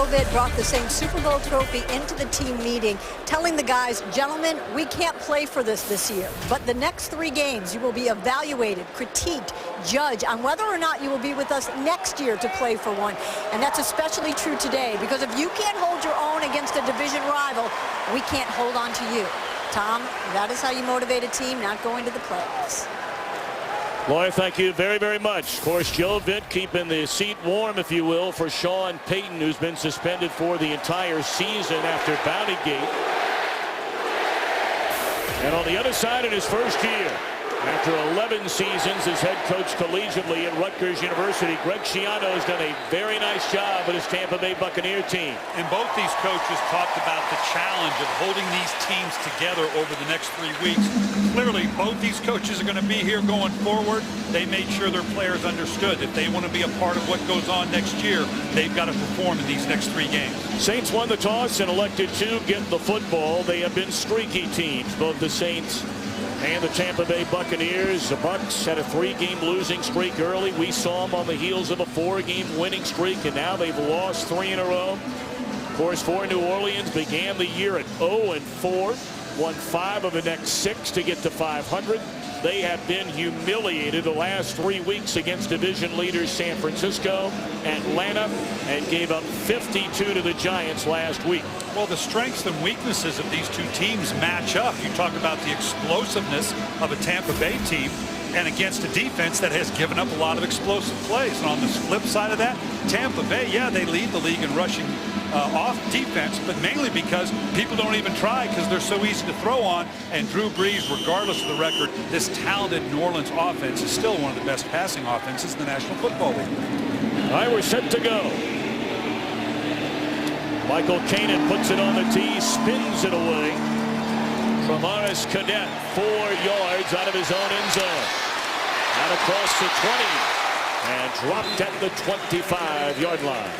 Joe Vitt brought the same Super Bowl trophy into the team meeting, telling the guys, gentlemen, we can't play for this year, but the next 3 games you will be evaluated, critiqued, judged on whether or not you will be with us next year to play for one. And that's especially true today, because if you can't hold your own against a division rival, we can't hold on to you. Tom, that is how you motivate a team not going to the playoffs. Laura, thank you very, very much. Of course, Joe Vitt keeping the seat warm, if you will, for Sean Payton, who's been suspended for the entire season after Bountygate. And on the other side, in his first year, after 11 seasons as head coach collegiately at Rutgers University, Greg Schiano has done a very nice job with his Tampa Bay Buccaneer team. And both these coaches talked about the challenge of holding these teams together over the next 3 weeks. Clearly, both these coaches are going to be here going forward. They made sure their players understood if they want to be a part of what goes on next year, they've got to perform in these next 3 games. Saints won the toss and elected to get the football. They have been streaky teams, both the Saints and the Tampa Bay Buccaneers. The Bucs had a 3-game losing streak early. We saw them on the heels of a 4-game winning streak, and now they've lost 3 in a row. Of course, for New Orleans, began the year at 0-4, won 5 of the next 6 to get to 500. They have been humiliated the last 3 weeks against division leaders San Francisco, Atlanta, and gave up 52 to the Giants last week. Well, the strengths and weaknesses of these two teams match up. You talk about the explosiveness of a Tampa Bay team and against a defense that has given up a lot of explosive plays. And on the flip side of that, Tampa Bay, yeah, they lead the league in rushing off defense, but mainly because people don't even try because they're so easy to throw on. And Drew Brees, regardless of the record, this talented New Orleans offense is still one of the best passing offenses in the National Football League. All right, we're set to go. Michael Kanan puts it on the tee, spins it away. Tramaris Cadet, 4 yards out of his own end zone. Out across the 20 and dropped at the 25-yard line.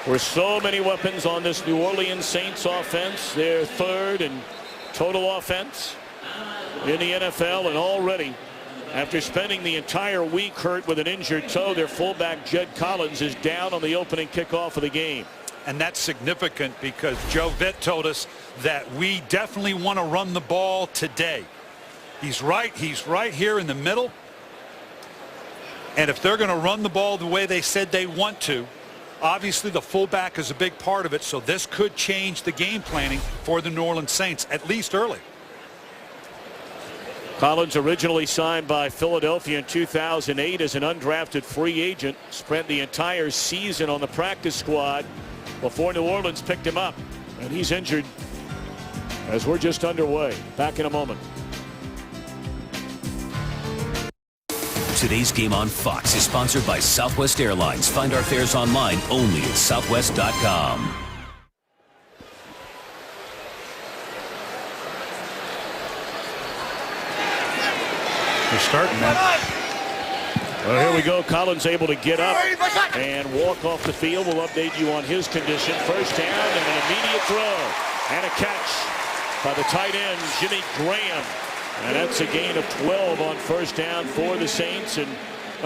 With so many weapons on this New Orleans Saints offense, their 3rd in total offense in the NFL, and already, after spending the entire week hurt with an injured toe, their fullback Jed Collins is down on the opening kickoff of the game. And that's significant because Joe Vitt told us that we definitely want to run the ball today. He's right here in the middle. And if they're going to run the ball the way they said they want to, obviously the fullback is a big part of it. So this could change the game planning for the New Orleans Saints, at least early. Collins, originally signed by Philadelphia in 2008 as an undrafted free agent, spent the entire season on the practice squad before New Orleans picked him up. And he's injured as we're just underway. Back in a moment. Today's game on Fox is sponsored by Southwest Airlines. Find our fares online only at southwest.com. We're starting that. Well, here we go. Collins able to get up and walk off the field. We'll update you on his condition. First down and an immediate throw and a catch by the tight end Jimmy Graham. And that's a gain of 12 on first down for the Saints. And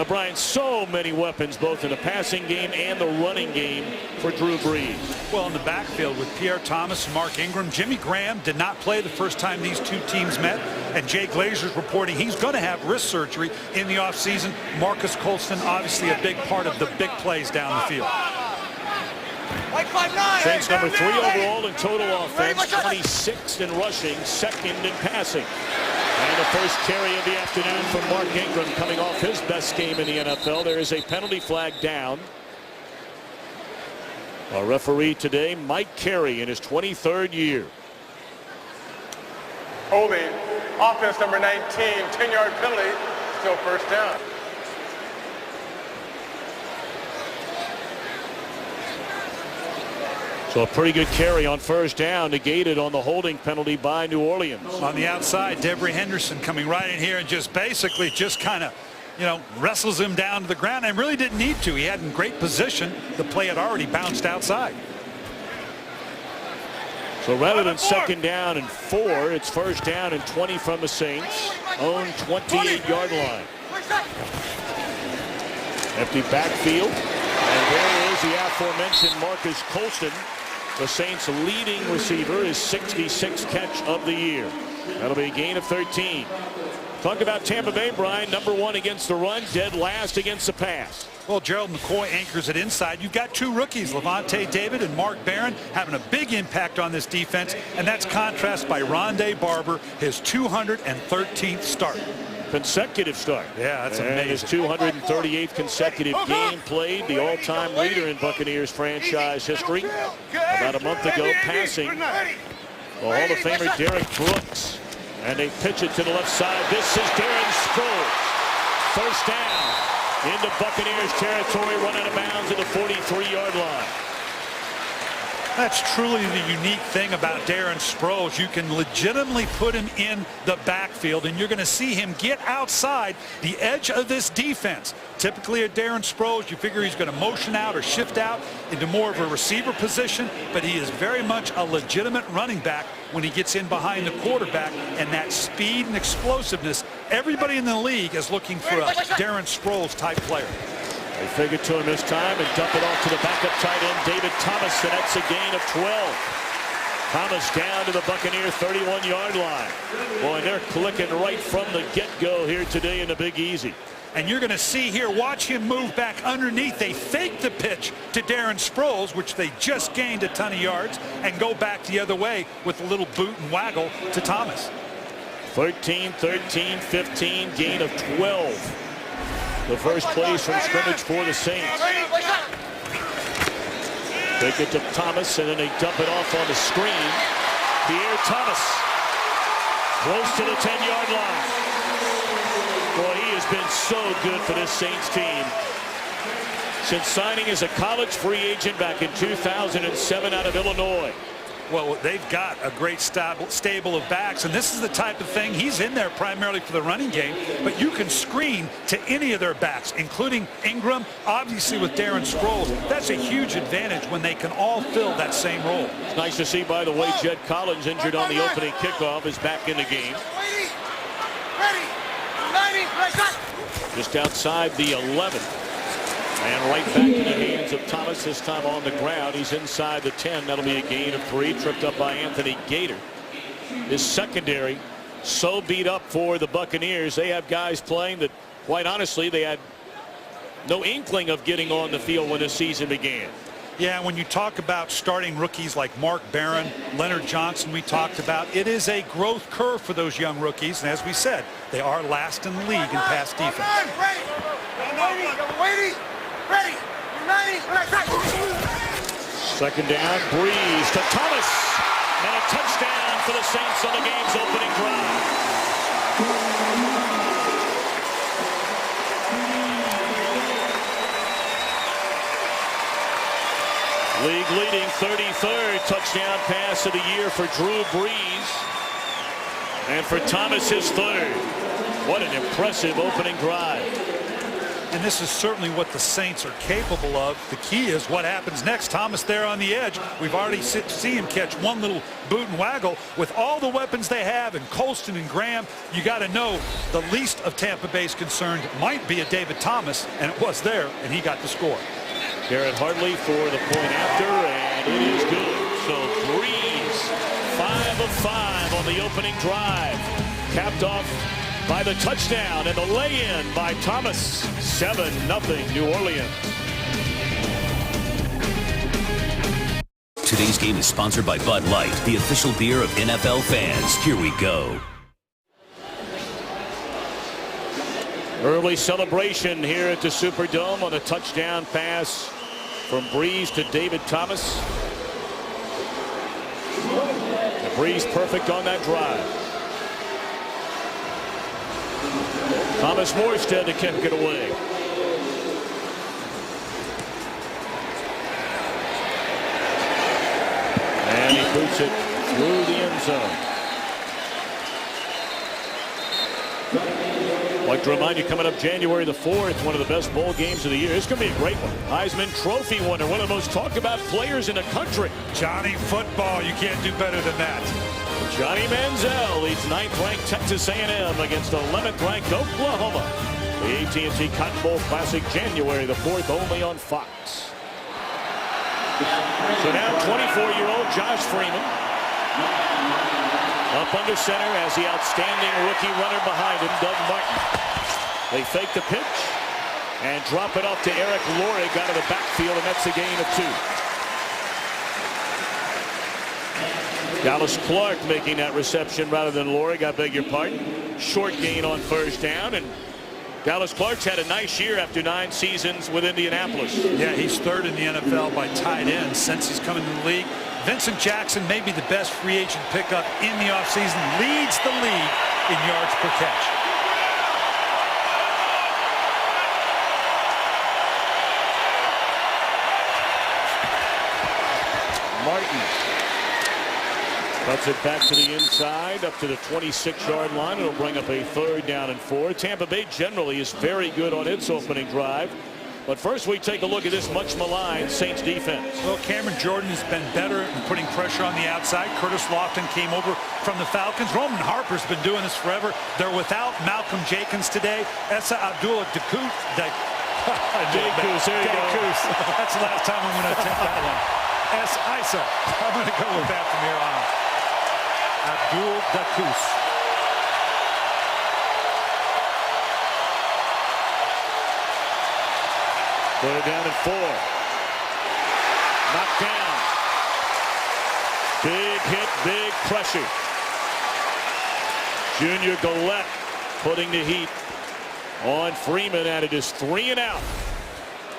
Brian, so many weapons both in the passing game and the running game for Drew Brees. Well, in the backfield with Pierre Thomas and Mark Ingram, Jimmy Graham did not play the first time these two teams met. And Jay Glazer's reporting he's going to have wrist surgery in the offseason. Marcus Colston, obviously a big part of the big plays down the field. Saints number 3 overall in total offense, 26th in rushing, 2nd in passing. And the first carry of the afternoon from Mark Ingram, coming off his best game in the NFL. There is a penalty flag down. Our referee today, Mike Carey, in his 23rd year. Holding, offense number 19, 10-yard penalty, still first down. So a pretty good carry on first down, negated on the holding penalty by New Orleans. On the outside, Devery Henderson coming right in here and just basically just kind of, wrestles him down to the ground, and really didn't need to. He had in great position. The play had already bounced outside. So rather than 2nd down and 4, it's first down and 20 from the Saints' own 28-yard line. Empty backfield, and there is There's the aforementioned Marcus Colston, the Saints' leading receiver, his 66th catch of the year. That'll be a gain of 13. Talk about Tampa Bay, Brian. #1 against the run, dead last against the pass. Well, Gerald McCoy anchors it inside. You've got two rookies, Levante David and Mark Barron, having a big impact on this defense, and that's contrasted by Rondé Barber, his 213th start. Consecutive start. Yeah, that's and amazing. His 238th consecutive game played, the all-time leader in Buccaneers franchise history. About a month ago, passing the Hall of Famer Derek Brooks. And they pitch it to the left side. This is Darren Sproles. First down into Buccaneers territory, run out of bounds at the 43-yard line. That's truly the unique thing about Darren Sproles. You can legitimately put him in the backfield, and you're going to see him get outside the edge of this defense. Typically a Darren Sproles, you figure he's going to motion out or shift out into more of a receiver position, but he is very much a legitimate running back when he gets in behind the quarterback, and that speed and explosiveness, everybody in the league is looking for a Darren Sproles type player. They fake it to him this time and dump it off to the backup tight end, David Thomas, and that's a gain of 12. Thomas down to the Buccaneer 31-yard line. Boy, they're clicking right from the get-go here today in the Big Easy. And you're going to see here, watch him move back underneath. They fake the pitch to Darren Sproles, which they just gained a ton of yards, and go back the other way with a little boot and waggle to Thomas. 13, 13, 15, gain of 12. The first plays from scrimmage for the Saints. Take it to Thomas, and then they dump it off on the screen. Pierre Thomas, close to the 10-yard line. Boy, he has been so good for this Saints team. Since signing as a college free agent back in 2007 out of Illinois. Well, they've got a great stable of backs, and this is the type of thing, he's in there primarily for the running game, but you can screen to any of their backs, including Ingram, obviously with Darren Sproles. That's a huge advantage when they can all fill that same role. It's nice to see, by the way, Jed Collins, injured on the opening kickoff, is back in the game. Just outside the 11. And right back in the hands of Thomas, this time on the ground. He's inside the 10. That'll be a gain of 3, tripped up by Anthony Gator. His secondary so beat up for the Buccaneers. They have guys playing that, quite honestly, they had no inkling of getting on the field when the season began. Yeah, when you talk about starting rookies like Mark Barron, Leonard Johnson, we talked about, it is a growth curve for those young rookies. And as we said, they are last in the league in pass defense. Second down, Breeze to Thomas, and a touchdown for the Saints on the game's opening drive. League leading 33rd touchdown pass of the year for Drew Brees, and for Thomas his third. What an impressive opening drive. And this is certainly what the Saints are capable of. The key is what happens next. Thomas there on the edge. We've already seen him catch one little boot and waggle. With all the weapons they have, and Colston and Graham, you got to know the least of Tampa Bay's concerned might be a David Thomas, and it was there, and he got the score. Garrett Hartley for the point after, and it is good. So Breeze, 5 of 5 on the opening drive, capped off by the touchdown and the lay-in by Thomas. 7-0 New Orleans. Today's game is sponsored by Bud Light, the official beer of NFL fans. Here we go. Early celebration here at the Superdome on a touchdown pass from Breeze to David Thomas. And Breeze perfect on that drive. Thomas Morstead to kick it away. And he boots it through the end zone. I'd like to remind you, coming up January the 4th, one of the best bowl games of the year. It's going to be a great one. Heisman Trophy winner, one of the most talked about players in the country. Johnny Football, you can't do better than that. Johnny Manziel leads 9th-ranked Texas A&M against 11th-ranked Oklahoma. The AT&T Cotton Bowl Classic, January the 4th, only on Fox. So now 24-year-old Josh Freeman up under center as the outstanding rookie runner behind him, Doug Martin. They fake the pitch and drop it off to Eric Lorig out of the backfield, and that's a gain of 2. Dallas Clark making that reception rather than Lorig, I beg your pardon. Short gain on first down, and Dallas Clark's had a nice year after 9 seasons with Indianapolis. Yeah, he's 3rd in the NFL by tight ends since he's come into the league. Vincent Jackson may be the best free agent pickup in the offseason, leads the league in yards per catch. Martin cuts it back to the inside, up to the 26-yard line. It'll bring up a 3rd down and 4. Tampa Bay generally is very good on its opening drive. But first we take a look at this much maligned Saints defense. Well, Cameron Jordan has been better in putting pressure on the outside. Curtis Lofton came over from the Falcons. Roman Harper's been doing this forever. They're without Malcolm Jenkins today. Essa Abdullah Dacus. There you go. That's the last time I'm going to attempt that one. Isa. I'm going to go with that from here on. Abdul Dacus. Third down and 4. Knocked down. Big hit, big pressure. Junior Gillette putting the heat on Freeman, and it is 3 and out.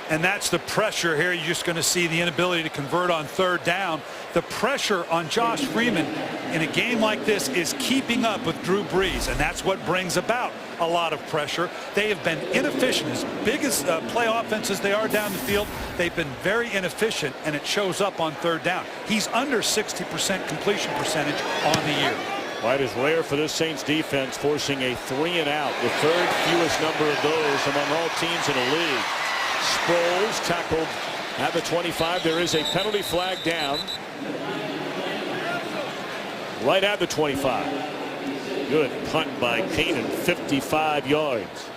And that's the pressure here. You're just going to see the inability to convert on 3rd down. The pressure on Josh Freeman in a game like this is keeping up with Drew Brees, and that's what brings about a lot of pressure. They have been inefficient. As big as play offenses they are down the field, they've been very inefficient, and it shows up on 3rd down. He's under 60% completion percentage on the year. Quite as rare for this Saints defense, forcing a 3 and out, the 3rd fewest number of those among all teams in the league. Sproles tackled at the 25. There is a penalty flag down right at the 25. Good punt by Keenan, 55 yards.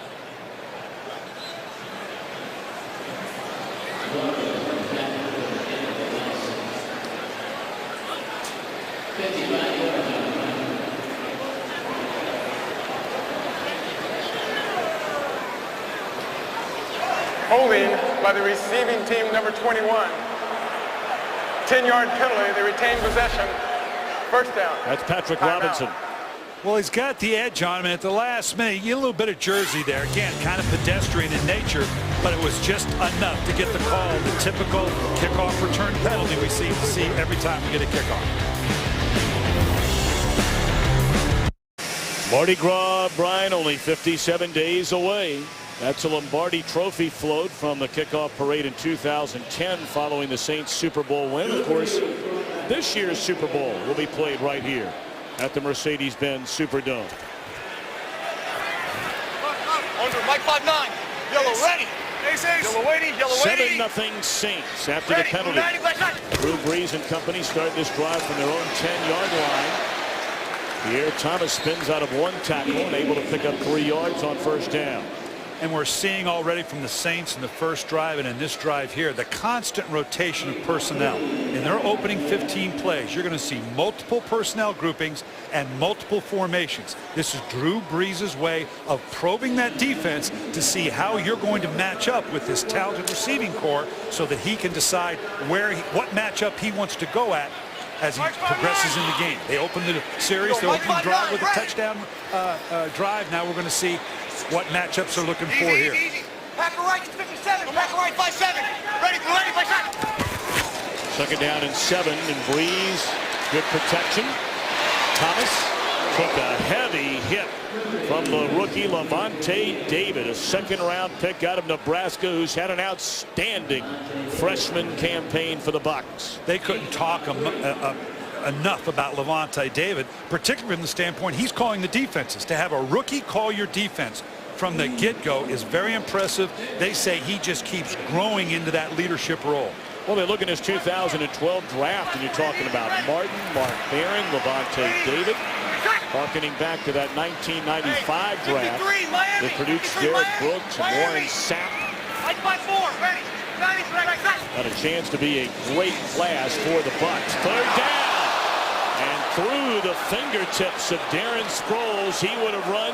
Holding by the receiving team, number 21. 10-yard penalty. They retain possession. First down. That's Patrick Timeout. Robinson. Well, he's got the edge on him, and at the last minute, you get a little bit of jersey there. Again, kind of pedestrian in nature, but it was just enough to get the call, the typical kickoff return penalty we see every time we get a kickoff. Mardi Gras, Brian, only 57 days away. That's a Lombardi Trophy float from the kickoff parade in 2010 following the Saints Super Bowl win. Of course, this year's Super Bowl will be played right here at the Mercedes-Benz Superdome. Under Mike 5-9. Yellow ready. Yellow waiting. Yellow waiting. 7-0 Saints after the penalty. Drew Brees and company start this drive from their own 10-yard line. Pierre Thomas spins out of 1 tackle and able to pick up 3 yards on first down. And we're seeing already from the Saints in the first drive and in this drive here the constant rotation of personnel. In their opening 15 plays, you're going to see multiple personnel groupings and multiple formations. This is Drew Brees' way of probing that defense to see how you're going to match up with this talented receiving core so that he can decide what matchup he wants to go at as he progresses in the game. They opened the series, the opening drive with a touchdown drive. Now we're going to see what matchups are looking for here. Packer right 57. Packer right 5-7. Ready 5-7. 2nd down and 7, and Brees, good protection. Thomas took a heavy hit from the rookie Lavonte David, a 2nd-round pick out of Nebraska who's had an outstanding freshman campaign for the Bucs. They couldn't talk enough about Lavonte David, particularly from the standpoint he's calling the defenses. To have a rookie call your defense from the get-go is very impressive. They say he just keeps growing into that leadership role. Well, they look at his 2012 draft, and you're talking about Martin, Mark Barron, Lavonte David, harkening back to that 1995 draft that produced Garrett Brooks and Warren Sapp. Got a chance to be a great class for the Bucs. Third down. And through the fingertips of Darren Sproles, he would have run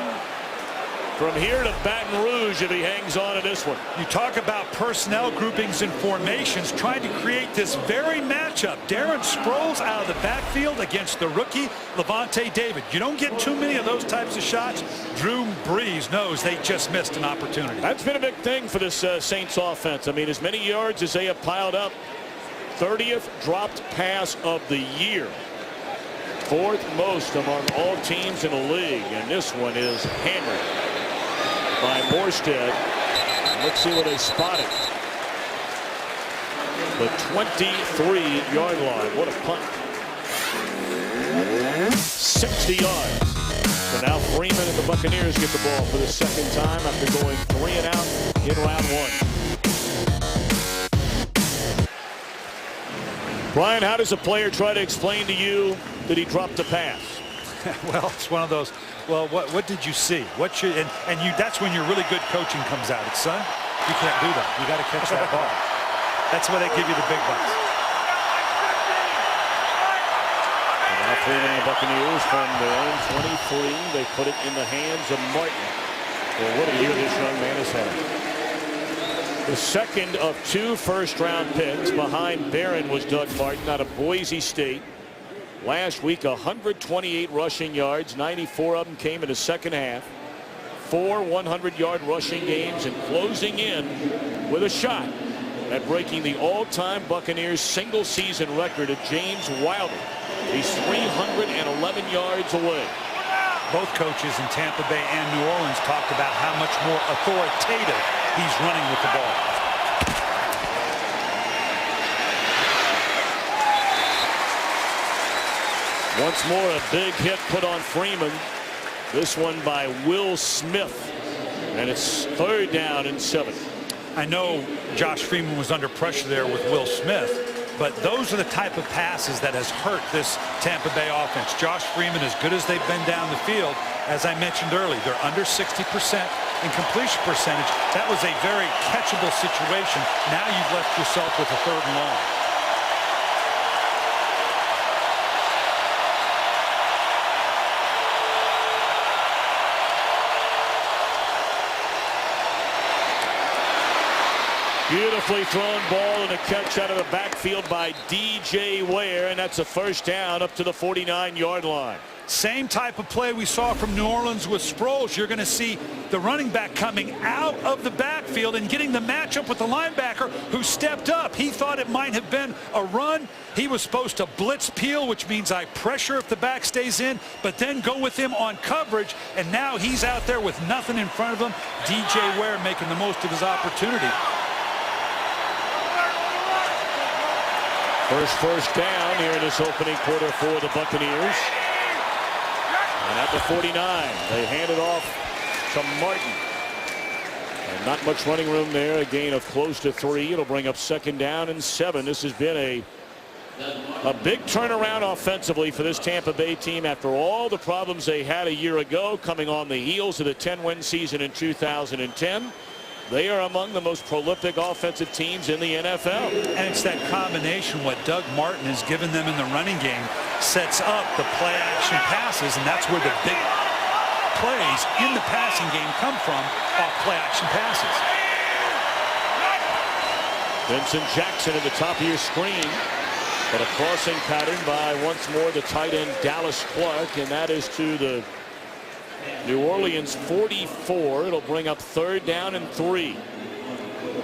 from here to Baton Rouge if he hangs on to this one. You talk about personnel groupings and formations, trying to create this very matchup. Darren Sproles out of the backfield against the rookie Levante David. You don't get too many of those types of shots. Drew Brees knows they just missed an opportunity. That's been a big thing for this Saints offense. I mean, as many yards as they have piled up. 30th dropped pass of the year. 4th most among all teams in the league. And this one is hammered by Morstead. Let's see what they spotted. The 23-yard line. What a punt. 60 yards. So now Freeman and the Buccaneers get the ball for the second time after going 3 and out in round 1. Brian, how does a player try to explain to you that he dropped a pass? Well, it's one of those. Well, what did you see? What should and you? That's when your really good coaching comes out. It's, son, you can't do that. You got to catch that ball. That's why they give you the big bucks. Now Freeman and the Buccaneers from their own 23. They put it in the hands of Martin. Well, what a year this young man has had. The second of 2 first-round picks behind Barron was Doug Martin out of Boise State. Last week, 128 rushing yards. 94 of them came in the second half. 4 100-yard rushing games and closing in with a shot at breaking the all-time Buccaneers single-season record of James Wilder. He's 311 yards away. Both coaches in Tampa Bay and New Orleans talked about how much more authoritative he's running with the ball. Once more, a big hit put on Freeman. This one by Will Smith. And it's 3rd down and 7. I know Josh Freeman was under pressure there with Will Smith, but those are the type of passes that has hurt this Tampa Bay offense. Josh Freeman, as good as they've been down the field, as I mentioned earlier, they're under 60% in completion percentage. That was a very catchable situation. Now you've left yourself with a 3rd and long. Beautifully thrown ball and a catch out of the backfield by DJ Ware, and that's a 1st down up to the 49-yard line. Same type of play we saw from New Orleans with Sproles. You're going to see the running back coming out of the backfield and getting the matchup with the linebacker who stepped up. He thought it might have been a run. He was supposed to blitz peel, which means I pressure if the back stays in, but then go with him on coverage, and now he's out there with nothing in front of him. DJ Ware making the most of his opportunity. First down here in this opening quarter for the Buccaneers. And at the 49, they hand it off to Martin. And not much running room there. A gain of close to 3. It'll bring up 2nd down and 7. This has been a big turnaround offensively for this Tampa Bay team after all the problems they had a year ago, coming on the heels of the 10-win season in 2010. They are among the most prolific offensive teams in the NFL. And it's that combination, what Doug Martin has given them in the running game, sets up the play-action passes, and that's where the big plays in the passing game come from, off play-action passes. Vincent Jackson at the top of your screen. But a crossing pattern by once more the tight end Dallas Clark, and that is to the New Orleans 44. It'll bring up 3rd down and 3.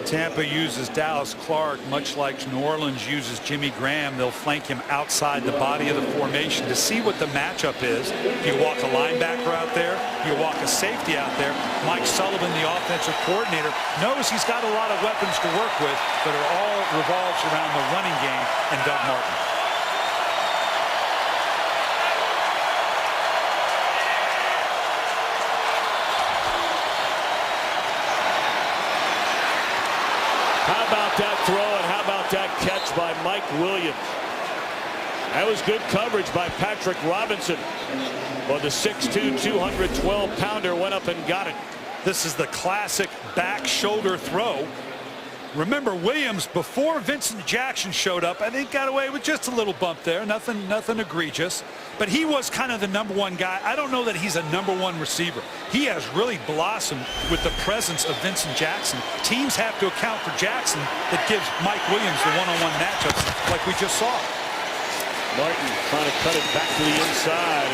Tampa uses Dallas Clark much like New Orleans uses Jimmy Graham. They'll flank him outside the body of the formation to see what the matchup is. You walk a linebacker out there, you walk a safety out there. Mike Sullivan, the offensive coordinator, knows he's got a lot of weapons to work with, but it all revolves around the running game and Doug Martin. How about that throw, and how about that catch by Mike Williams? That was good coverage by Patrick Robinson. But the 6'2", 212-pounder went up and got it. This is the classic back shoulder throw. Remember, Williams, before Vincent Jackson showed up, I think got away with just a little bump there. Nothing egregious. But he was kind of the #1 guy. I don't know that he's a #1 receiver. He has really blossomed with the presence of Vincent Jackson. Teams have to account for Jackson. That gives Mike Williams the one-on-one matchups like we just saw. Martin trying to cut it back to the inside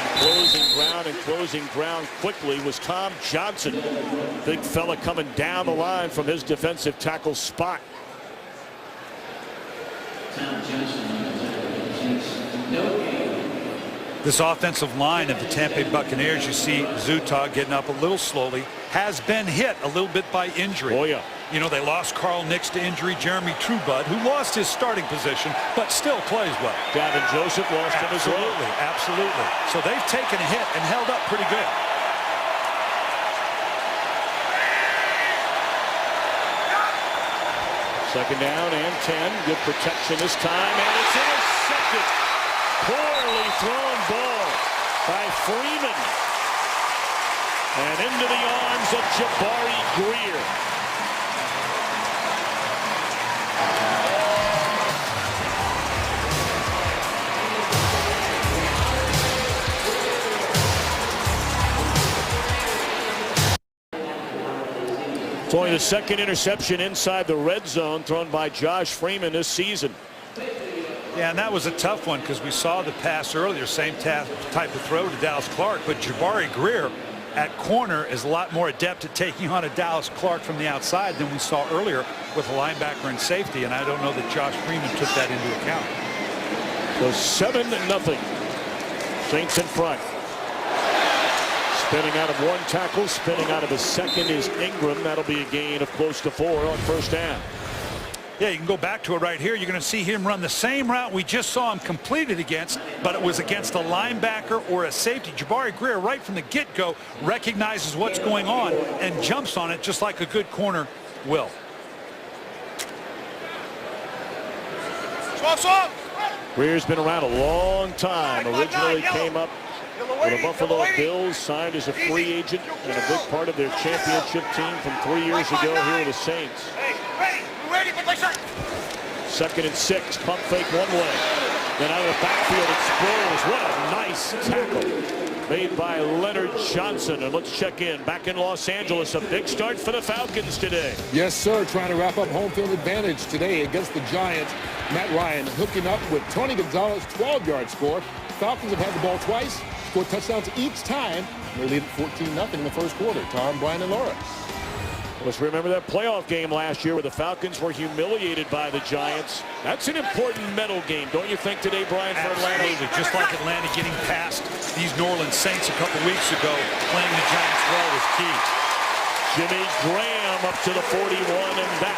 and closing ground quickly was Tom Johnson. Big fella coming down the line from his defensive tackle spot. This offensive line of the Tampa Bay Buccaneers, you see Zutah getting up a little slowly, has been hit a little bit by injury. Oh, yeah. You know, they lost Carl Nix to injury, Jeremy Truebud, who lost his starting position, but still plays well. Gavin Joseph lost him as well. Absolutely. So they've taken a hit and held up pretty good. Second down and 10. Good protection this time, and it's intercepted. Poorly thrown ball by Freeman. And into the arms of Jabari Greer. It's only the second interception inside the red zone thrown by Josh Freeman this season. Yeah, and that was a tough one because we saw the pass earlier, same type of throw to Dallas Clark, but Jabari Greer at corner is a lot more adept at taking on a Dallas Clark from the outside than we saw earlier with a linebacker and safety, and I don't know that Josh Freeman took that into account. So 7-0. Saints in front. Spinning out of one tackle, spinning out of a second is Ingram. That'll be a gain of close to 4 on first down. Yeah, you can go back to it right here. You're going to see him run the same route we just saw him completed against, but it was against a linebacker or a safety. Jabari Greer, right from the get-go, recognizes what's going on and jumps on it just like a good corner will. Greer's been around a long time. Originally came up with the Buffalo Bills, signed as a free agent and a big part of their championship team from 3 years ago here with the Saints. Second and 6, pump fake one way. Then out of the backfield it Sproles. What a nice tackle made by Leonard Johnson. And let's check in. Back in Los Angeles, a big start for the Falcons today. Yes, sir. Trying to wrap up home field advantage today against the Giants. Matt Ryan hooking up with Tony Gonzalez, 12-yard score. Falcons have had the ball twice, scored touchdowns each time. They lead at 14-0 in the first quarter. Tom, Brian, and Laura. Let's remember that playoff game last year where the Falcons were humiliated by the Giants. That's an important mental game, don't you think, today, Brian, for Atlanta? Absolutely. Just like Atlanta getting past these New Orleans Saints a couple weeks ago, playing the Giants well was key. Jimmy Graham up to the 41, and that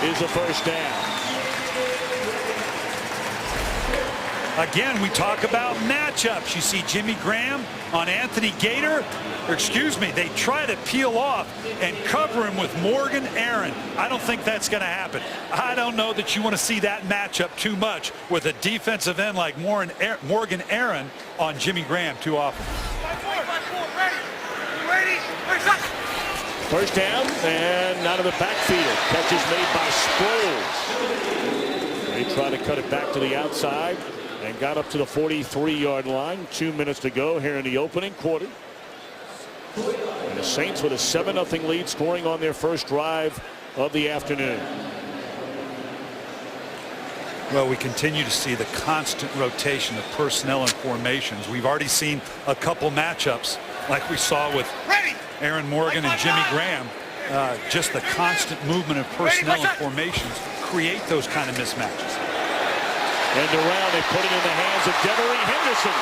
is a first down. Again, we talk about matchups. You see Jimmy Graham on Anthony Gator. Or excuse me, they try to peel off and cover him with Morgan Aaron. I don't think that's going to happen. I don't know that you want to see that matchup too much with a defensive end like Morgan Aaron on Jimmy Graham too often. First down and out of the backfield. Catch is made by Sproles. They try to cut it back to the outside and got up to the 43-yard line. 2 minutes to go here in the opening quarter. And the Saints with a 7-0 lead, scoring on their first drive of the afternoon. Well, we continue to see the constant rotation of personnel and formations. We've already seen a couple matchups like we saw with Aaron Morgan and Jimmy Graham. Just the constant movement of personnel and formations create those kind of mismatches. And around, they put it in the hands of Devery Henderson.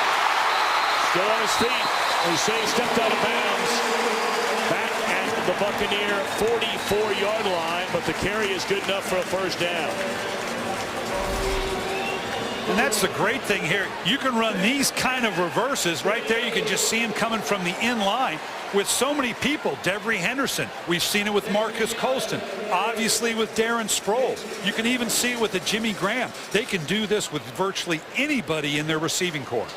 Still on his feet. They say he stepped out of bounds. Back at the Buccaneer 44-yard line, but the carry is good enough for a first down. And that's the great thing here. You can run these kind of reverses right there. You can just see him coming from the in line with so many people. Devery Henderson. We've seen it with Marcus Colston. Obviously with Darren Sproles. You can even see it with the Jimmy Graham. They can do this with virtually anybody in their receiving corps.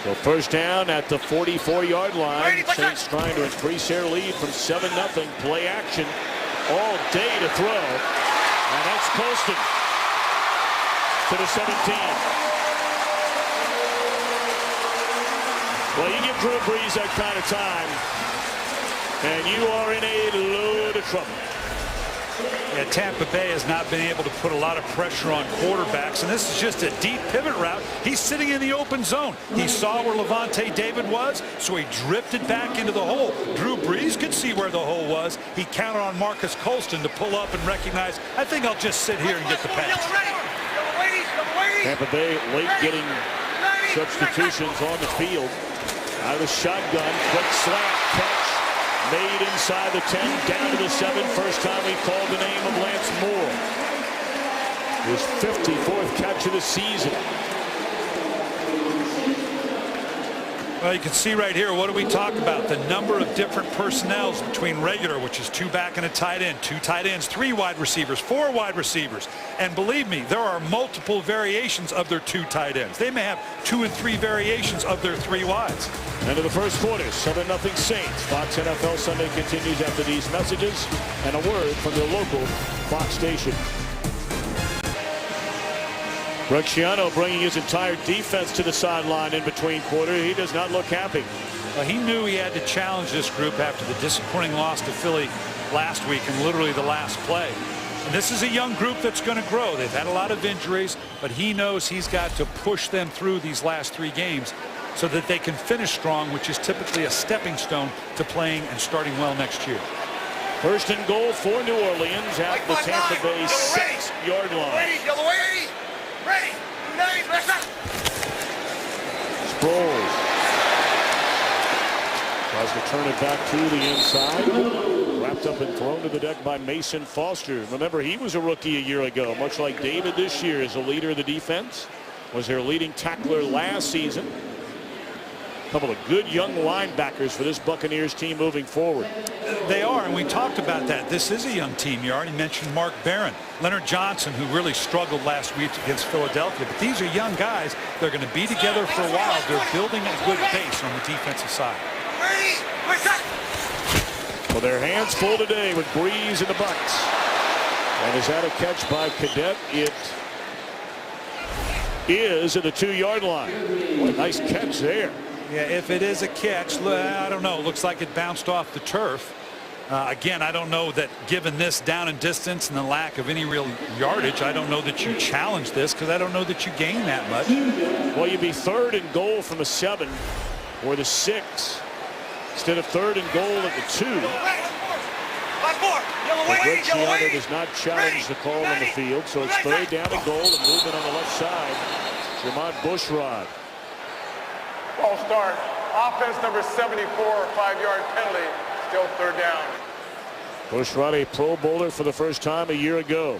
So first down at the 44-yard line. Saints trying to increase their lead from 7-0. Play action. all day to throw. And that's Colston to the 17. Well, you give Drew Brees that kind of time, and you are in a load of trouble. Yeah, Tampa Bay has not been able to put a lot of pressure on quarterbacks, and this is just a deep pivot route. He's sitting in the open zone. He saw where Levante David was, so he drifted back into the hole. Drew Brees could see where the hole was. He counted on Marcus Colston to pull up and recognize, I think I'll just sit here and get the pass. Tampa Bay late getting substitutions on the field. Out of the shotgun, quick slant catch. Made inside the 10, down to the 7. First time we called the name of Lance Moore. His 54th catch of the season. Well, you can see right here, what do we talk about? The number of different personnels between regular, which is 2 back and a tight end, 2 tight ends, 3 wide receivers, 4 wide receivers. And believe me, there are multiple variations of their 2 tight ends. They may have 2 and 3 variations of their 3 wides. End of the first quarter, 7-0 Saints. Fox NFL Sunday continues after these messages and a word from their local Fox station. Bracciano bringing his entire defense to the sideline in between quarter. He does not look happy. Well, he knew he had to challenge this group after the disappointing loss to Philly last week and literally the last play. And this is a young group that's going to grow. They've had a lot of injuries, but he knows he's got to push them through these last 3 games so that they can finish strong, which is typically a stepping stone to playing and starting well next year. First and goal for New Orleans at the Tampa Bay 6-yard line. Ready. Sproles tries to turn it back to the inside. Wrapped up and thrown to the deck by Mason Foster. Remember, he was a rookie a year ago, much like David this year is a leader of the defense. Was their leading tackler last season. A couple of good young linebackers for this Buccaneers team moving forward. They are, and we talked about that. This is a young team. You already mentioned Mark Barron, Leonard Johnson, who really struggled last week against Philadelphia. But these are young guys. They're going to be together for a while. They're building a good base on the defensive side. Well, their hands full today with Brees and the Bucs. And is that a catch by Cadet? It is at the 2-yard line. What a nice catch there. Yeah, if it is a catch, I don't know. Looks like it bounced off the turf. Again, I don't know that given this down and distance and the lack of any real yardage, I don't know that you challenge this because I don't know that you gain that much. Well, you'd be 3rd and goal from the 7 or the 6 instead of 3rd and goal at the 2. But Bracciano does not challenge the call on the field, so it's 3rd down and goal and movement on the left side. Jermon Bushrod. False start. Offense number 74, 5-yard penalty. Still 3rd down. Bushrod, a Pro Bowler for the first time a year ago.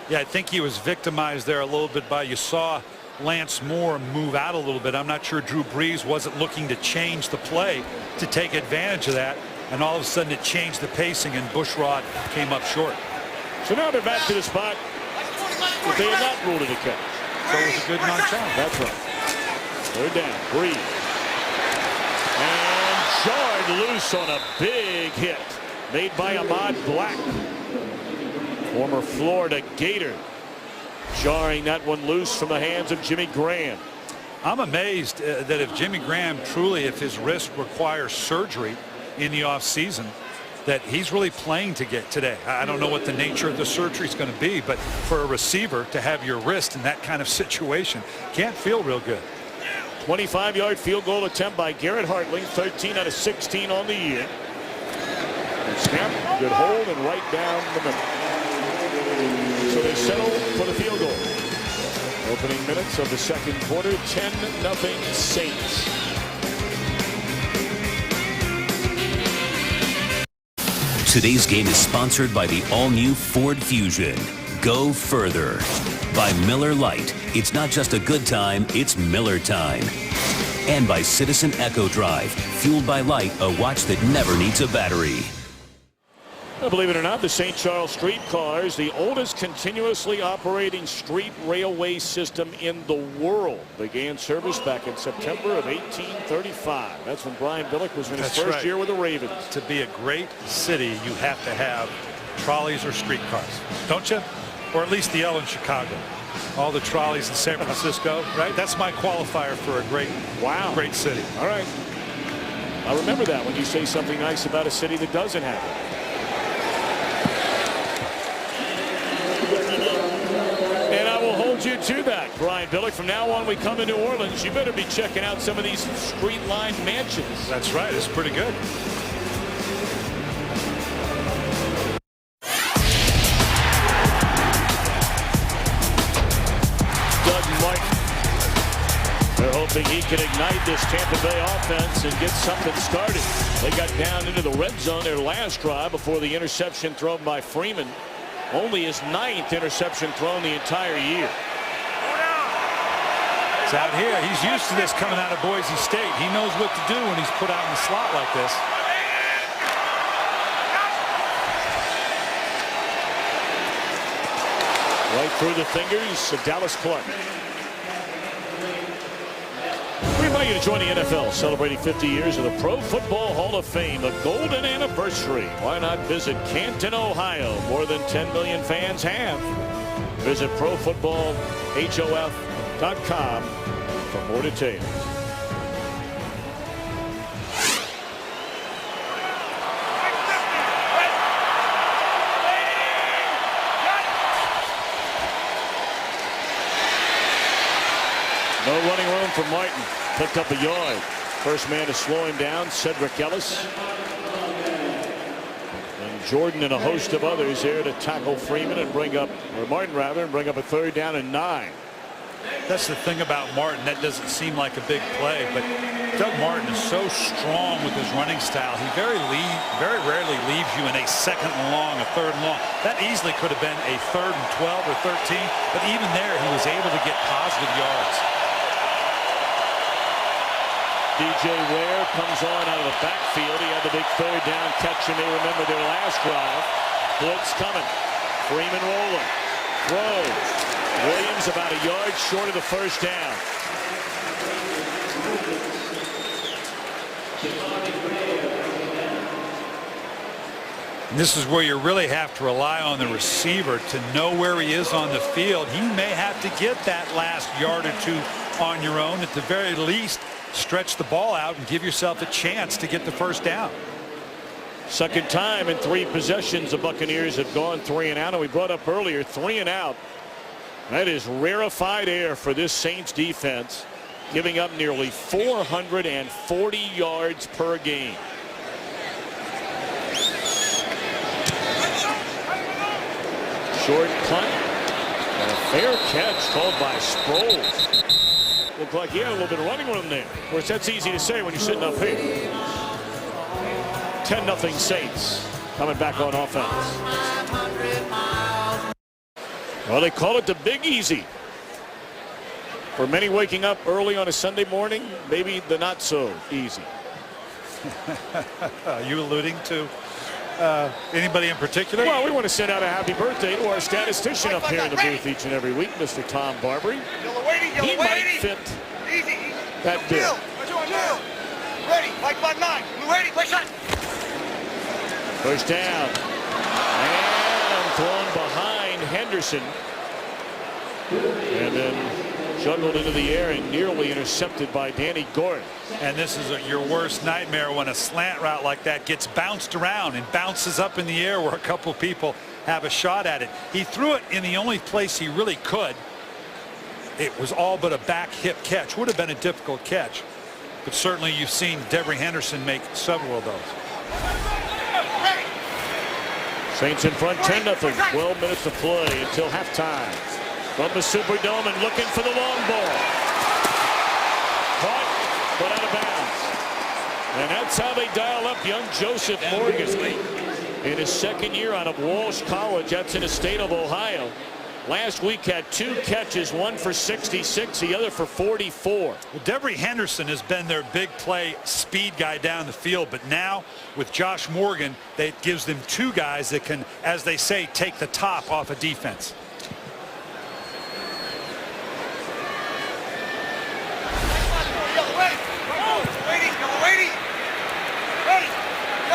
Yeah, I think he was victimized there a little bit by, you saw Lance Moore move out a little bit. I'm not sure Drew Brees wasn't looking to change the play to take advantage of that. And all of a sudden it changed the pacing and Bushrod came up short. So now they're back to the spot that they had not ruled it a catch. So it was a good non-challenge. That's right. 3rd down. Brees. And jarred loose on a big hit made by Ahmad Black. Former Florida Gator. Jarring that one loose from the hands of Jimmy Graham. I'm amazed that if Jimmy Graham truly, if his wrist requires surgery in the offseason, that he's really playing to get today. I don't know what the nature of the surgery is going to be, but for a receiver to have your wrist in that kind of situation can't feel real good. 25-yard field goal attempt by Garrett Hartling, 13 out of 16 on the year. And snap, good hold, and right down the middle. So they settle for the field goal. Opening minutes of the second quarter, 10-0 Saints. Today's game is sponsored by the all-new Ford Fusion. Go further. By Miller Lite. It's not just a good time, it's Miller time. And by Citizen Echo Drive. Fueled by light, a watch that never needs a battery. Believe it or not, the St. Charles streetcar is the oldest continuously operating street railway system in the world. Began service back in September of 1835. That's when Brian Billick was in his first year with the Ravens. To be a great city, you have to have trolleys or streetcars, don't you? Or at least the L in Chicago. All the trolleys in San Francisco, right? That's my qualifier for a great city. All right. I'll remember that when you say something nice about a city that doesn't have it. And I will hold you to that, Brian Billick. From now on, we come to New Orleans, you better be checking out some of these street-lined mansions. That's right. It's pretty good. They're hoping he can ignite this Tampa Bay offense and get something started. They got down into the red zone their last drive before the interception thrown by Freeman. Only his 9th interception thrown the entire year. It's out here. He's used to this coming out of Boise State. He knows what to do when he's put out in the slot like this. Right through the fingers of Dallas Clark. We invite you to join the NFL celebrating 50 years of the Pro Football Hall of Fame, the golden anniversary. Why not visit Canton, Ohio? More than 10 million fans have. Visit ProFootballHOF.com for more details. No running room for Martin. Picked up a yard. First man to slow him down, Cedric Ellis. And Jordan and a host of others here to tackle Freeman and bring up, or Martin rather, and bring up a 3rd down and 9. That's the thing about Martin. That doesn't seem like a big play, but Doug Martin is so strong with his running style. He very rarely leaves you in a 2nd and long, a 3rd and long. That easily could have been a 3rd and 12 or 13, but even there he was able to get positive yards. DJ Ware comes on out of the backfield. He had the big 3rd down catch, you may remember their last drive. Blitz coming. Freeman rolling. Throws. Williams about a yard short of the 1st down. And this is where you really have to rely on the receiver to know where he is on the field. He may have to get that last yard or 2 on your own. At the very least, stretch the ball out and give yourself a chance to get the 1st down. Second time in 3 possessions the Buccaneers have gone 3 and out, and we brought up earlier 3 and out. That is rarefied air for this Saints defense, giving up nearly 440 yards per game. Short punt and a fair catch called by Sproles. Looked like he had a little bit of running room there. Of course, that's easy to say when you're sitting up here. 10-0 Saints coming back on offense. Well, they call it the Big Easy. For many waking up early on a Sunday morning, maybe the not so easy. Are you alluding to anybody in particular? Well, we want to send out a happy birthday to our statistician up here in the booth each and every week, Mr. Tom Barbary. He might fit that bill. Ready, Mike 5-9. Blue 80, play shot. 1st down. And thrown behind Henderson. And then juggled into the air and nearly intercepted by Danny Gordon. And this is your worst nightmare when a slant route like that gets bounced around and bounces up in the air where a couple people have a shot at it. He threw it in the only place he really could. It was all but a back hip catch. Would have been a difficult catch. But certainly you've seen Devery Henderson make several of those. Saints in front 10-0. 12 minutes to play until halftime. From the Superdome and looking for the long ball. Caught, but out of bounds. And that's how they dial up young Joseph Morgan in his 2nd year out of Walsh College. That's in the state of Ohio. last week had 2 catches, one for 66, the other for 44. Well, Devery Henderson has been their big play speed guy down the field, but now with Josh Morgan, that gives them 2 guys that can, as they say, take the top off a defense.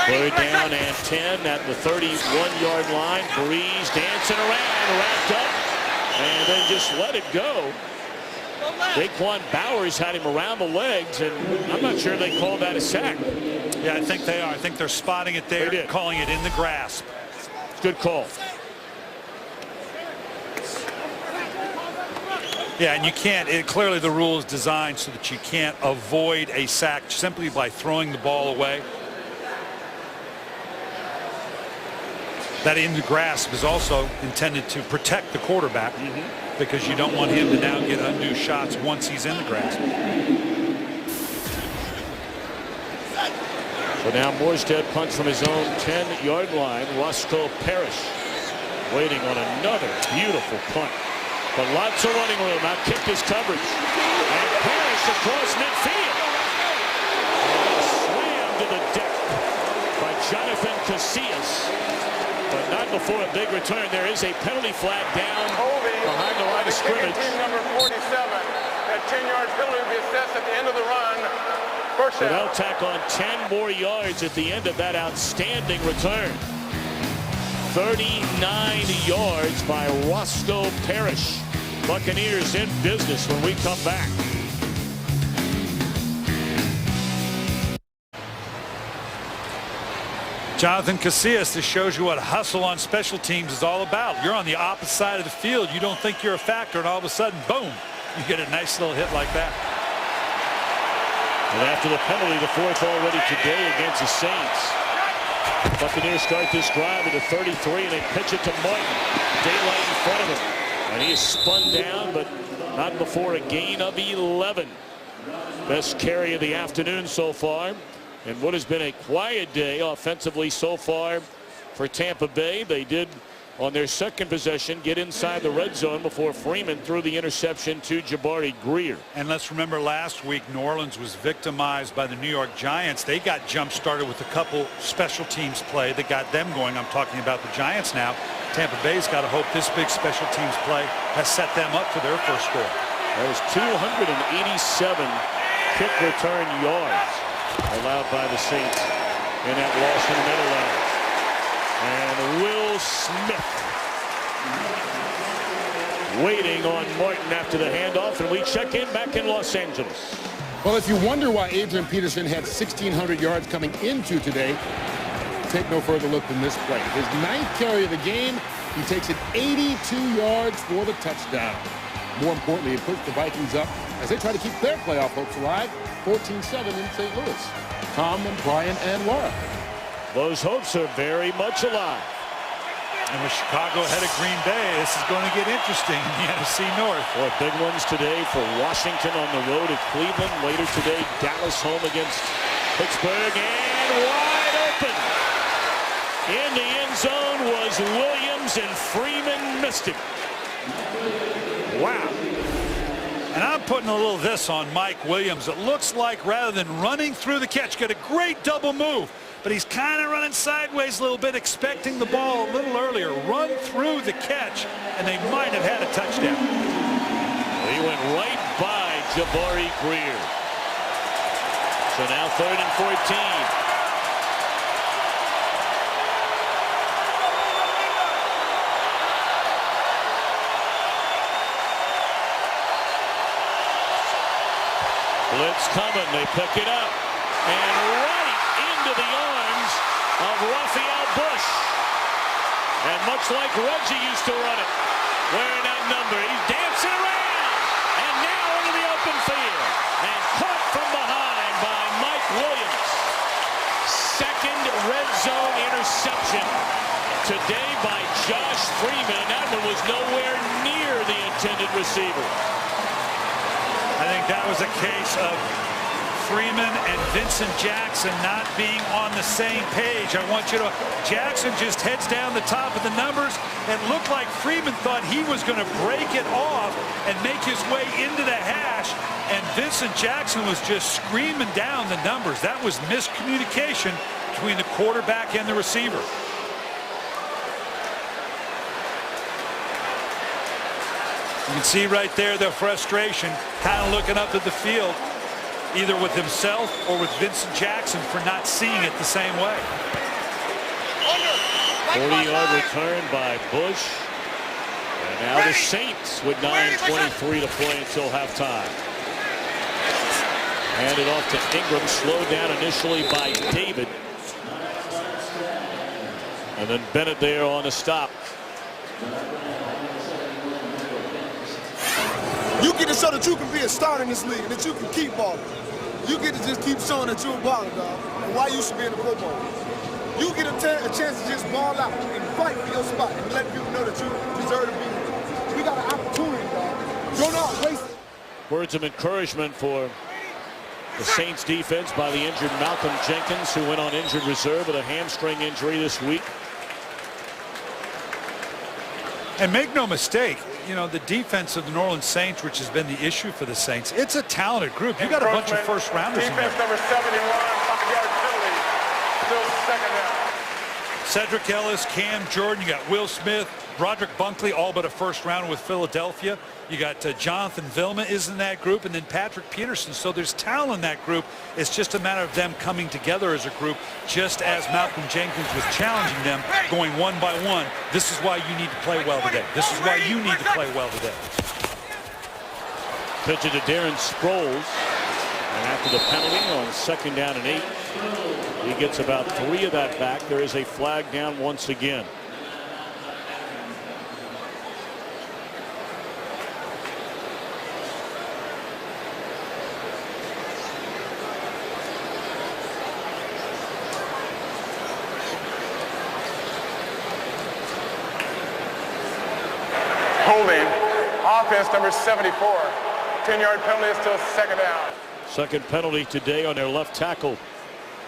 Third down and 10 at the 31-yard line. Breeze dancing around, wrapped up, and then just let it go. Daquan Bowers had him around the legs, and I'm not sure they called that a sack. Yeah, I think they are. I think they're spotting it there, calling it in the grasp. Good call. Yeah, and you can't, clearly the rule is designed so that you can't avoid a sack simply by throwing the ball away. That in the grasp is also intended to protect the quarterback because you don't want him to now get undue shots once he's in the grasp. So now Morstead punts from his own 10-yard line. Roscoe Parrish waiting on another beautiful punt. But lots of running room. Now kicked his coverage. And Parrish across midfield. Slammed to the deck by Jonathan Casillas. But not before a big return. There is a penalty flag down behind the line of scrimmage. Team number 47. That 10-yard penalty will be assessed at the end of the run. First down. So they'll tack on 10 more yards at the end of that outstanding return. 39 yards by Roscoe Parrish. Buccaneers in business when we come back. Jonathan Casillas, this shows you what hustle on special teams is all about. You're on the opposite side of the field. You don't think you're a factor, and all of a sudden, boom, you get a nice little hit like that. And after the penalty, the 4th already today against the Saints. Buccaneers start this drive at the 33, and they pitch it to Martin. Daylight in front of him. And he is spun down, but not before a gain of 11. Best carry of the afternoon so far. And what has been a quiet day offensively so far for Tampa Bay. They did, on their second possession, get inside the red zone before Freeman threw the interception to Jabari Greer. And let's remember last week, New Orleans was victimized by the New York Giants. They got jump-started with a couple special teams play that got them going. I'm talking about the Giants now. Tampa Bay's got to hope this big special teams play has set them up for their first score. That was 287 kick return yards allowed by the Saints in that loss in the Meadowlands. And Will Smith waiting on Martin after the handoff, and we check in back in Los Angeles. Well, if you wonder why Adrian Peterson had 1,600 yards coming into today, take no further look than this play. His 9th carry of the game, he takes it 82 yards for the touchdown. More importantly, it puts the Vikings up as they try to keep their playoff hopes alive, 14-7 in St. Louis. Tom and Brian and Laura. Those hopes are very much alive. And with Chicago ahead of Green Bay, this is going to get interesting in the NFC North. Well, big ones today for Washington on the road at Cleveland. Later today, Dallas home against Pittsburgh. And wide open in the end zone was Williams, and Freeman missed him. Wow. And I'm putting a little of this on Mike Williams. It looks like rather than running through the catch, got a great double move, but he's kind of running sideways a little bit, expecting the ball a little earlier. Run through the catch, and they might have had a touchdown. He went right by Jabari Greer. So now 3rd and 14. Blitz coming, they pick it up, and right into the arms of Raphael Bush. And much like Reggie used to run it, wearing that number, he's dancing around, and now into the open field, and caught from behind by Mike Williams. 2nd red zone interception today by Josh Freeman. That one was nowhere near the intended receiver. I think that was a case of Freeman and Vincent Jackson not being on the same page. I want you to, Jackson just heads down the top of the numbers. It looked like Freeman thought he was going to break it off and make his way into the hash, and Vincent Jackson was just screaming down the numbers. That was miscommunication between the quarterback and the receiver. You can see right there the frustration, kind of looking up at the field, either with himself or with Vincent Jackson for not seeing it the same way. 40-yard return by Bush. And now the Saints with 9:23 to play until halftime. Handed off to Ingram, slowed down initially by David. And then Bennett there on the stop. You get to show that you can be a starter in this league and that you can keep balling. You get to just keep showing that you're a baller, dog, and why you should be in the football. You get a chance to just ball out and fight for your spot and let people know that you deserve to be here. We got an opportunity, dog. Don't not waste it. Words of encouragement for the Saints defense by the injured Malcolm Jenkins, who went on injured reserve with a hamstring injury this week. And make no mistake, you know, the defense of the New Orleans Saints, which has been the issue for the Saints, it's a talented group. You got a bunch of first rounders in there. Defense number 71, 5-yard penalty, still second down. Cedric Ellis, Cam Jordan, you got Will Smith, Broderick Bunkley, all but a first rounder with Philadelphia. You got Jonathan Vilma is in that group, and then Patrick Peterson. So there's talent in that group. It's just a matter of them coming together as a group, just as Malcolm Jenkins was challenging them, going one by one. This is why you need to play well today. This is why you need to play well today. Pitch it to Darren Sproles. And after the penalty on 2nd down and 8, he gets about 3 of that back. There is a flag down once again. Holding, offense number 74. 10-yard penalty is still second down. Second penalty today on their left tackle,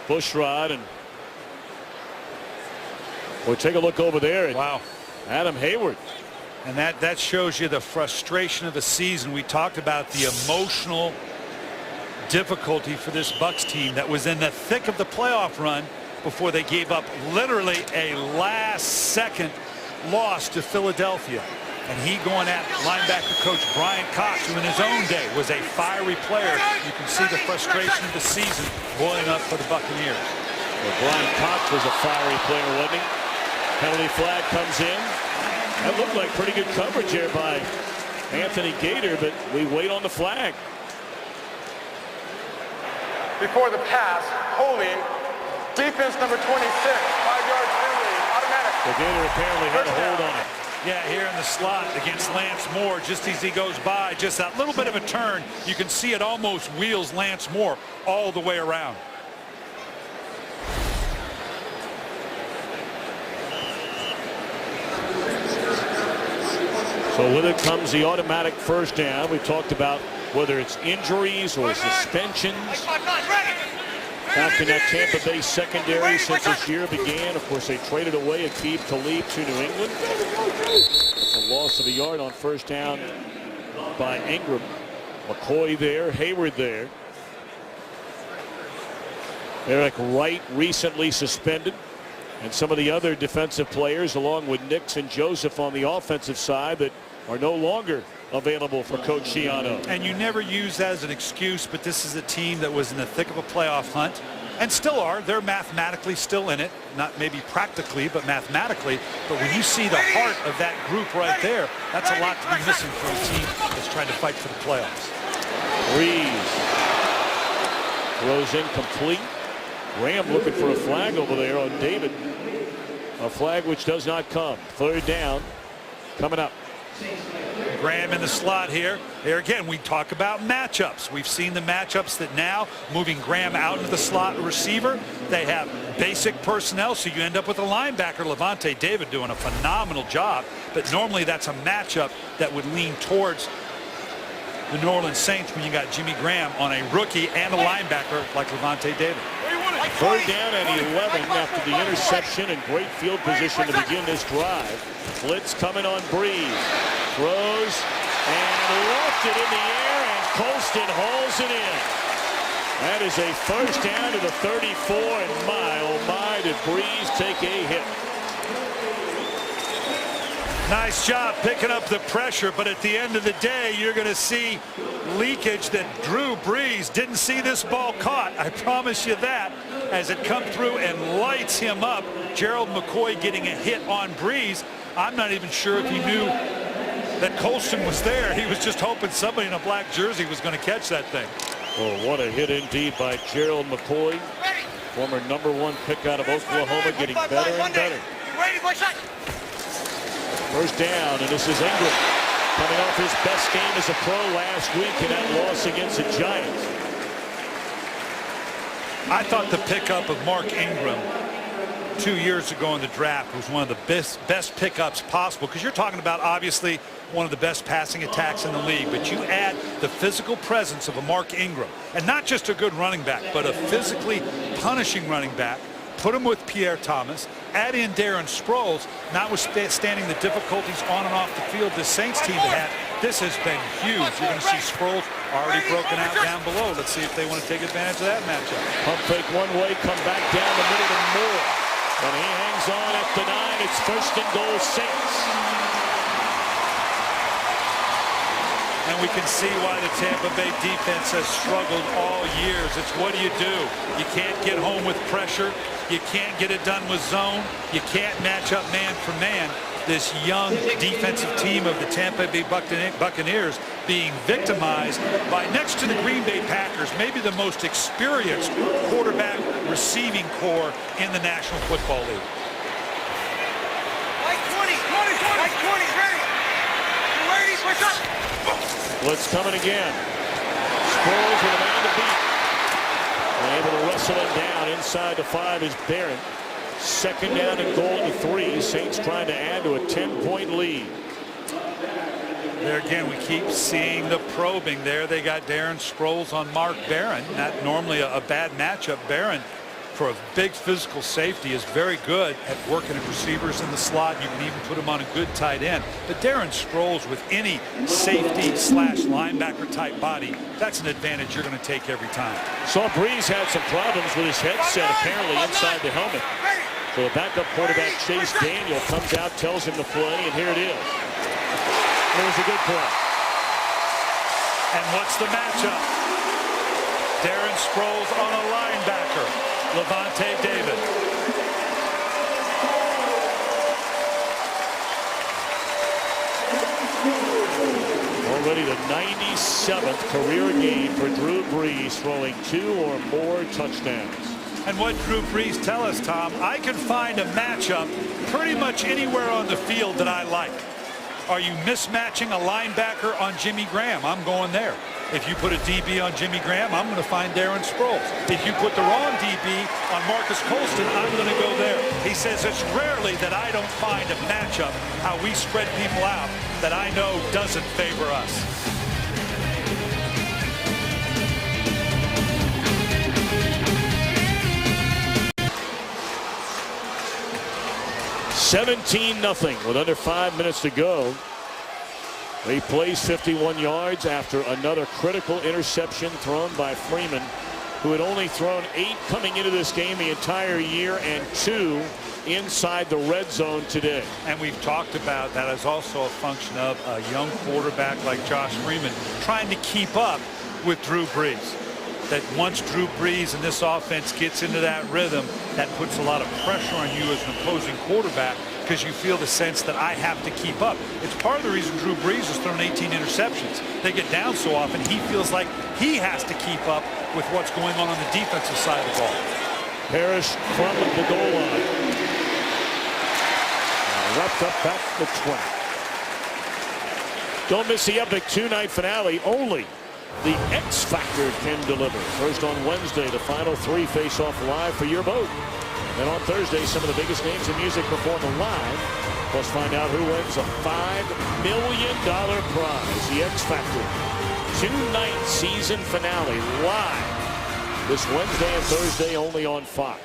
Bushrod. And we'll take a look over there at wow, Adam Hayward. And that shows you the frustration of the season. We talked about the emotional difficulty for this Bucs team that was in the thick of the playoff run before they gave up literally a last-second loss to Philadelphia. And he going at linebacker coach Brian Cox, who in his own day was a fiery player. You can see the frustration of the season boiling up for the Buccaneers. Well, Brian Cox was a fiery player, wasn't he? Penalty flag comes in. That looked like pretty good coverage here by Anthony Gator, but we wait on the flag. Before the pass, holding, defense number 26, 5-yard penalty, automatic. So Gator apparently had a hold on it. Yeah, here in the slot against Lance Moore, just as he goes by, just that little bit of a turn, you can see it almost wheels Lance Moore all the way around. So with it comes the automatic first down. We talked about whether it's injuries or suspensions. Back in that Tampa Bay secondary since this year began. Of course, they traded away Aqib Talib to New England. It's a loss of a yard on first down by Ingram. McCoy there, Hayward there. Eric Wright recently suspended. And some of the other defensive players, along with Nix and Joseph on the offensive side, that are no longer available for Coach Schiano. And you never use that as an excuse, but this is a team that was in the thick of a playoff hunt and still are. They're mathematically still in it, not maybe practically, but mathematically. But when you see the heart of that group right there, that's a lot to be missing for a team that's trying to fight for the playoffs. Breeze throws incomplete. Graham looking for a flag over there on David. A flag which does not come. Third down coming up. Graham in the slot here. There again, we talk about matchups. We've seen the matchups that now moving Graham out into the slot receiver. They have basic personnel, so you end up with a linebacker, Levante David, doing a phenomenal job. But normally that's a matchup that would lean towards the New Orleans Saints when you got Jimmy Graham on a rookie and a linebacker like Levante David. Third down and 11 after the interception and great field position to begin this drive. Blitz coming on Breeze. Throws and left it in the air, and Colston hauls it in. That is a first down to the 34, and my, oh my, did Breeze take a hit. Nice job picking up the pressure, but at the end of the day, you're going to see leakage that Drew Brees didn't see this ball caught. I promise you that, as it come through and lights him up. Gerald McCoy getting a hit on Brees. I'm not even sure if he knew that Colston was there. He was just hoping somebody in a black jersey was going to catch that thing. Oh, what a hit indeed by Gerald McCoy, former #1 pick out of Oklahoma, getting better and better. First down, and this is Ingram coming off his best game as a pro last week in that loss against the Giants. I thought the pickup of Mark Ingram 2 years ago in the draft was one of the best pickups possible, because you're talking about obviously one of the best passing attacks in the league, but you add the physical presence of a Mark Ingram, and not just a good running back, but a physically punishing running back. Put him with Pierre Thomas, add in Darren Sproles, notwithstanding the difficulties on and off the field this Saints team had. This has been huge. You're going to see Sproles already broken out down below. Let's see if they want to take advantage of that matchup. Pump fake one way, come back down the middle and more. And he hangs on at the 9. It's first and goal Saints. And we can see why the Tampa Bay defense has struggled all years. It's what do? You can't get home with pressure. You can't get it done with zone. You can't match up man for man. This young defensive team of the Tampa Bay Buccaneers being victimized by, next to the Green Bay Packers, maybe the most experienced quarterback receiving core in the National Football League. Like 20, like 20, ready. You ready? Push up. Blitz coming again. Sproles with a man to beat. And able to wrestle him down inside the 5 is Barron. Second down and goal to 3. Saints trying to add to a 10-point lead. There again, we keep seeing the probing there. They got Darren Sproles on Mark Barron. Not normally a bad matchup. Barron, for a big physical safety, is very good at working at receivers in the slot. You can even put him on a good tight end. But Darren Sproles with any safety slash linebacker type body, that's an advantage you're going to take every time. Saw Breeze had some problems with his headset apparently inside the helmet. So the backup quarterback Chase Daniel comes out, tells him to play, and here it is. It was a good play. And what's the matchup? Darren Sproles on a linebacker. Levante David. Already the 97th career game for Drew Brees, throwing 2 or more touchdowns. And what Drew Brees tell us, Tom, I can find a matchup pretty much anywhere on the field that I like. Are you mismatching a linebacker on Jimmy Graham? I'm going there. If you put a DB on Jimmy Graham, I'm going to find Darren Sproles. If you put the wrong DB on Marcus Colston, I'm going to go there. He says it's rarely that I don't find a matchup, how we spread people out, that I know doesn't favor us. 17-0 with under 5 minutes to go. He plays 51 yards after another critical interception thrown by Freeman, who had only thrown 8 coming into this game the entire year and 2 inside the red zone today. And we've talked about that as also a function of a young quarterback like Josh Freeman trying to keep up with Drew Brees. That once Drew Brees and this offense gets into that rhythm, that puts a lot of pressure on you as an opposing quarterback, because you feel the sense that I have to keep up. It's part of the reason Drew Brees has thrown 18 interceptions. They get down so often, he feels like he has to keep up with what's going on the defensive side of the ball. Parrish from the goal line. Wrapped up back the 20. Don't miss the epic 2-night finale. Only the X Factor can deliver. First on Wednesday, the final 3 face off live for your vote. And on Thursday, some of the biggest names in music perform live. Plus find out who wins a $5 million prize. The X Factor. two-night season finale live this Wednesday and Thursday only on Fox.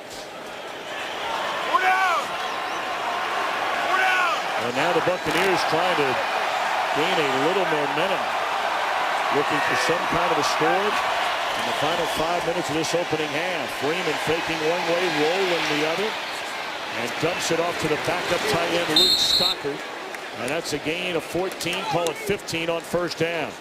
And now the Buccaneers trying to gain a little momentum, looking for some kind of a score in the final 5 minutes of this opening half. Freeman faking one way, rolling the other, and dumps it off to the backup tight end Luke Stocker. And that's a gain of 14, call it 15 on first down.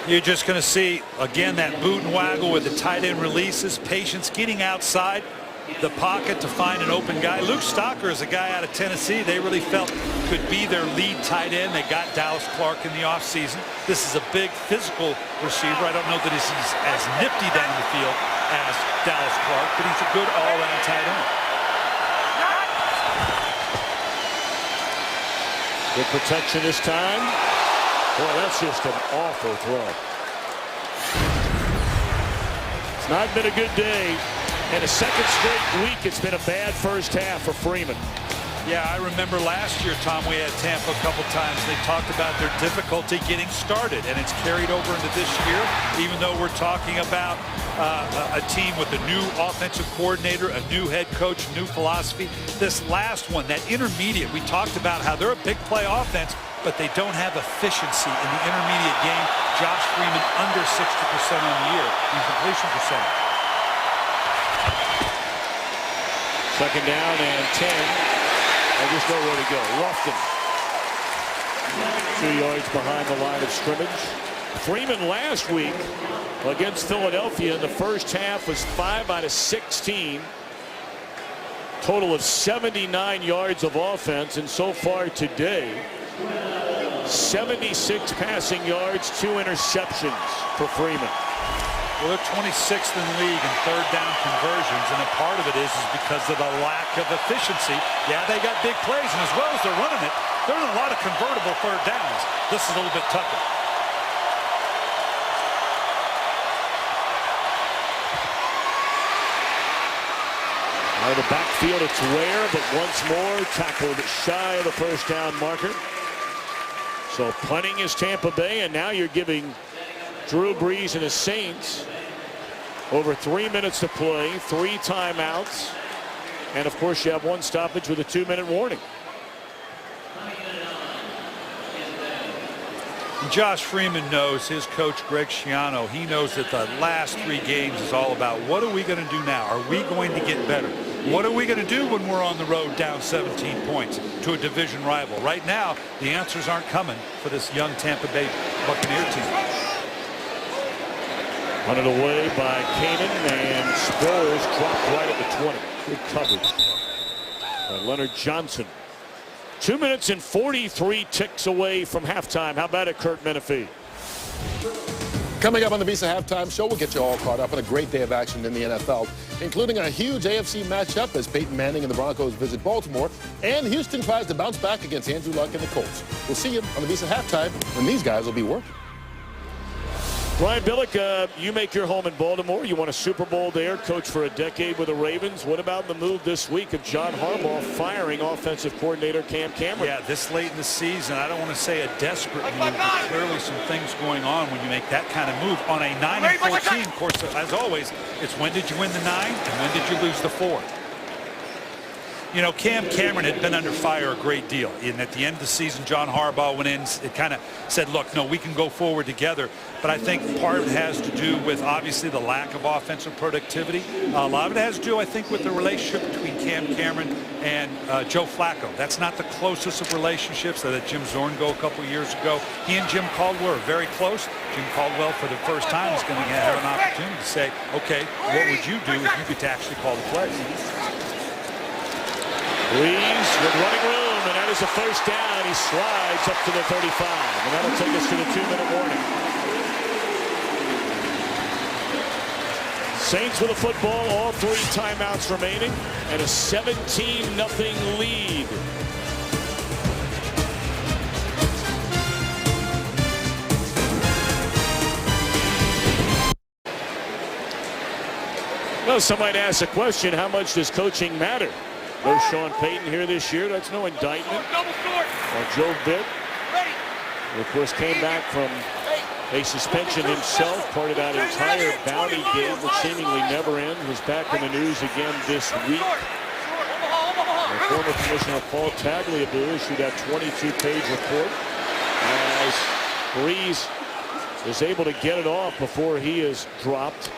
You're just going to see, again, that boot and waggle with the tight end releases, patience, getting outside the pocket to find an open guy. Luke Stocker is a guy out of Tennessee they really felt could be their lead tight end. They got Dallas Clark in the offseason. This is a big physical receiver. I don't know that he's as nifty down the field as Dallas Clark, but he's a good all-around tight end. Good protection this time. Boy, that's just an awful throw. It's not been a good day. And a second straight week, it's been a bad first half for Freeman. Yeah, I remember last year, Tom, we had Tampa a couple times. They talked about their difficulty getting started, and it's carried over into this year, even though we're talking about a team with a new offensive coordinator, a new head coach, new philosophy. This last one, that intermediate, we talked about how they're a big play offense, but they don't have efficiency in the intermediate game. Josh Freeman under 60% on the year in completion percentage. Second down and 10. And just nowhere to go. Lofton 2 yards behind the line of scrimmage. Freeman last week against Philadelphia in the first half was 5 out of 16. Total of 79 yards of offense, and so far today 76 passing yards, 2 interceptions for Freeman. Well, they're 26th in the league in third down conversions, and a part of it is because of the lack of efficiency. Yeah, they got big plays, and as well as they're running it, they're in a lot of convertible third downs. This is a little bit tougher. Out of the backfield, it's Ware, but once more tackled shy of the first down marker. So punting is Tampa Bay, and now you're giving Drew Brees and his Saints over 3 minutes to play, 3 timeouts, and of course you have 1 stoppage with a 2-minute warning. Josh Freeman knows, his coach Greg Schiano, he knows that the last 3 games is all about what are we going to do now? Are we going to get better? What are we going to do when we're on the road down 17 points to a division rival? Right now, the answers aren't coming for this young Tampa Bay Buccaneer team. Hunted away by Kanan, and Spurs dropped right at the 20. Good coverage by Leonard Johnson. 2 minutes and 43 ticks away from halftime. How about it, Kurt Menefee? Coming up on the Visa Halftime Show, we'll get you all caught up on a great day of action in the NFL, including a huge AFC matchup as Peyton Manning and the Broncos visit Baltimore, and Houston tries to bounce back against Andrew Luck and the Colts. We'll see you on the Visa Halftime when these guys will be working. Brian Billick, you make your home in Baltimore. You won a Super Bowl there, coached for a decade with the Ravens. What about the move this week of John Harbaugh firing offensive coordinator Cam Cameron? Yeah, this late in the season, I don't want to say a desperate move, but clearly some things going on when you make that kind of move on a 9-14. Of course, as always, it's when did you win the 9 and when did you lose the 4? You know, Cam Cameron had been under fire a great deal. And at the end of the season, John Harbaugh went in, it kind of said, look, no, we can go forward together. But I think part of it has to do with, obviously, the lack of offensive productivity. A lot of it has to do, I think, with the relationship between Cam Cameron and Joe Flacco. That's not the closest of relationships. That Jim Zorngo a couple years ago. He and Jim Caldwell are very close. Jim Caldwell, for the first time, is going to have an opportunity to say, okay, what would you do if you could actually call the plays? Brees with running room, and that is a first down. He slides up to the 35, and that'll take us to the 2-minute warning. Saints with the football, all 3 timeouts remaining, and a 17-0 lead. Well, some might ask the question, how much does coaching matter? No Sean Payton here this year. That's no indictment on Joe Vitt. Who, of course, came back from a suspension himself, part of that entire bounty game that seemingly never ends, was back in the news again this week. The former commissioner Paul Tagliabue issued that 22-page report as Breeze is able to get it off before he is dropped.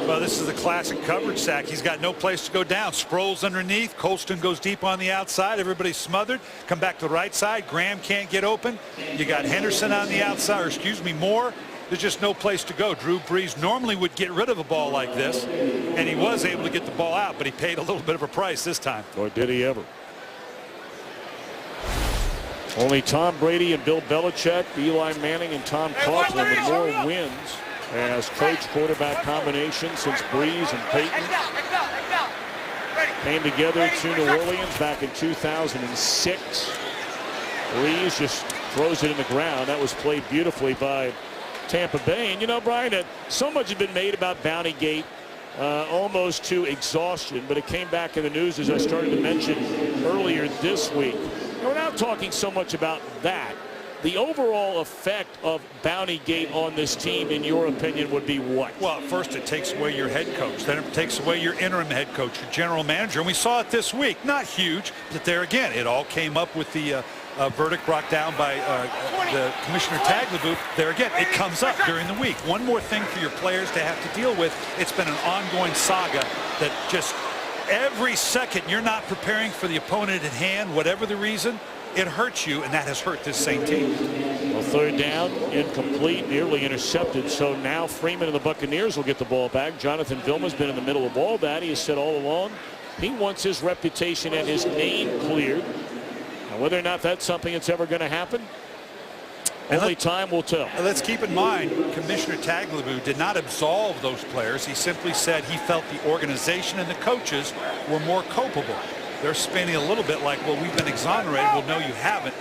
Well, this is the classic coverage sack. He's got no place to go down. Sproles underneath. Colston goes deep on the outside. Everybody's smothered. Come back to the right side. Graham can't get open. You got Henderson on the outside, or excuse me, Moore. There's just no place to go. Drew Brees normally would get rid of a ball like this, and he was able to get the ball out, but he paid a little bit of a price this time. Or did he ever? Only Tom Brady and Bill Belichick, Eli Manning and Tom Coughlin with more wins as coach quarterback combination since Breeze and Peyton came together to New Orleans back in 2006. Breeze just throws it in the ground. That was played beautifully by Tampa Bay. And you know, Brian, so much has been made about Bounty Gate, almost to exhaustion, but it came back in the news, as I started to mention earlier this week. And we're not talking so much about that. The overall effect of Bounty Gate on this team, in your opinion, would be what? Well, first it takes away your head coach. Then it takes away your interim head coach, your general manager. And we saw it this week. Not huge, but there again, it all came up with the verdict brought down by the Commissioner Tagliabue. There again, it comes up during the week. One more thing for your players to have to deal with. It's been an ongoing saga that just every second you're not preparing for the opponent at hand, whatever the reason, it hurts you, and that has hurt this same team. Well, third down, incomplete, nearly intercepted. So now Freeman and the Buccaneers will get the ball back. Jonathan Vilma's been in the middle of all that. He has said all along he wants his reputation and his name cleared. Now, whether or not that's something that's ever going to happen, only time will tell. Let's keep in mind, Commissioner Tagliabue did not absolve those players. He simply said he felt the organization and the coaches were more culpable. They're spinning a little bit like, well, we've been exonerated. Well, no, you haven't.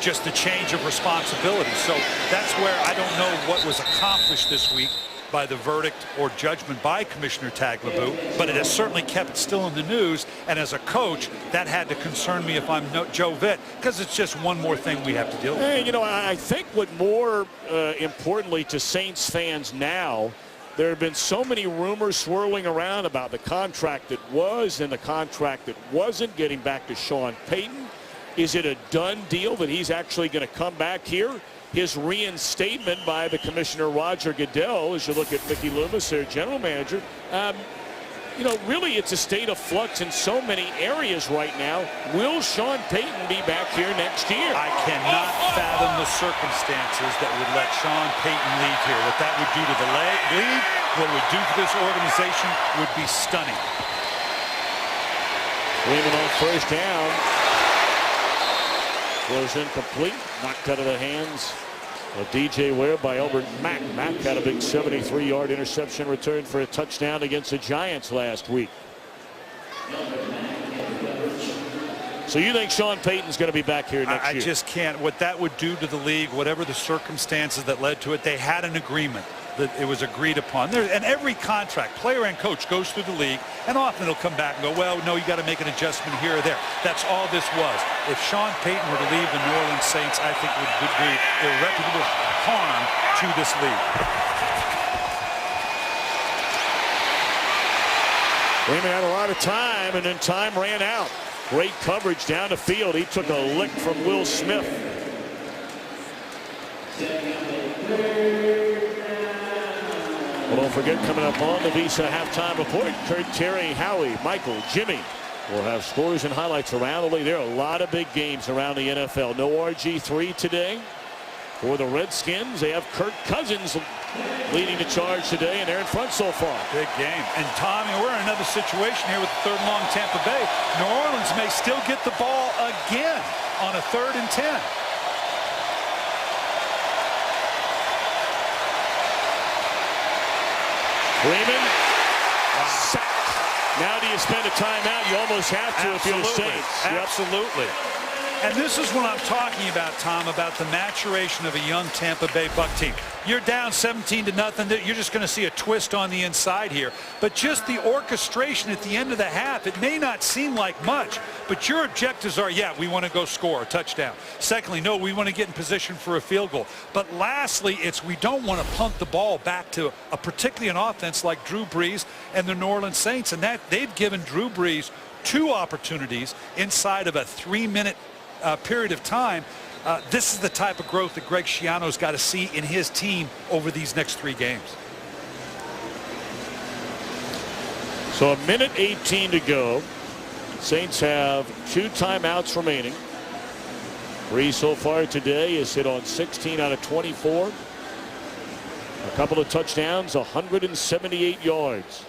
Just a change of responsibility. So that's where I don't know what was accomplished this week by the verdict or judgment by Commissioner Tagliabue, but it has certainly kept it still in the news. And as a coach, that had to concern me if I'm Joe Vitt, because it's just one more thing we have to deal with. Hey, you know, I think what more importantly to Saints fans now, there have been so many rumors swirling around about the contract that was and the contract that wasn't. Getting back to Sean Payton, is it a done deal that he's actually going to come back here? His reinstatement by the commissioner, Roger Goodell, as you look at Mickey Loomis, their general manager, you know, really it's a state of flux in so many areas right now. Will Sean Payton be back here next year? I cannot fathom the circumstances that would let Sean Payton leave here. What that would do to the league, what it would do to this organization would be stunning. Freeman on first down. Was incomplete. Knocked out of the hands of DJ Ware by Albert Mack. Mack had a big 73-yard interception return for a touchdown against the Giants last week. So you think Sean Payton's going to be back here next year? I just can't. What that would do to the league, whatever the circumstances that led to it, they had an agreement that it was agreed upon. And every contract, player and coach, goes through the league, and often it'll come back and go, well, no, you got to make an adjustment here or there. That's all this was. If Sean Payton were to leave the New Orleans Saints, I think would do irreparable harm to this league. Freeman had a lot of time, and then time ran out. Great coverage down the field. He took a lick from Will Smith. Well, don't forget, coming up on the Visa halftime report, Kurt, Terry, Howie, Michael, Jimmy will have scores and highlights around the league. There are a lot of big games around the NFL. No RG3 today for the Redskins. They have Kirk Cousins leading the charge today, and they're in front so far. Big game. And Tommy, we're in another situation here with the third and long Tampa Bay. New Orleans may still get the ball again on a 3rd and 10. Freeman, sacked. Now do you spend a timeout? You almost have to if you're the Saints. Absolutely. And this is what I'm talking about, Tom, about the maturation of a young Tampa Bay Buc team. You're down 17-0. You're just going to see a twist on the inside here. But just the orchestration at the end of the half, it may not seem like much, but your objectives are, yeah, we want to go score a touchdown. Secondly, no, we want to get in position for a field goal. But lastly, it's we don't want to punt the ball back to particularly an offense like Drew Brees and the New Orleans Saints. And that they've given Drew Brees 2 opportunities inside of a 3-minute period of time. This is the type of growth that Greg Schiano's got to see in his team over these next 3 games. So 1:18 to go. Saints have 2 timeouts remaining. Brees so far today is hit on 16 out of 24. A couple of touchdowns, 178 yards.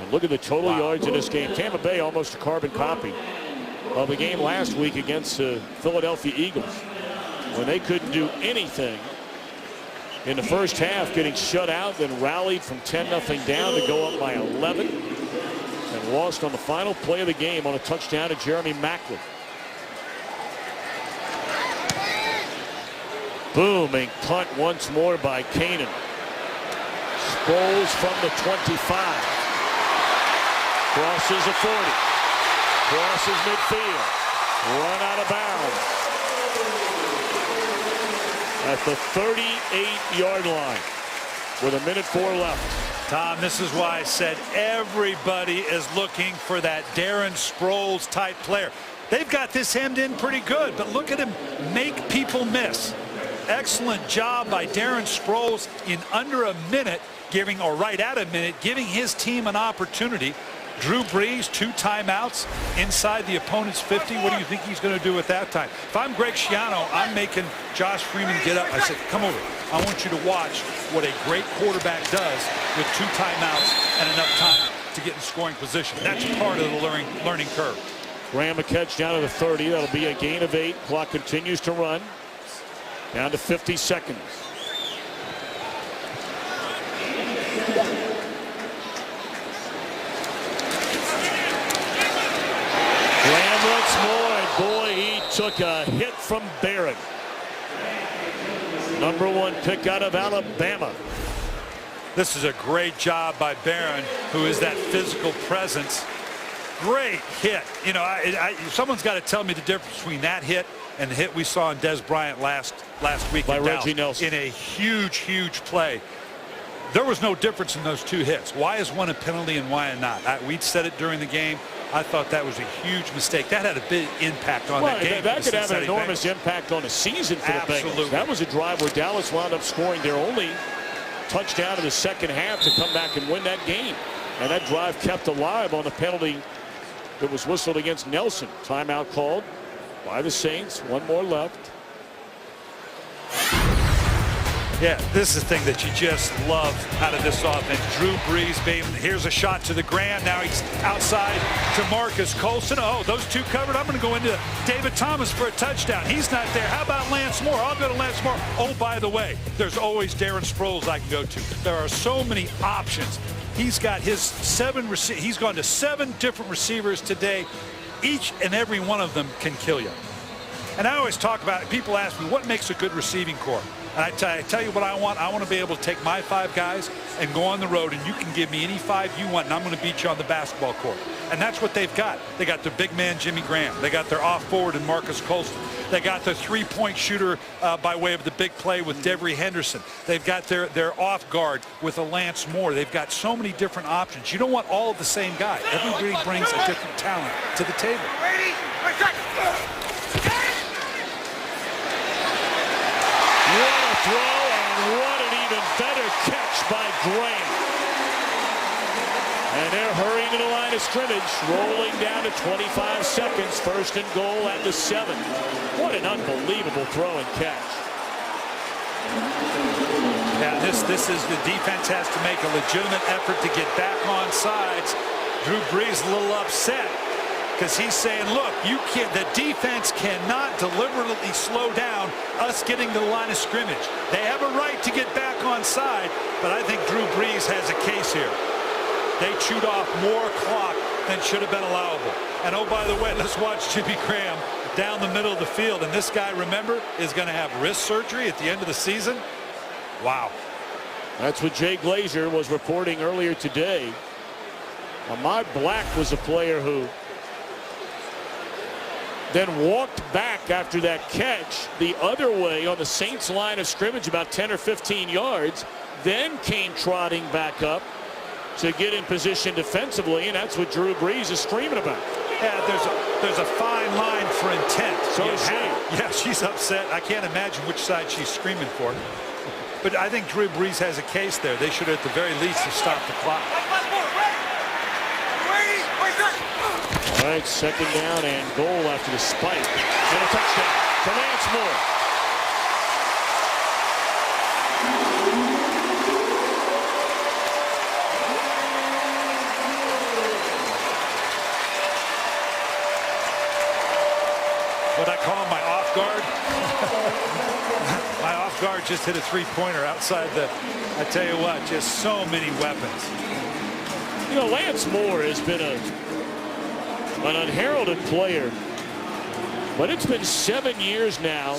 And look at the total yards in this game. Tampa Bay almost a carbon copy of the game last week against the Philadelphia Eagles, when they couldn't do anything in the first half, getting shut out, then rallied from 10-0 down to go up by 11 and lost on the final play of the game on a touchdown to Jeremy Maclin. Booming punt once more by Kanan. Sproles from the 25. Crosses the 40. Crosses midfield. Run out of bounds at the 38-yard line with 1:04 left. Tom, this is why I said everybody is looking for that Darren Sproles type player. They've got this hemmed in pretty good, but look at him make people miss. Excellent job by Darren Sproles in under a minute, giving, or right at a minute, giving his team an opportunity. Drew Brees, 2 timeouts inside the opponent's 50. What do you think he's going to do at that time? If I'm Greg Schiano, I'm making Josh Freeman get up. I said, come over. I want you to watch what a great quarterback does with 2 timeouts and enough time to get in scoring position. That's part of the learning curve. Graham a catch down to the 30. That'll be a gain of 8. Clock continues to run. Down to 50 seconds. Graham once more, and boy, he took a hit from Barron. #1 pick out of Alabama. This is a great job by Barron, who is that physical presence. Great hit. You know, someone's got to tell me the difference between that hit and the hit we saw in Des Bryant last week by Reggie Nelson in a huge play. There was no difference in those 2 hits. Why is one a penalty and why not? We'd said it during the game. I thought that was a huge mistake. That had a big impact on that game. That could have an enormous impact on the season for the Bengals. That was a drive where Dallas wound up scoring their only touchdown in the second half to come back and win that game. And that drive kept alive on the penalty that was whistled against Nelson. Timeout called by the Saints. 1 more left. Yeah, this is the thing that you just love out of this offense. Drew Brees, baby. Here's a shot to the ground. Now he's outside to Marcus Colston. Oh, those 2 covered. I'm going to go into David Thomas for a touchdown. He's not there. How about Lance Moore? I'll go to Lance Moore. Oh, by the way, there's always Darren Sproles I can go to. There are so many options. He's got his he's gone to 7 different receivers today. Each and every one of them can kill you. And I always talk about it. People ask me, what makes a good receiving corps? And I tell you what I want. I want to be able to take my 5 guys and go on the road, and you can give me any 5 you want, and I'm going to beat you on the basketball court. And that's what they've got. They got their big man, Jimmy Graham. They got their off forward in Marcus Colston. They got their 3-point shooter by way of the big play with Devery Henderson. They've got their off guard with a Lance Moore. They've got so many different options. You don't want all of the same guy. Everybody brings a different talent to the table. What a throw, and what an even better catch by Graham. And they're hurrying to the line of scrimmage, rolling down to 25 seconds. 1st and goal at the 7. What an unbelievable throw and catch. Yeah, this is the defense has to make a legitimate effort to get back on sides. Drew Brees a little upset because he's saying, look, the defense cannot deliberately slow down us getting to the line of scrimmage. They have a right to get back on side, but I think Drew Brees has a case here. They chewed off more clock and should have been allowable. And oh, by the way, let's watch Jimmy Graham down the middle of the field. And this guy, remember, is going to have wrist surgery at the end of the season. Wow. That's what Jay Glazer was reporting earlier today. Ahmad Black was a player who then walked back after that catch the other way on the Saints line of scrimmage about 10 or 15 yards, then came trotting back up to get in position defensively, and that's what Drew Brees is screaming about. Yeah, there's a fine line for intent. So is she. Yeah, she's upset. I can't imagine which side she's screaming for. But I think Drew Brees has a case there. They should, at the very least, have stopped the clock. All right, second down and goal after the spike. And a touchdown to Lance Moore. What I call my off guard. My off guard just hit a three-pointer outside the, I tell you what, just so many weapons. You know, Lance Moore has been an unheralded player, but it's been 7 years now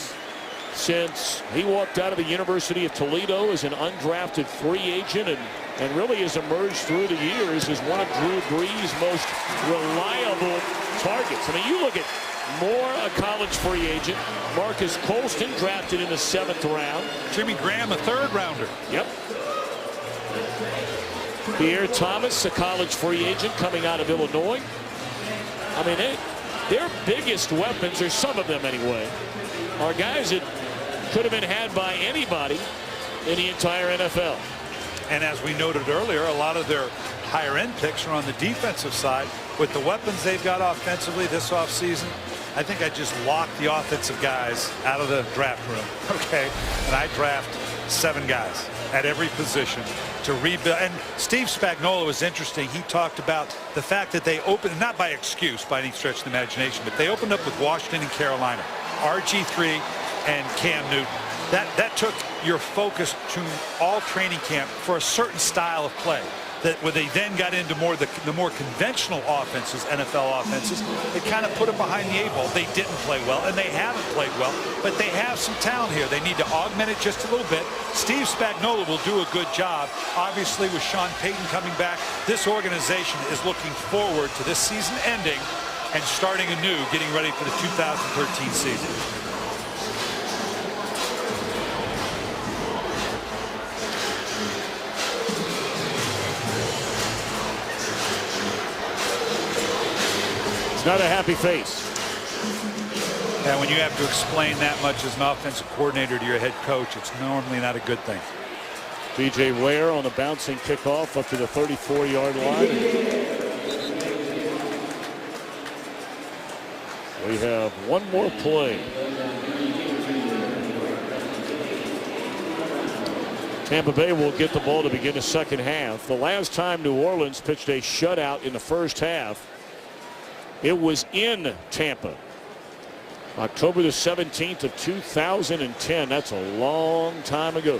since he walked out of the University of Toledo as an undrafted free agent and really has emerged through the years as one of Drew Brees' most reliable targets. I mean, you look at Moore, a college free agent. Marcus Colston drafted in the 7th round. Jimmy Graham, a 3rd rounder. Yep. Pierre Thomas, a college free agent coming out of Illinois. I mean, their biggest weapons, or some of them anyway, are guys that could have been had by anybody in the entire NFL. And as we noted earlier, a lot of their higher end picks are on the defensive side. With the weapons they've got offensively this offseason, I think I just locked the offensive guys out of the draft room. Okay. And I draft 7 guys at every position to rebuild. And Steve Spagnuolo was interesting. He talked about the fact that they opened, not by excuse by any stretch of the imagination, but they opened up with Washington and Carolina, RG3 and Cam Newton. That took your focus to all training camp for a certain style of play. That when they then got into the more conventional offenses, NFL offenses, it kind of put them behind the 8 ball. They didn't play well, and they haven't played well, but they have some talent here. They need to augment it just a little bit. Steve Spagnuolo will do a good job. Obviously, with Sean Payton coming back, this organization is looking forward to this season ending and starting anew, getting ready for the 2013 season. It's not a happy face. And when you have to explain that much as an offensive coordinator to your head coach, it's normally not a good thing. B.J. Ware on the bouncing kickoff up to the 34-yard line. We have one more play. Tampa Bay will get the ball to begin the second half. The last time New Orleans pitched a shutout in the first half, it was in Tampa. October the 17th of 2010. That's a long time ago.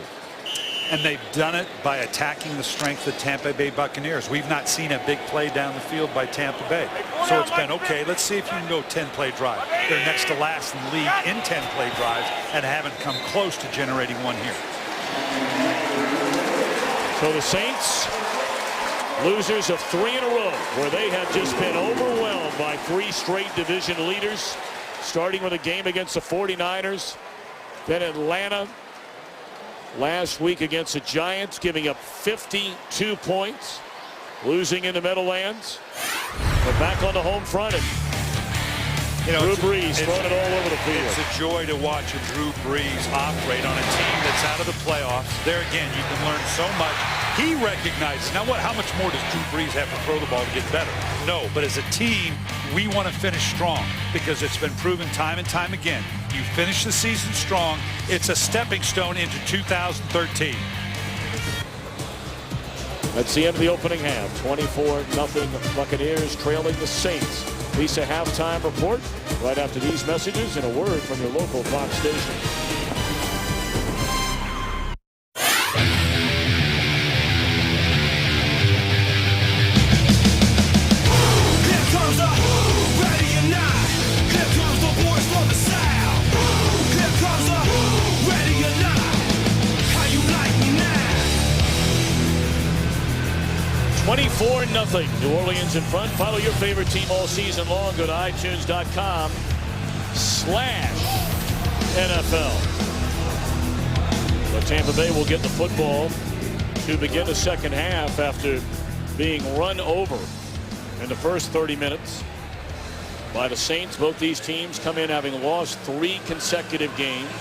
And they've done it by attacking the strength of Tampa Bay Buccaneers. We've not seen a big play down the field by Tampa Bay. So it's been, okay, let's see if you can go 10-play drive. They're next to last in the league in 10-play drives and haven't come close to generating one here. So the Saints, losers of 3 in a row, where they have just been overwhelmed by 3 straight division leaders, starting with a game against the 49ers, then Atlanta last week against the Giants, giving up 52 points, losing in the Meadowlands. But back on the home front, and Drew Brees throwing it all over the field. It's a joy to watch a Drew Brees operate on a team that's out of the playoffs. There again, you can learn so much. He recognizes, now how much more does Drew Brees have to throw the ball to get better? No, but as a team, we want to finish strong because it's been proven time and time again. You finish the season strong, it's a stepping stone into 2013. That's the end of the opening half. 24-0 Buccaneers trailing the Saints. Lisa, halftime report right after these messages and a word from your local Fox station. 24-0. New Orleans in front. Follow your favorite team all season long. Go to iTunes.com/NFL. But Tampa Bay will get the football to begin the second half after being run over in the first 30 minutes by the Saints. Both these teams come in having lost 3 consecutive games.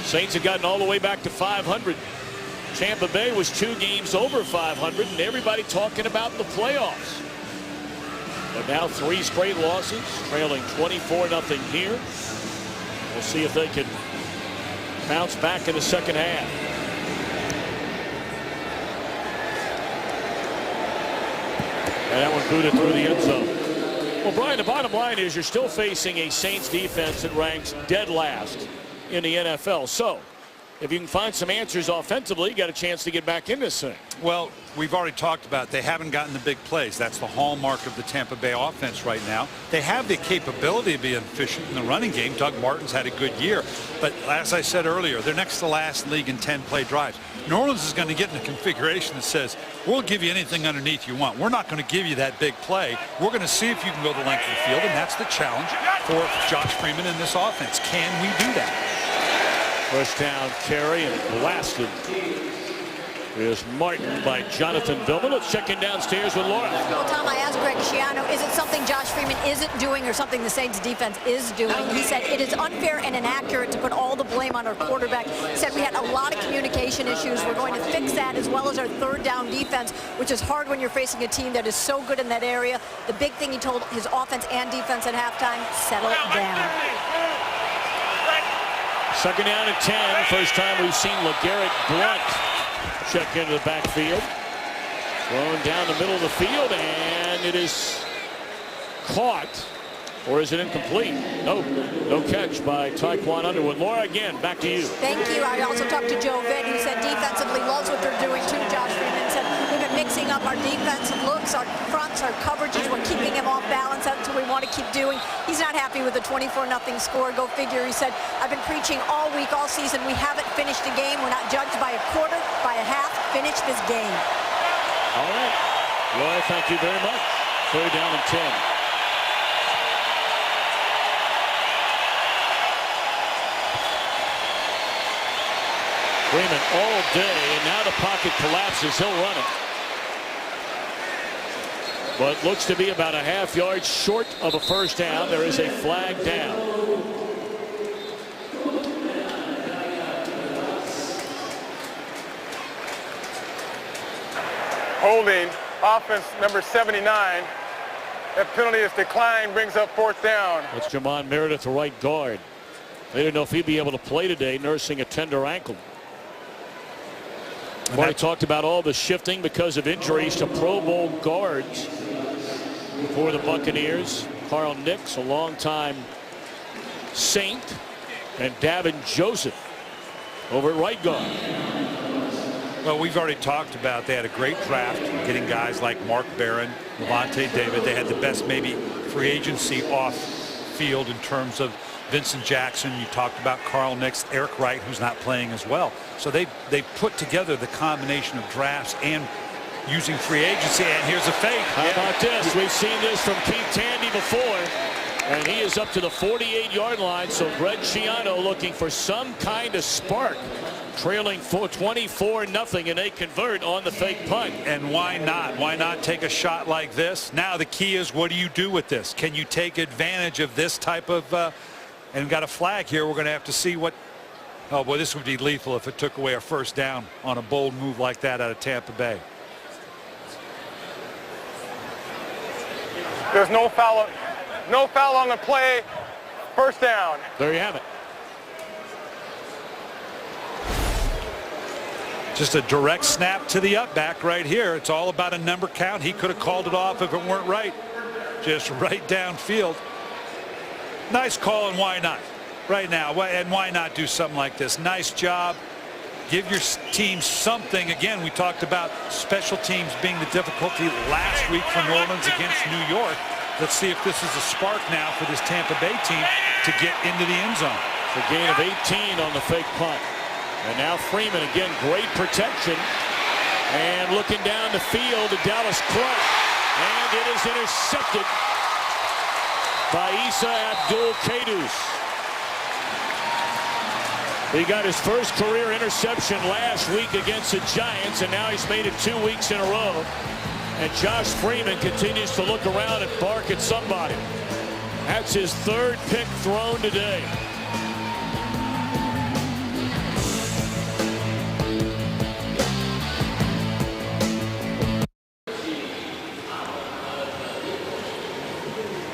Saints have gotten all the way back to 500. Tampa Bay was 2 games over 500, and everybody talking about the playoffs. But now 3 straight losses, trailing 24-0 here. We'll see if they can bounce back in the second half. And that one booted through the end zone. Well, Brian, the bottom line is you're still facing a Saints defense that ranks dead last in the NFL. So if you can find some answers offensively, you got a chance to get back in this thing. Well, we've already talked about they haven't gotten the big plays. That's the hallmark of the Tampa Bay offense right now. They have the capability of being efficient in the running game. Doug Martin's had a good year. But as I said earlier, they're next to last in league in 10-play drives. New Orleans is going to get in a configuration that says, we'll give you anything underneath you want. We're not going to give you that big play. We're going to see if you can go the length of the field, and that's the challenge for Josh Freeman in this offense. Can we do that? First down carry and blasted is Martin by Jonathan Vilma. Let's check in downstairs with Laura. Well, Tom, I asked Greg Schiano, is it something Josh Freeman isn't doing or something the Saints defense is doing? He said it is unfair and inaccurate to put all the blame on our quarterback. He said we had a lot of communication issues. We're going to fix that, as well as our third down defense, which is hard when you're facing a team that is so good in that area. The big thing he told his offense and defense at halftime, settle down. Second down and 10. First time we've seen LeGarrette Blount check into the backfield. Thrown down the middle of the field, and it is caught. Or is it incomplete? No catch by Tyquan Underwood. Laura, again, back to you. Thank you. I also talked to Joe Vitt, who said defensively loves what they're doing too. Josh Freeman said we've been mixing up our defensive looks, our fronts, our coverages. We're keeping him off balance. That's what we want to keep doing. He's not happy with the 24-0 score. Go figure. He said, I've been preaching all week, all season. We haven't finished a game. We're not judged by a quarter, by a half. Finish this game. All right. Laura, thank you very much. Third down and 10. Freeman all day, and now the pocket collapses. He'll run it. But looks to be about a half yard short of a first down. There is a flag down. Holding, offense number 79. That penalty is declined, brings up fourth down. That's Jamon Meredith, the right guard. They didn't know if he'd be able to play today, nursing a tender ankle. I talked about all the shifting because of injuries to Pro Bowl guards for the Buccaneers. Carl Nix, a longtime Saint, and Davin Joseph over at right guard. Well, we've already talked about they had a great draft, getting guys like Mark Barron, Levante David. They had the best maybe free agency off field in terms of Vincent Jackson. You talked about Carl Nix, Eric Wright, who's not playing as well. So they put together the combination of drafts and using free agency. And here's a fake. How about this? We've seen this from Keith Tandy before. And he is up to the 48-yard line. So Greg Schiano looking for some kind of spark. Trailing for 24-0, and they convert on the fake punt. And why not? Why not take a shot like this? Now the key is, what do you do with this? Can you take advantage of this type of and we've got a flag here. We're going to have to see what. Oh boy, this would be lethal if it took away a first down on a bold move like that out of Tampa Bay. There's no foul on the play. First down. There you have it. Just a direct snap to the up back right here. It's all about a number count. He could have called it off if it weren't right. Just right downfield. Nice call, and why not? Right now, and why not do something like this? Nice job. Give your team something. Again, we talked about special teams being the difficulty last week for New Orleans against New York. Let's see if this is a spark now for this Tampa Bay team to get into the end zone. A gain of 18 on the fake punt. And now Freeman again, great protection. And looking down the field to Dallas Clark. And it is intercepted by Isa Abdul-Qaddus. He got his first career interception last week against the Giants, and now he's made it 2 weeks in a row. And Josh Freeman continues to look around and bark at somebody. That's his third pick thrown today.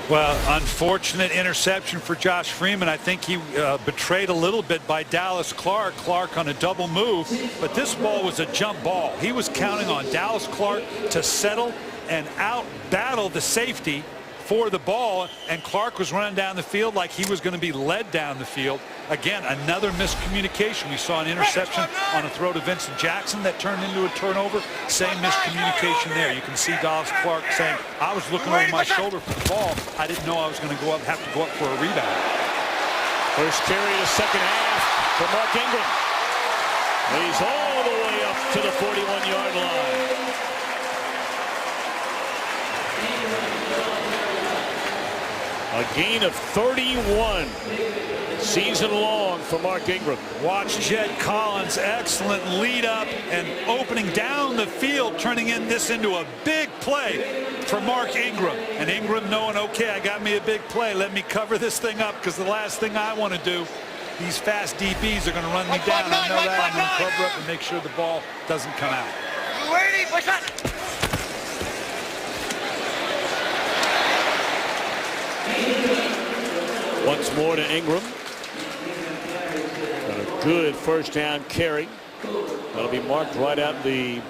Well, unfortunate interception for Josh Freeman. I think he betrayed a little bit by Dallas Clark. Clark on a double move, but this ball was a jump ball. He was counting on Dallas Clark to settle and out battle the safety for the ball, and Clark was running down the field like he was going to be led down the field. Again, another miscommunication. We saw an interception on a throw to Vincent Jackson that turned into a turnover. Same miscommunication there. You can see Dallas Clark saying, I was looking over my shoulder for the ball. I didn't know I was going to have to go up for a rebound. First carry of the second half for Mark Ingram. He's all the way up to the 41-yard line. A gain of 31 season long for Mark Ingram. Watch Jed Collins, excellent lead up and opening down the field, turning this into a big play for Mark Ingram. And Ingram knowing, okay, I got me a big play. Let me cover this thing up, because the last thing I want to do, these fast DBs are going to run me down. I know that. I'm going to cover up and make sure the ball doesn't come out. Waiting, push that. Once more to Ingram. Got a good first down carry. That'll be marked right at the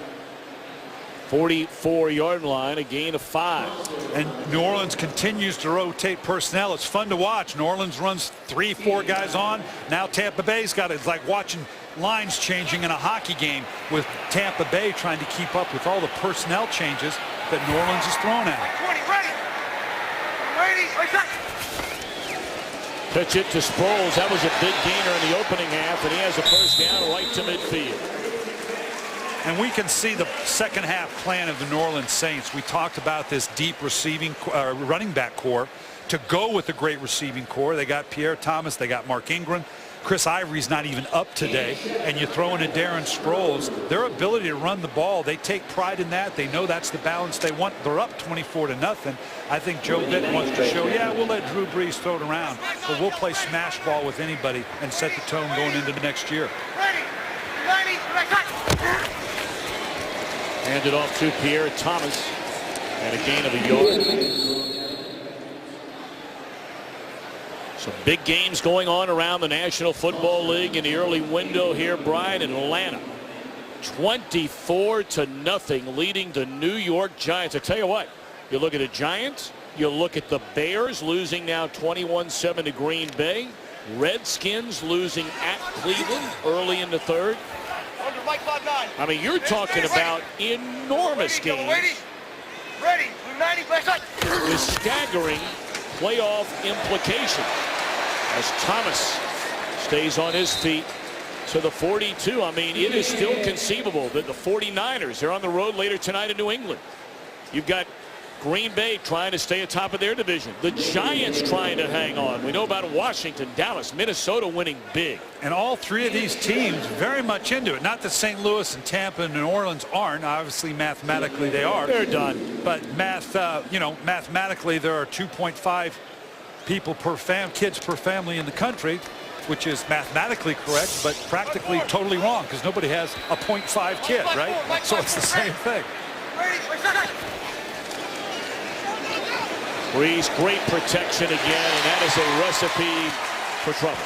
44-yard line, a gain of 5. And New Orleans continues to rotate personnel. It's fun to watch. New Orleans runs 3-4 guys on. Now Tampa Bay's got it. It's like watching lines changing in a hockey game, with Tampa Bay trying to keep up with all the personnel changes that New Orleans has thrown at. 20, ready. Ready, push that. Pitch it to Sproles. That was a big gainer in the opening half, and he has a first down right to midfield. And we can see the second half plan of the New Orleans Saints. We talked about this deep running back core to go with a great receiving core. They got Pierre Thomas. They got Mark Ingram. Chris Ivory's not even up today, and you throw in a Darren Sproles. Their ability to run the ball, they take pride in that. They know that's the balance they want. They're up 24-0. I think Joe Vitt wants to show, yeah, we'll let Drew Brees throw it around, but we'll play smash ball with anybody and set the tone going into the next year. Ready, 90, Hand it off to Pierre Thomas, and a gain of a yard. Some big games going on around the National Football League in the early window here, Brian. In Atlanta, 24-0 leading the New York Giants. I tell you what, you look at the Giants, you look at the Bears losing now 21-7 to Green Bay. Redskins losing at Cleveland early in the third. Under Mike 5-9. I mean, you're talking about enormous games Ready, 90, push that. with staggering playoff implications, as Thomas stays on his feet to the 42. I mean, it is still conceivable that the 49ers are on the road later tonight in New England. You've got Green Bay trying to stay atop of their division. The Giants trying to hang on. We know about Washington, Dallas, Minnesota winning big. And all three of these teams very much into it. Not that St. Louis and Tampa and New Orleans aren't. Obviously, mathematically they are. They're done. But mathematically there are 2.5 people per kids per family in the country, which is mathematically correct, but practically totally wrong, because nobody has a 0.5 kid, right? So it's the same thing. Ready, push that. Brees, great protection again, and that is a recipe for trouble.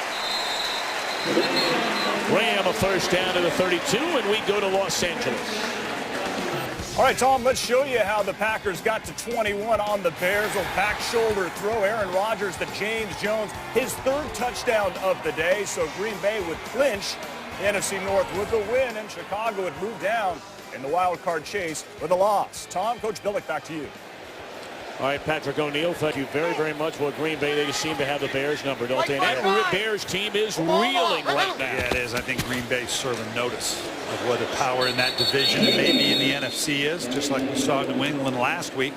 Graham, a first down to the 32, and we go to Los Angeles. All right, Tom, let's show you how the Packers got to 21 on the Bears. A back shoulder throw. Aaron Rodgers to James Jones, his third touchdown of the day. So Green Bay would clinch the NFC North with the win, and Chicago would move down in the wild card chase with a loss. Tom, Coach Billick, back to you. All right, Patrick O'Neill, thank you very, very much. Well, Green Bay, they just seem to have the Bears number, don't they? And that Bears team is reeling right now. Yeah, it is. I think Green Bay's serving notice of what the power in that division and maybe in the NFC is, just like we saw New England last week.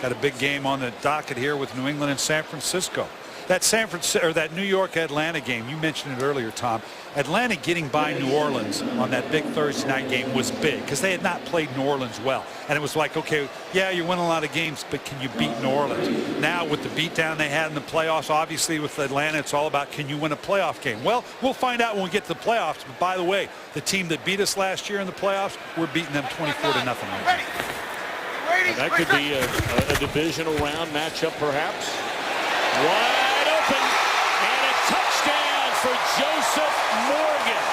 Got a big game on the docket here with New England and San Francisco. That New York Atlanta game, you mentioned it earlier, Tom. Atlanta getting by New Orleans on that big Thursday night game was big because they had not played New Orleans well. And it was like, okay, yeah, you're winning a lot of games, but can you beat New Orleans? Now with the beatdown they had in the playoffs, obviously with Atlanta, it's all about can you win a playoff game? Well, we'll find out when we get to the playoffs. But by the way, the team that beat us last year in the playoffs, we're beating them 24-0 right now. And that could be a divisional round matchup, perhaps. Wide open, and a touchdown for Joseph Morgan.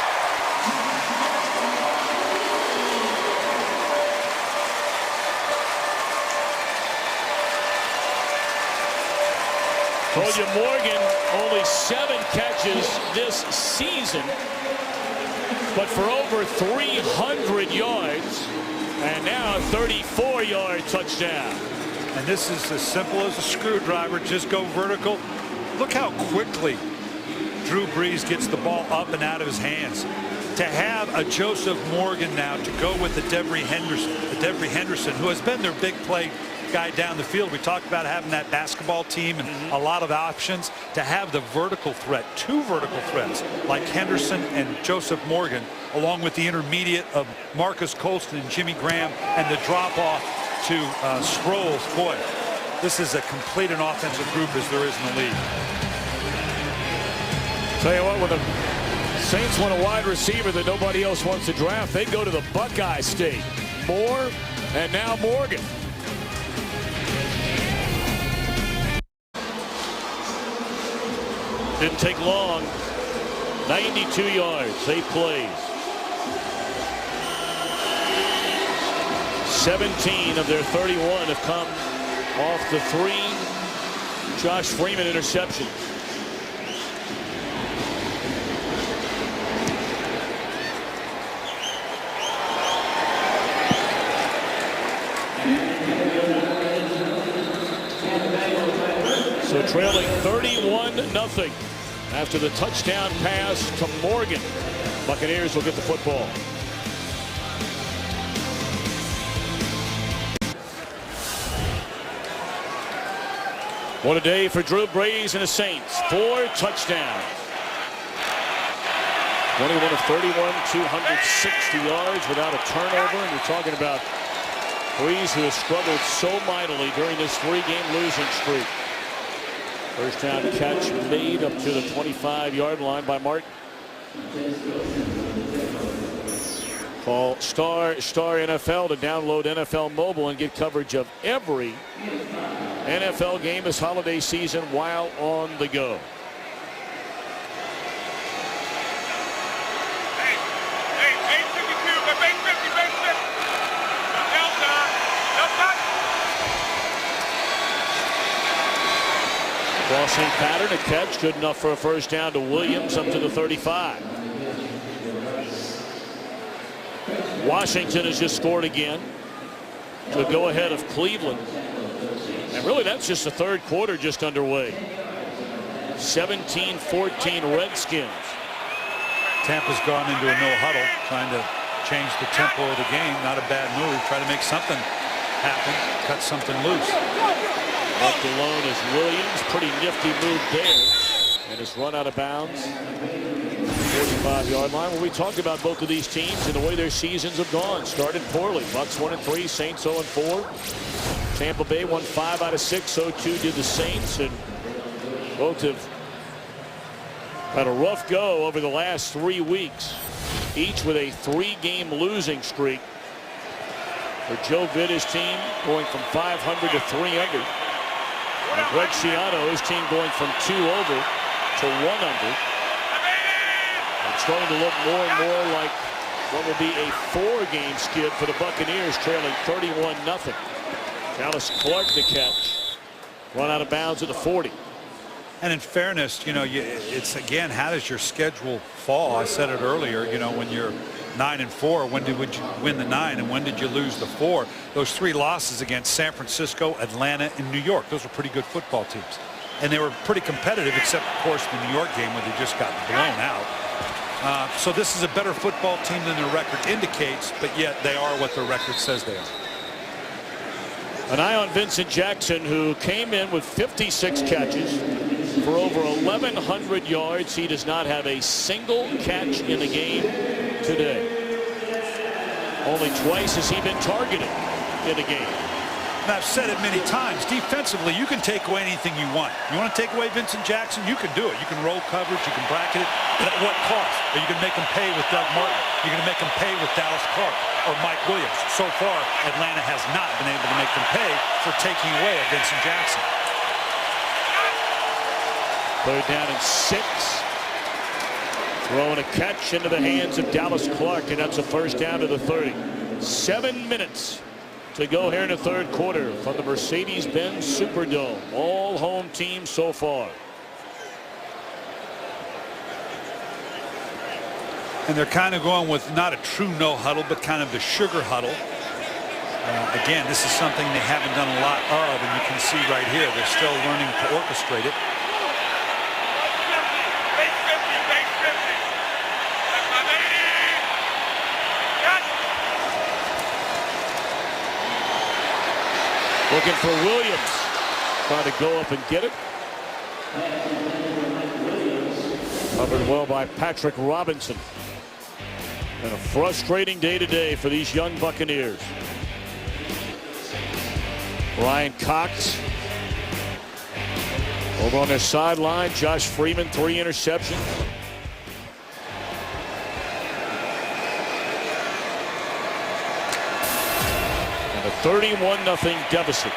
Told you Morgan only 7 catches this season, but for over 300 yards, and now a 34-yard touchdown. And this is as simple as a screwdriver. Just go vertical. Look how quickly Drew Brees gets the ball up and out of his hands. To have a Joseph Morgan now to go with the Devery Henderson, who has been their big play guy down the field. We talked about having that basketball team and a lot of options. To have the vertical threat, 2 vertical threats like Henderson and Joseph Morgan, along with the intermediate of Marcus Colston and Jimmy Graham, and the drop off to Sproles. Boy, this is as complete an offensive group as there is in the league. Tell you what, when the Saints want a wide receiver that nobody else wants to draft, they go to the Buckeye State. Moore and now Morgan. Didn't take long. 92 yards, 8 plays. 17 of their 31 have come off the 3 Josh Freeman interceptions. So trailing 31-0 after the touchdown pass to Morgan. Buccaneers will get the football. What a day for Drew Brees and the Saints. 4 touchdowns. 21 of 31, 260 yards without a turnover. And you're talking about Brees, who has struggled so mightily during this 3-game losing streak. First down catch made up to the 25-yard line by Martin. Call Star NFL to download NFL Mobile and get coverage of every NFL game this holiday season while on the go. Crossing pattern, a catch, good enough for a first down to Williams up to the 35. Washington has just scored again to go ahead of Cleveland. And really, that's just the 3rd quarter just underway. 17-14 Redskins. Tampa's gone into a no huddle, trying to change the tempo of the game. Not a bad move. Try to make something happen, cut something loose. Left alone is Williams. Pretty nifty move there. And it's run out of bounds. 45-yard line. Well, we talked about both of these teams and the way their seasons have gone. Started poorly. Bucs 1-3, Saints 0-4. Tampa Bay won 5 out of 6. So too did the Saints. And both have had a rough go over the last 3 weeks. Each with a 3-game losing streak. For Joe Vitta's team going from 500 to 300. And Greg Schiano, his team going from 2 over to 1 under. It's starting to look more and more like what will be a 4-game skid for the Buccaneers, trailing 31-0. Dallas Clark the catch. Run out of bounds at the 40. And in fairness, you know, it's again, how does your schedule fall? I said it earlier, you know, when you're 9 and 4. When did you win the 9 and when did you lose the 4? Those 3 losses against San Francisco, Atlanta, and New York. Those were pretty good football teams. And they were pretty competitive, except, of course, the New York game where they just got blown out. So this is a better football team than their record indicates, but yet they are what their record says they are. An eye on Vincent Jackson, who came in with 56 catches for over 1,100 yards. He does not have a single catch in the game today. Only twice has he been targeted in a game. And I've said it many times. Defensively, you can take away anything you want. You want to take away Vincent Jackson? You can do it. You can roll coverage. You can bracket it. But at what cost? Are you going to make him pay with Doug Martin? You're going to make him pay with Dallas Clark or Mike Williams. So far, Atlanta has not been able to make them pay for taking away a Vincent Jackson. 3rd down and 6. Throwing a catch into the hands of Dallas Clark, and that's a 1st down to the 30. 7 minutes to go here in the 3rd quarter from the Mercedes-Benz Superdome. All home teams so far. And they're kind of going with not a true no huddle, but kind of the sugar huddle. Again, this is something they haven't done a lot of, and you can see right here they're still learning to orchestrate it. Looking for Williams. Trying to go up and get it. Covered well by Patrick Robinson. And a frustrating day today for these young Buccaneers. Ryan Cox over on their sideline. Josh Freeman, 3 interceptions. And a 31-0 deficit.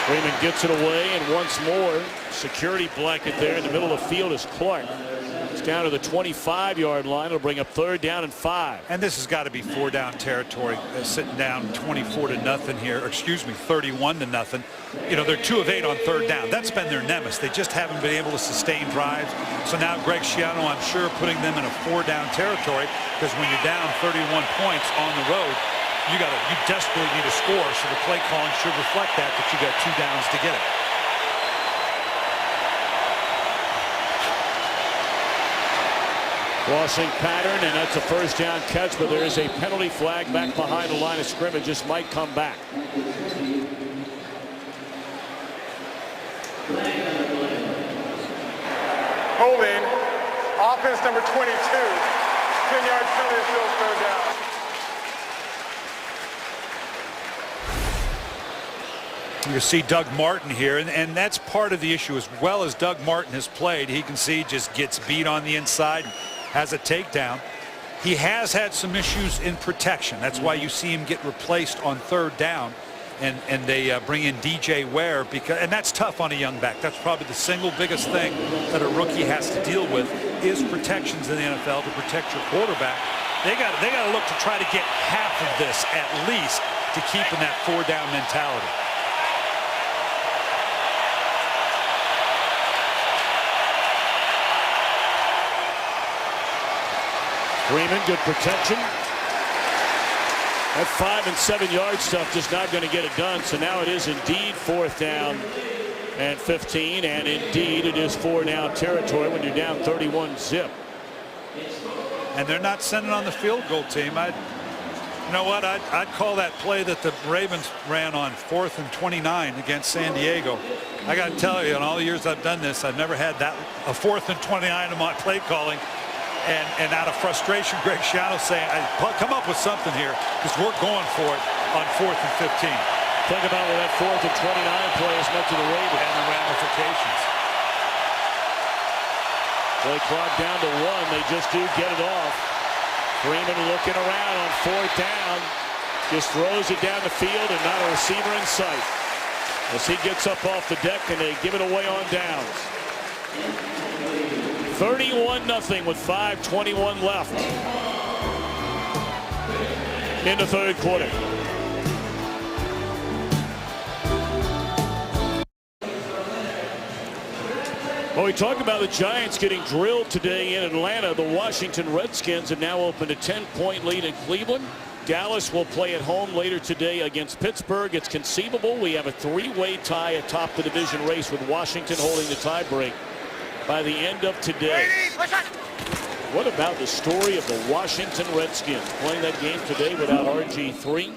Freeman gets it away, and once more, security blanket there in the middle of the field is Clark. It's down to the 25-yard line. It'll bring up 3rd down and 5. And this has got to be 4-down territory, sitting down 24-0 here. Or excuse me, 31-0. You know, they're 2 of 8 on 3rd down. That's been their nemesis. They just haven't been able to sustain drives. So now Greg Schiano, I'm sure, putting them in a 4-down territory, because when you're down 31 points on the road, you desperately need a score, so the play calling should reflect that you got 2 downs to get it. Crossing pattern, and that's a 1st down catch, but there is a penalty flag back behind the line of scrimmage. This might come back. Holding. Offense number 22. 10-yard penalty, still 3rd down. You see Doug Martin here, and that's part of the issue. As well as Doug Martin has played, he can see just gets beat on the inside, has a takedown. He has had some issues in protection. That's why you see him get replaced on 3rd down, and they bring in DJ Ware, and that's tough on a young back. That's probably the single biggest thing that a rookie has to deal with is protections in the NFL to protect your quarterback. They got to look to try to get half of this at least to keep in that 4-down mentality. Freeman, good protection. That 5- and 7-yard stuff just not going to get it done. So now it is indeed 4th down and 15, and indeed it is 4-down territory when you're down 31-0. And they're not sending on the field goal team. You know what? I'd call that play that the Ravens ran on 4th and 29 against San Diego. I got to tell you, in all the years I've done this, I've never had a 4th and 29 in my play calling. And out of frustration, Greg Schiano saying, come up with something here, because we're going for it on 4th and 15. Think about what that 4th and 29 play has meant to the Ravens. And the ramifications. Play clock down to 1. They just do get it off. Freeman looking around on 4th down. Just throws it down the field and not a receiver in sight. As he gets up off the deck and they give it away on downs. 31-0 with 5:21 left. in the third quarter. Well, we talk about the Giants getting drilled today in Atlanta. The Washington Redskins have now opened a 10-point lead in Cleveland. Dallas will play at home later today against Pittsburgh. It's conceivable we have a three-way tie atop the division race with Washington holding the tiebreak by the end of today. What about the story of the Washington Redskins playing that game today without RG3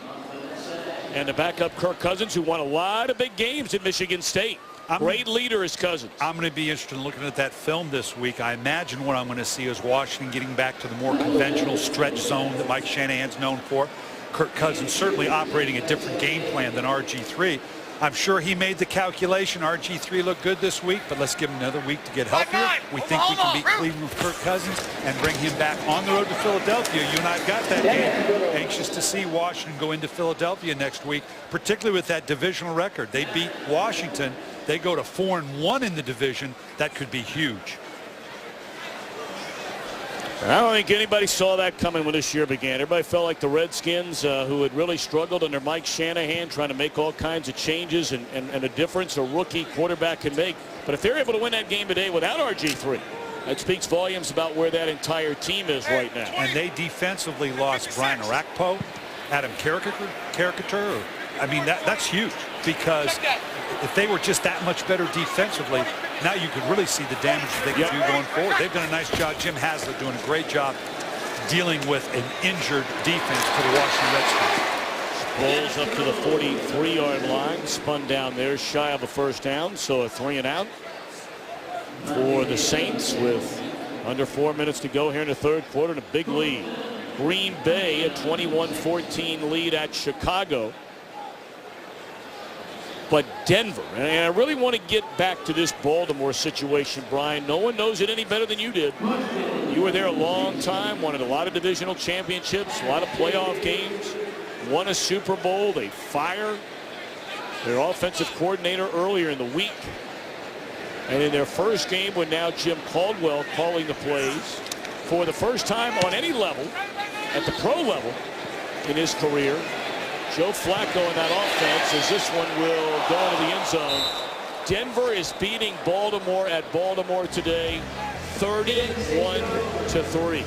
and the backup Kirk Cousins, who won a lot of big games at Michigan State? Great leader is Cousins. I'm going to be interested in looking at that film this week. I imagine what I'm going to see is Washington getting back to the more conventional stretch zone that Mike Shanahan's known for. Kirk Cousins certainly operating a different game plan than RG3. I'm sure he made the calculation. RG3 looked good this week, but let's give him another week to get healthier. We think we can beat Cleveland with Kirk Cousins and bring him back on the road to Philadelphia. You and I have got that game. Anxious to see Washington go into Philadelphia next week, particularly with that divisional record. They beat Washington. They go to 4-1 in the division. That could be huge. I don't think anybody saw that coming when this year began. Everybody felt like the Redskins, who had really struggled under Mike Shanahan, trying to make all kinds of changes and a difference a rookie quarterback can make. But if they're able to win that game today without RG3, that speaks volumes about where that entire team is right now. And they defensively lost Brian Orakpo, Adam Caricature. I mean, that's huge, because if they were just that much better defensively, now you could really see the damage that they can do going forward. They've done a nice job. Jim Haslett doing a great job dealing with an injured defense for the Washington Redskins. Rolls up to the 43-yard line, spun down there, shy of a first down, so a 3-and-out for the Saints with under 4 minutes to go here in the third quarter and a big lead. Green Bay a 21-14 lead at Chicago. But Denver, and I really want to get back to this Baltimore situation, Brian. No one knows it any better than you did. You were there a long time, won a lot of divisional championships, a lot of playoff games, won a Super Bowl. They fire their offensive coordinator earlier in the week. And in their first game, when now Jim Caldwell calling the plays for the first time on any level, at the pro level in his career, Joe Flacco in that offense, as this one will go into the end zone. Denver is beating Baltimore at Baltimore today, 31-3.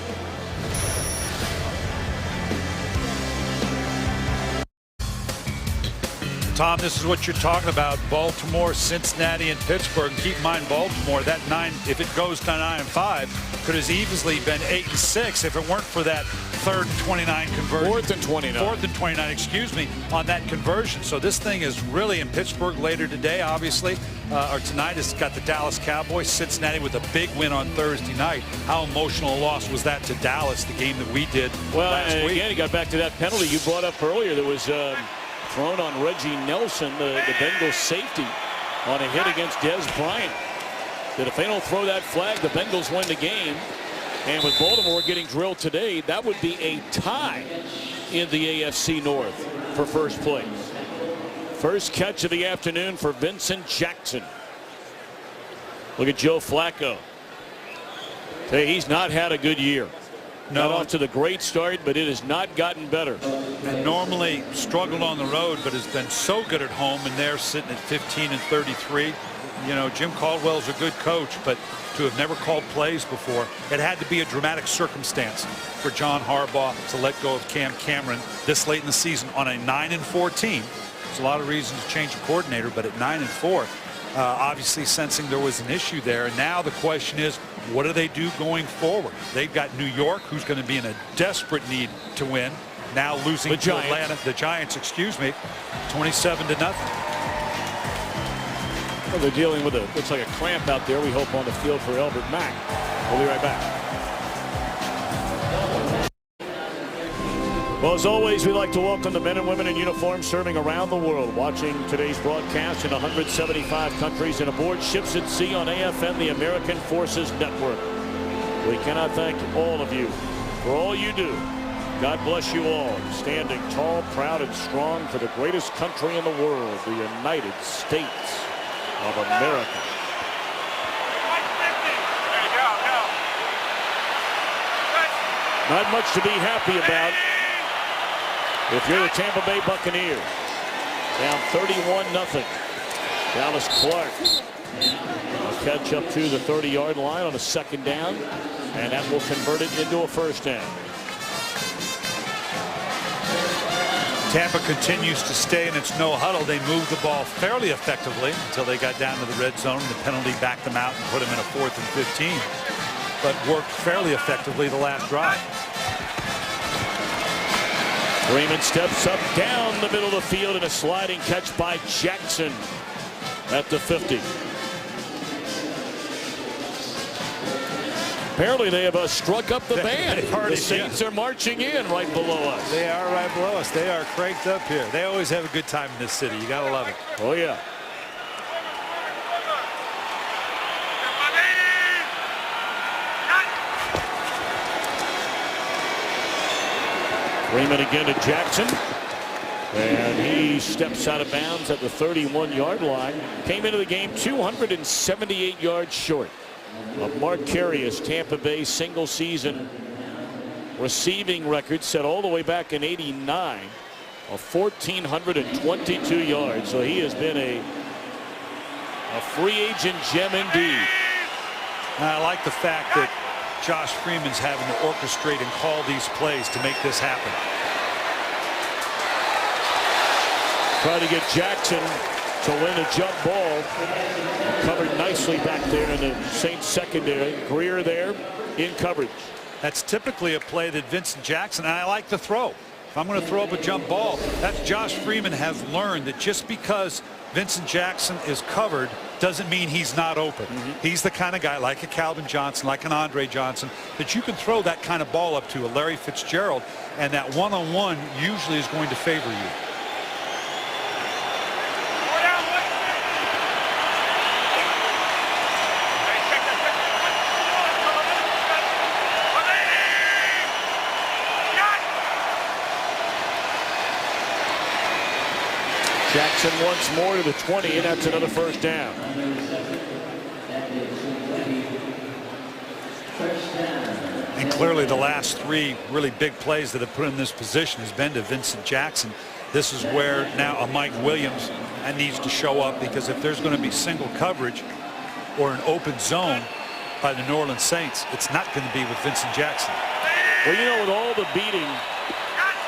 Tom, this is what you're talking about. Baltimore, Cincinnati, and Pittsburgh. And keep in mind, Baltimore, that 9, if it goes to 9-5, could have easily been 8-6 if it weren't for that 3rd and 29 conversion. 4th and 29. 4th and 29, excuse me, on that conversion. So this thing is really in Pittsburgh later today, obviously. Or tonight, it's got the Dallas Cowboys. Cincinnati with a big win on Thursday night. How emotional a loss was that to Dallas, the game that we did last week? Again, he got back to that penalty you brought up earlier. There was thrown on Reggie Nelson, the Bengals safety, on a hit against Dez Bryant. That if they don't throw that flag, the Bengals win the game. And with Baltimore getting drilled today, that would be a tie in the AFC North for first place. First catch of the afternoon for Vincent Jackson. Look at Joe Flacco. Hey, he's not had a good year. Not off to the great start, but it has not gotten better. And normally struggled on the road, but has been so good at home, and they're sitting at 15-33. You know, Jim Caldwell's a good coach, but to have never called plays before, it had to be a dramatic circumstance for John Harbaugh to let go of Cam Cameron this late in the season on a 9-4 team. There's a lot of reasons to change a coordinator, but at 9-4, obviously sensing there was an issue there. And now the question is, what do they do going forward? They've got New York, who's going to be in a desperate need to win. Now losing to Atlanta, the Giants, excuse me, 27-0. Well, they're dealing with looks like a cramp out there. We hope on the field for Albert Mack. We'll be right back. Well, as always, we'd like to welcome the men and women in uniform serving around the world, watching today's broadcast in 175 countries and aboard ships at sea on AFN, the American Forces Network. We cannot thank all of you for all you do. God bless you all, standing tall, proud, and strong for the greatest country in the world, the United States of America. Not much to be happy about if you're the Tampa Bay Buccaneers. Down 31-0. Dallas Clark will catch up to the 30-yard line on a second down, and that will convert it into a first down. Tampa continues to stay in its no huddle. They moved the ball fairly effectively until they got down to the red zone. The penalty backed them out and put them in a 4th and 15, but worked fairly effectively the last drive. Freeman steps up down the middle of the field and a sliding catch by Jackson at the 50. Apparently they have struck up the band. The Saints are marching in right below us. They are right below us. They are cranked up here. They always have a good time in this city. You gotta love it. Oh yeah. Freeman again to Jackson. And he steps out of bounds at the 31-yard line. Came into the game 278 yards short of Mark Carey's Tampa Bay single season receiving record set all the way back in '89 of 1,422 yards. So he has been a free agent gem indeed. And I like the fact that Josh Freeman's having to orchestrate and call these plays to make this happen. Try to get Jackson to win a jump ball. Covered nicely back there in the Saints secondary. Greer there in coverage. That's typically a play that Vincent Jackson, and I like the throw. If I'm going to throw up a jump ball, that's Josh Freeman has learned that just because Vincent Jackson is covered doesn't mean he's not open. He's the kind of guy like a Calvin Johnson, like an Andre Johnson, that you can throw that kind of ball up to, a Larry Fitzgerald, and that one-on-one usually is going to favor you. Jackson once more to the 20, and that's another first down. And clearly the last 3 really big plays that have put in this position has been to Vincent Jackson. This is where now a Mike Williams needs to show up, because if there's going to be single coverage or an open zone by the New Orleans Saints, it's not going to be with Vincent Jackson. Well, you know, with all the beating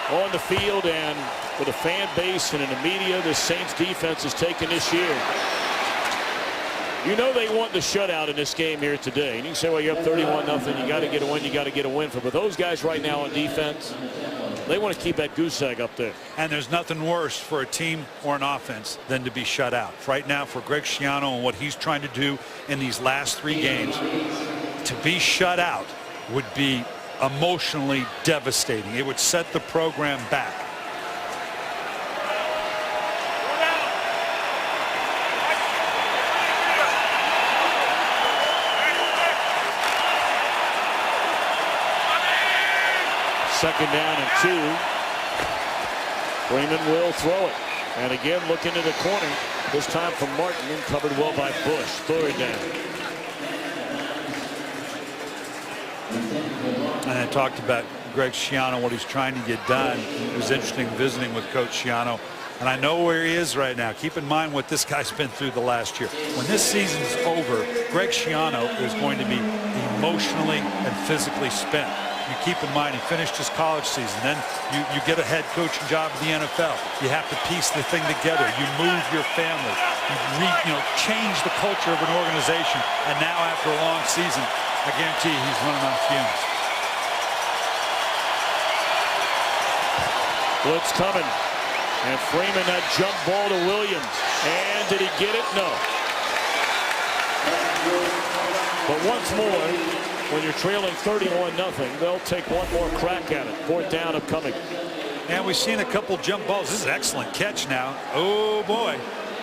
on the field and with a fan base and in the media the Saints defense has taken this year, you know they want the shutout in this game here today. And you can say, well, you're up 31-0. You got to get a win. You got to get a win. But those guys right now on defense, they want to keep that goose egg up there. And there's nothing worse for a team or an offense than to be shut out. Right now, for Greg Schiano and what he's trying to do in these last 3 games, to be shut out would be emotionally devastating. It would set the program back. Second down and 2. Freeman will throw it. And again, looking to the corner. This time from Martin, and covered well by Bush. Third down. And I talked about Greg Schiano, what he's trying to get done. It was interesting visiting with Coach Schiano. And I know where he is right now. Keep in mind what this guy's been through the last year. When this season's over, Greg Schiano is going to be emotionally and physically spent. You keep in mind he finished his college season. Then you get a head coaching job in the NFL. You have to piece the thing together. You move your family. You change the culture of an organization. And now after a long season, I guarantee he's running on fumes. Blitz coming. And Freeman, that jump ball to Williams. And did he get it? No. But once more, when you're trailing 31-0, they'll take one more crack at it. Fourth down upcoming. And we've seen a couple jump balls. This is an excellent catch now. Oh, boy.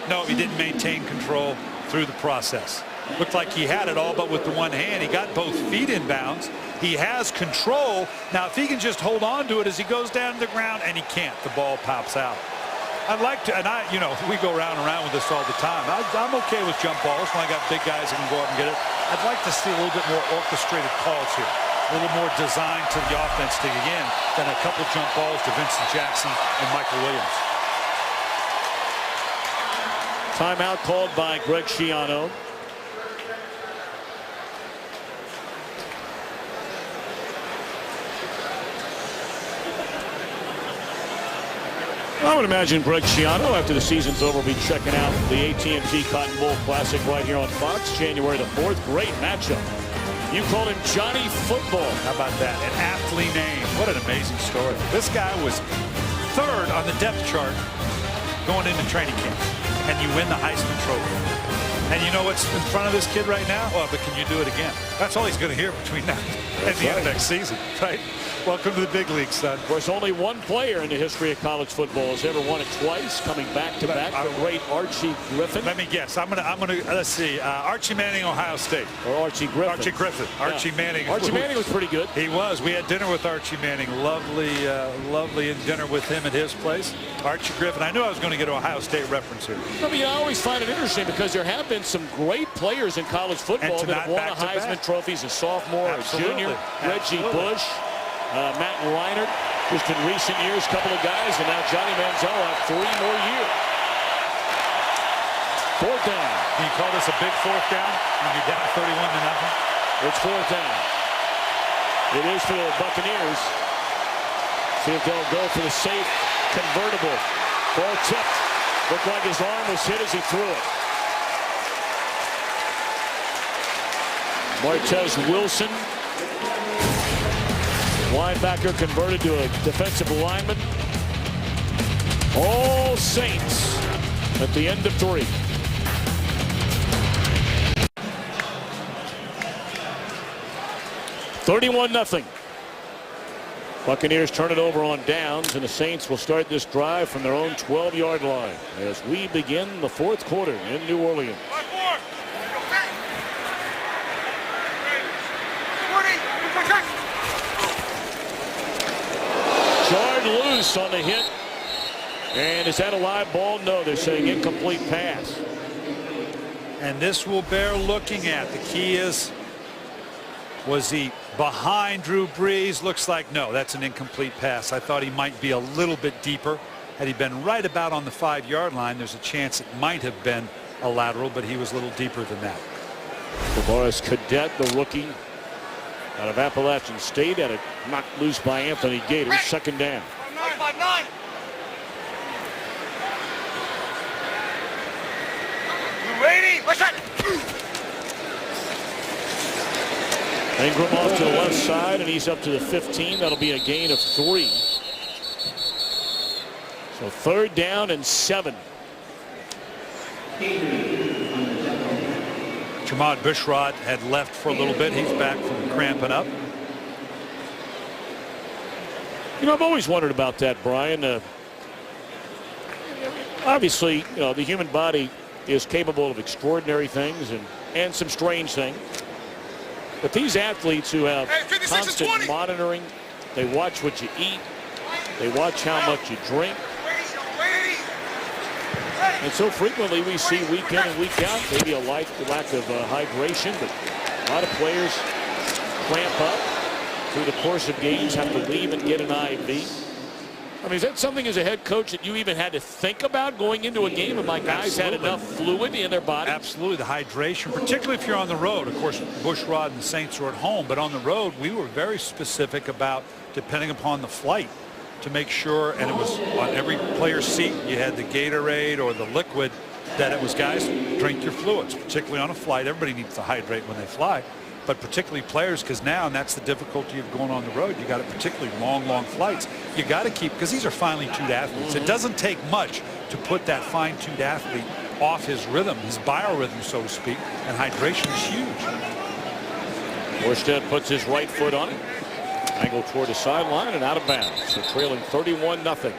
No, he didn't maintain control through the process. Looked like he had it all, but with the one hand, he got both feet in bounds. He has control. Now, if he can just hold on to it as he goes down to the ground, and he can't, the ball pops out. I'd like to, and we go round and round with this all the time. I'm okay with jump balls when I got big guys that can go up and get it. I'd like to see a little bit more orchestrated calls here. a little more designed to the offense to get in than a couple jump balls to Vincent Jackson and Michael Williams. Timeout called by Greg Schiano. I would imagine Greg Schiano, after the season's over, will be checking out the AT&T Cotton Bowl Classic right here on Fox, January the 4th. Great matchup. You called him Johnny Football. How about that? An aptly named. What an amazing story. This guy was 3rd on the depth chart going into training camp, and you win the Heisman Trophy. And you know what's in front of this kid right now? Oh, but can you do it again? That's all he's going to hear between now and the end of next season, right? Welcome to the big league, son. Of course, only one player in the history of college football has ever won it twice, coming back to back. The great Archie Griffin. Let me guess. I'm gonna. Let's see. Archie Manning, Ohio State. Or Archie Griffin. Archie Griffin. Yeah. Archie Manning. Archie Manning was pretty good. He was. We had dinner with Archie Manning. Lovely, lovely dinner with him at his place. Archie Griffin. I knew I was going to get an Ohio State reference here. I mean, I always find it interesting because there have been some great players in college football that have won a Heisman trophies, a sophomore, a junior. Reggie Bush. Matt Reinert, just in recent years, a couple of guys, and now Johnny Manziel have 3 more years. 4th down. Can you call this a big 4th down when you're down 31-0? It's 4th down. It is for the Buccaneers. See if they'll go for the safe convertible. Ball tipped. Looked like his arm was hit as he threw it. Martez Wilson, linebacker, converted to a defensive lineman. All Saints at the end of 3. (31-0). Buccaneers turn it over on downs, and the Saints will start this drive from their own 12-yard line as we begin the 4th quarter in New Orleans. Jarred loose on the hit. And is that a live ball? No, they're saying incomplete pass. And this will bear looking at. The key is, was he behind Drew Brees? Looks like no, that's an incomplete pass. I thought he might be a little bit deeper. Had he been right about on the 5-yard line, there's a chance it might have been a lateral, but he was a little deeper than that. Tavares Cadet, the rookie out of Appalachian State, had it knocked loose by Anthony Gator. 2nd down. 5-9. You ready? What's that? Ingram off to the left side, and he's up to the 15. That'll be a gain of 3. So 3rd down and 7. Jamad Bushrod had left for a little bit. He's back from cramping up. You know, I've always wondered about that, Brian. Obviously, you know, the human body is capable of extraordinary things and some strange things. But these athletes who have constant monitoring, they watch what you eat, they watch how much you drink. And so frequently we see week in and week out, maybe a lack of hydration, but a lot of players cramp up through the course of games, have to leave and get an IV. I mean, is that something as a head coach that you even had to think about going into a game, and my guys had enough fluid in their body? Absolutely, the hydration, particularly if you're on the road. Of course, Bushrod and the Saints are at home, but on the road, we were very specific about, depending upon the flight, to make sure, and it was on every player's seat, you had the Gatorade or the liquid, that it was, guys, drink your fluids, particularly on a flight. Everybody needs to hydrate when they fly, but particularly players, because now, and that's the difficulty of going on the road, you got to, particularly long flights, you got to keep, because these are finely tuned athletes. It doesn't take much to put that fine-tuned athlete off his rhythm, his biorhythm, so to speak, and hydration is huge. Morstead puts his right foot on it. Angle toward the sideline and out of bounds. So trailing 31-0.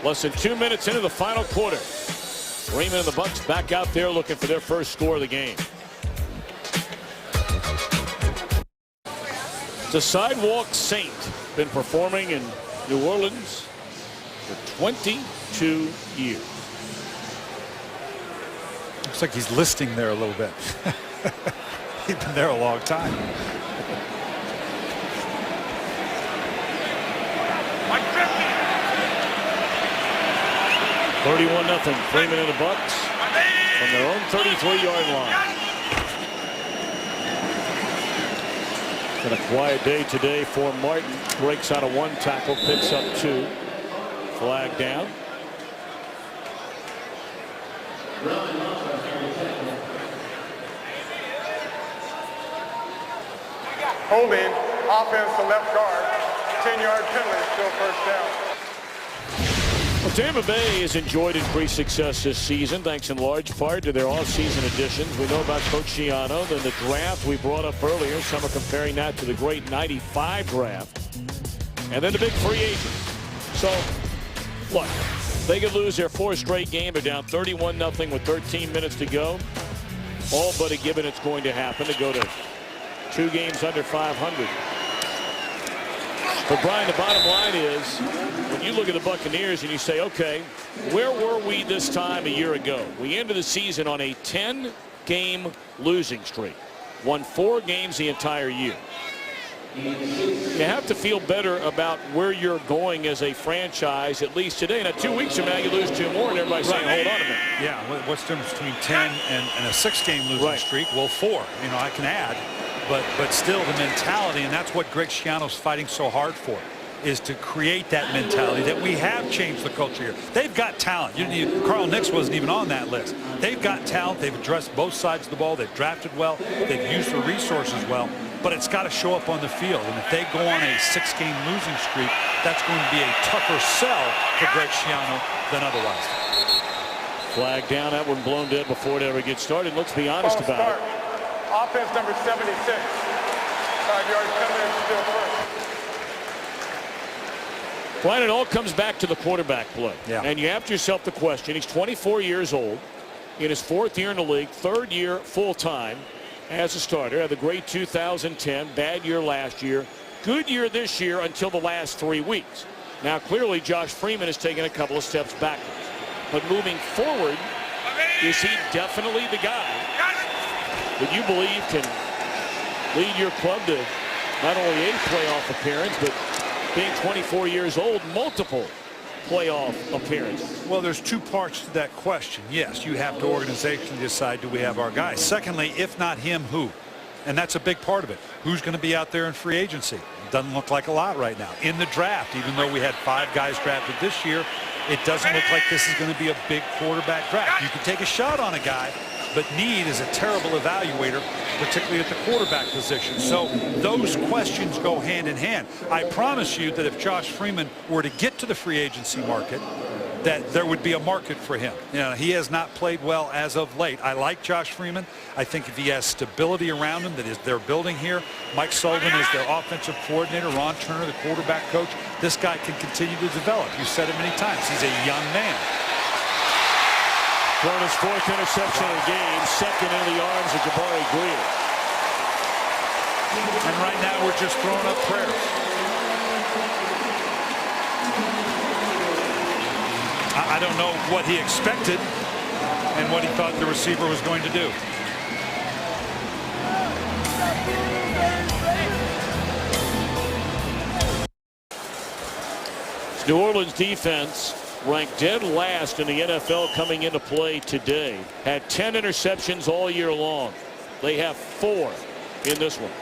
Less than 2 minutes into the final quarter. Freeman and the Bucs back out there looking for their first score of the game. The Sidewalk Saint, been performing in New Orleans for 22 years. Looks like he's listing there a little bit. He's been there a long time. 31-0. Freeman and the Bucs from their own 33-yard line. Been a quiet day today for Martin. Breaks out of 1 tackle, picks up 2. Flag down. Holding, offense to left guard, 10-yard penalty, still first down. Well, Tampa Bay has enjoyed increased success this season, thanks in large part to their off-season additions. We know about Coach Schiano, then the draft we brought up earlier. Some are comparing that to the great '95 draft. And then the big free agent. So, look, they could lose their 4th straight game. They're down 31-0 with 13 minutes to go. All but a given it's going to happen to go to 2 games under 500. But Brian, the bottom line is, when you look at the Buccaneers and you say, okay, where were we this time a year ago? We ended the season on a 10-game losing streak. Won 4 games the entire year. You have to feel better about where you're going as a franchise, at least today. Now, 2 weeks from now, you lose 2 more, and everybody's saying, hold on a minute. Yeah, what's the difference between 10 and a 6-game losing streak? Well, 4. You know, I can add. But still the mentality, and that's what Greg Schiano's fighting so hard for, is to create that mentality that we have changed the culture here. They've got talent. Carl Nix wasn't even on that list. They've got talent. They've addressed both sides of the ball. They've drafted well. They've used their resources well. But it's got to show up on the field. And if they go on a 6-game losing streak, that's going to be a tougher sell for Greg Schiano than otherwise. Flag down. That one blown dead before it ever gets started. Let's be honest about it. Offense number 76. 5-yard penalty, still first. Brian, it all comes back to the quarterback play. Yeah. And you ask yourself the question. He's 24 years old, in his 4th year in the league, 3rd year full-time as a starter. Had the great 2010, bad year last year, good year this year until the last 3 weeks. Now, clearly, Josh Freeman has taken a couple of steps backwards. But moving forward, is he definitely the guy that you believe can lead your club to not only a playoff appearance, but being 24 years old, multiple playoff appearances? Well, there's 2 parts to that question. Yes, you have to organizationally decide, do we have our guy? Secondly, if not him, who? And that's a big part of it. Who's going to be out there in free agency? Doesn't look like a lot right now. In the draft, even though we had 5 guys drafted this year, it doesn't look like this is going to be a big quarterback draft. You can take a shot on a guy, but need is a terrible evaluator, particularly at the quarterback position. So those questions go hand in hand. I promise you that if Josh Freeman were to get to the free agency market, that there would be a market for him. You know, he has not played well as of late. I like Josh Freeman. I think if he has stability around him that is they're building here, Mike Sullivan is their offensive coordinator, Ron Turner, the quarterback coach, this guy can continue to develop. You said it many times. He's a young man. Thrown his 4th interception of the game, 2nd in the arms of Jabari Greer. And right now we're just throwing up prayers. I don't know what he expected and what he thought the receiver was going to do. New Orleans defense ranked dead last in the NFL coming into play today. Had 10 interceptions all year long. They have 4 in this one.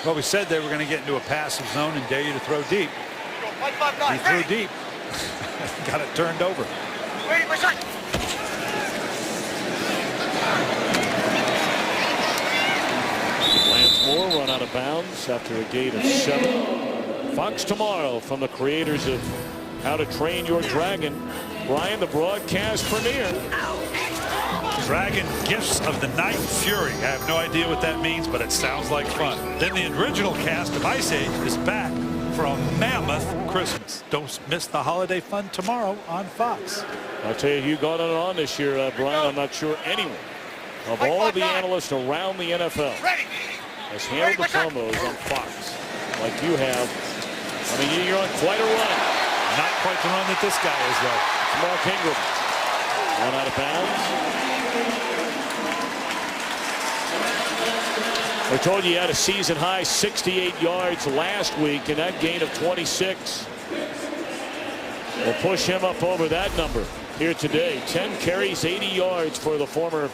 Well, we said they were going to get into a passive zone and dare you to throw deep. He threw deep. Got it turned over. Lance Moore run out of bounds after a gain of 7. Fox tomorrow from the creators of How to Train Your Dragon. Brian, the broadcast premiere. Dragon Gifts of the Night Fury. I have no idea what that means, but it sounds like fun. Then the original cast of Ice Age is back for a mammoth Christmas. Don't miss the holiday fun tomorrow on Fox. I'll tell you who got it on this year, Brian. I'm not sure anyone of all the analysts around the NFL has handled the promos on Fox like you have. I mean, you're on quite a run. Not quite the run that this guy is, though. Mark Ingram. Run out of bounds. I told you he had a season-high 68 yards last week, and that gain of 26 will push him up over that number here today. 10 carries, 80 yards for the former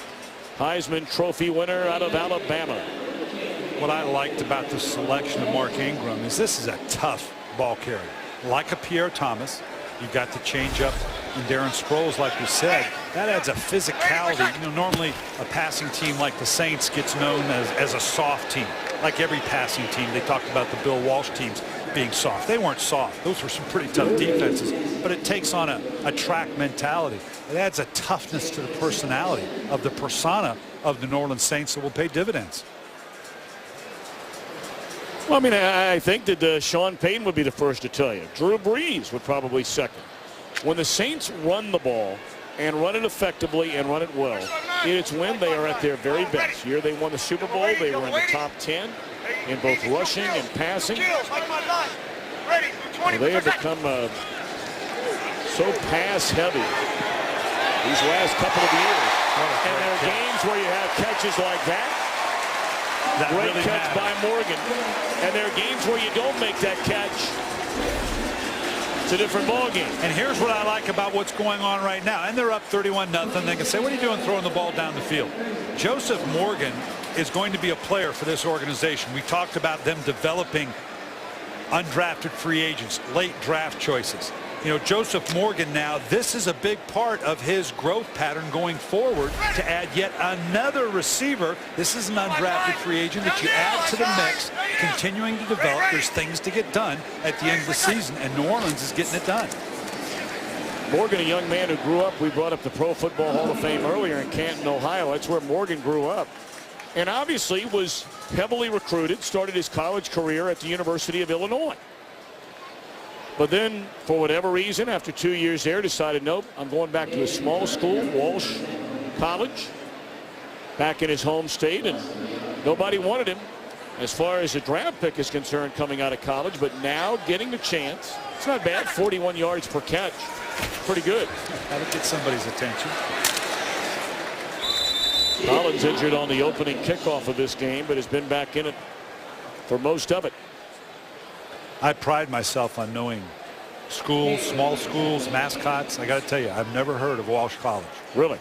Heisman Trophy winner out of Alabama. What I liked about the selection of Mark Ingram is this is a tough ball carrier. Like a Pierre Thomas, you've got the change up in Darren Sproles, like we said. That adds a physicality. You know, normally a passing team like the Saints gets known as a soft team. Like every passing team, they talked about the Bill Walsh teams being soft. They weren't soft. Those were some pretty tough defenses. But it takes on a track mentality. It adds a toughness to the personality of the persona of the New Orleans Saints that will pay dividends. Well, I mean, I think that Sean Payton would be the first to tell you. Drew Brees would probably second. When the Saints run the ball and run it effectively and run it well, it's when they are at their very best. Year they won the Super Bowl, they were in the top 10 in both rushing and passing. Well, they have become so pass heavy these last couple of years. And there are games where you have catches like that. Great really catch by Morgan. And there are games where you don't make that catch. It's a different ball game. And here's what I like about what's going on right now. And they're up 31-0. They can say, what are you doing throwing the ball down the field? Joseph Morgan is going to be a player for this organization. We talked about them developing undrafted free agents, late draft choices. You know, Joseph Morgan now, this is a big part of his growth pattern going forward to add yet another receiver. This is an undrafted free agent that you add to the mix, continuing to develop. There's things to get done at the end of the season, and New Orleans is getting it done. Morgan, a young man who grew up, we brought up the Pro Football Hall of Fame earlier in Canton, Ohio. That's where Morgan grew up. And obviously was heavily recruited, started his college career at the University of Illinois. But then, for whatever reason, after 2 years there, decided, nope, I'm going back to a small school, Walsh College, back in his home state, and nobody wanted him as far as a draft pick is concerned coming out of college. But now getting the chance, it's not bad, 41 yards per catch. Pretty good. That'll get somebody's attention. Collins injured on the opening kickoff of this game, but has been back in it for most of it. I pride myself on knowing schools, small schools, mascots. I got to tell you, I've never heard of Walsh College. Really?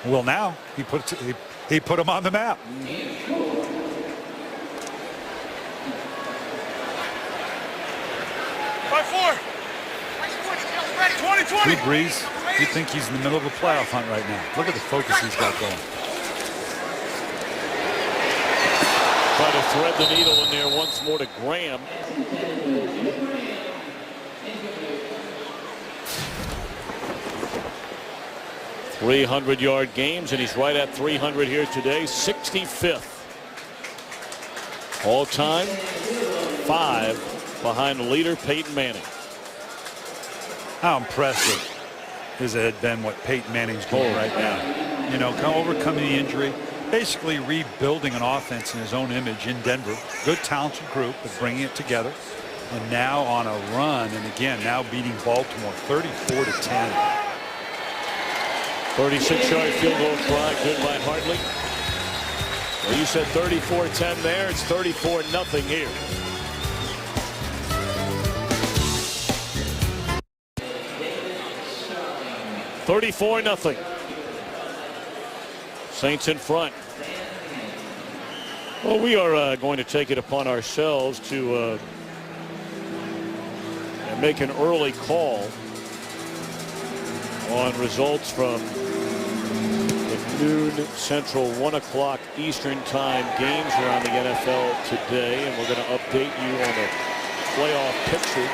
Well, now he put them on the map. 20-20. Drew Brees, you think he's in the middle of a playoff hunt right now. Look at the focus he's got going. Try to thread the needle in there once more to Graham. .300-yard games, and he's right at 300 here today. 65th all-time, 5 behind the leader Peyton Manning. How impressive has it been what Peyton Manning's doing right now? You know, overcoming the injury, basically rebuilding an offense in his own image in Denver. Good talented group, but bringing it together. And now on a run, and again, now beating Baltimore 34-10. 36-yard field goal try, good by Hartley. Well, you said 34-10 there. It's 34-0 here. $34-0. Saints in front. Well, we are going to take it upon ourselves to make an early call on results from the noon Central, 1 o'clock Eastern time games around the NFL today, and we're going to update you on the playoff picture.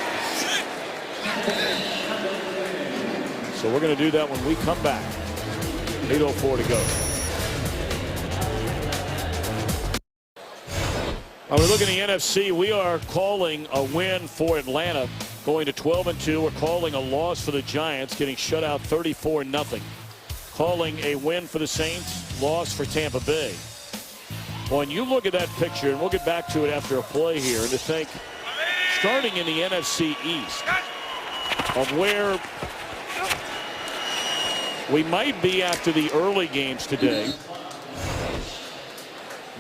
So we're going to do that when we come back. 8:04 to go. We're looking at the NFC. We are calling a win for Atlanta, going to 12-2. We're calling a loss for the Giants, getting shut out 34-0. Calling a win for the Saints, loss for Tampa Bay. When you look at that picture, and we'll get back to it after a play here, and to think, starting in the NFC East, of where we might be after the early games today.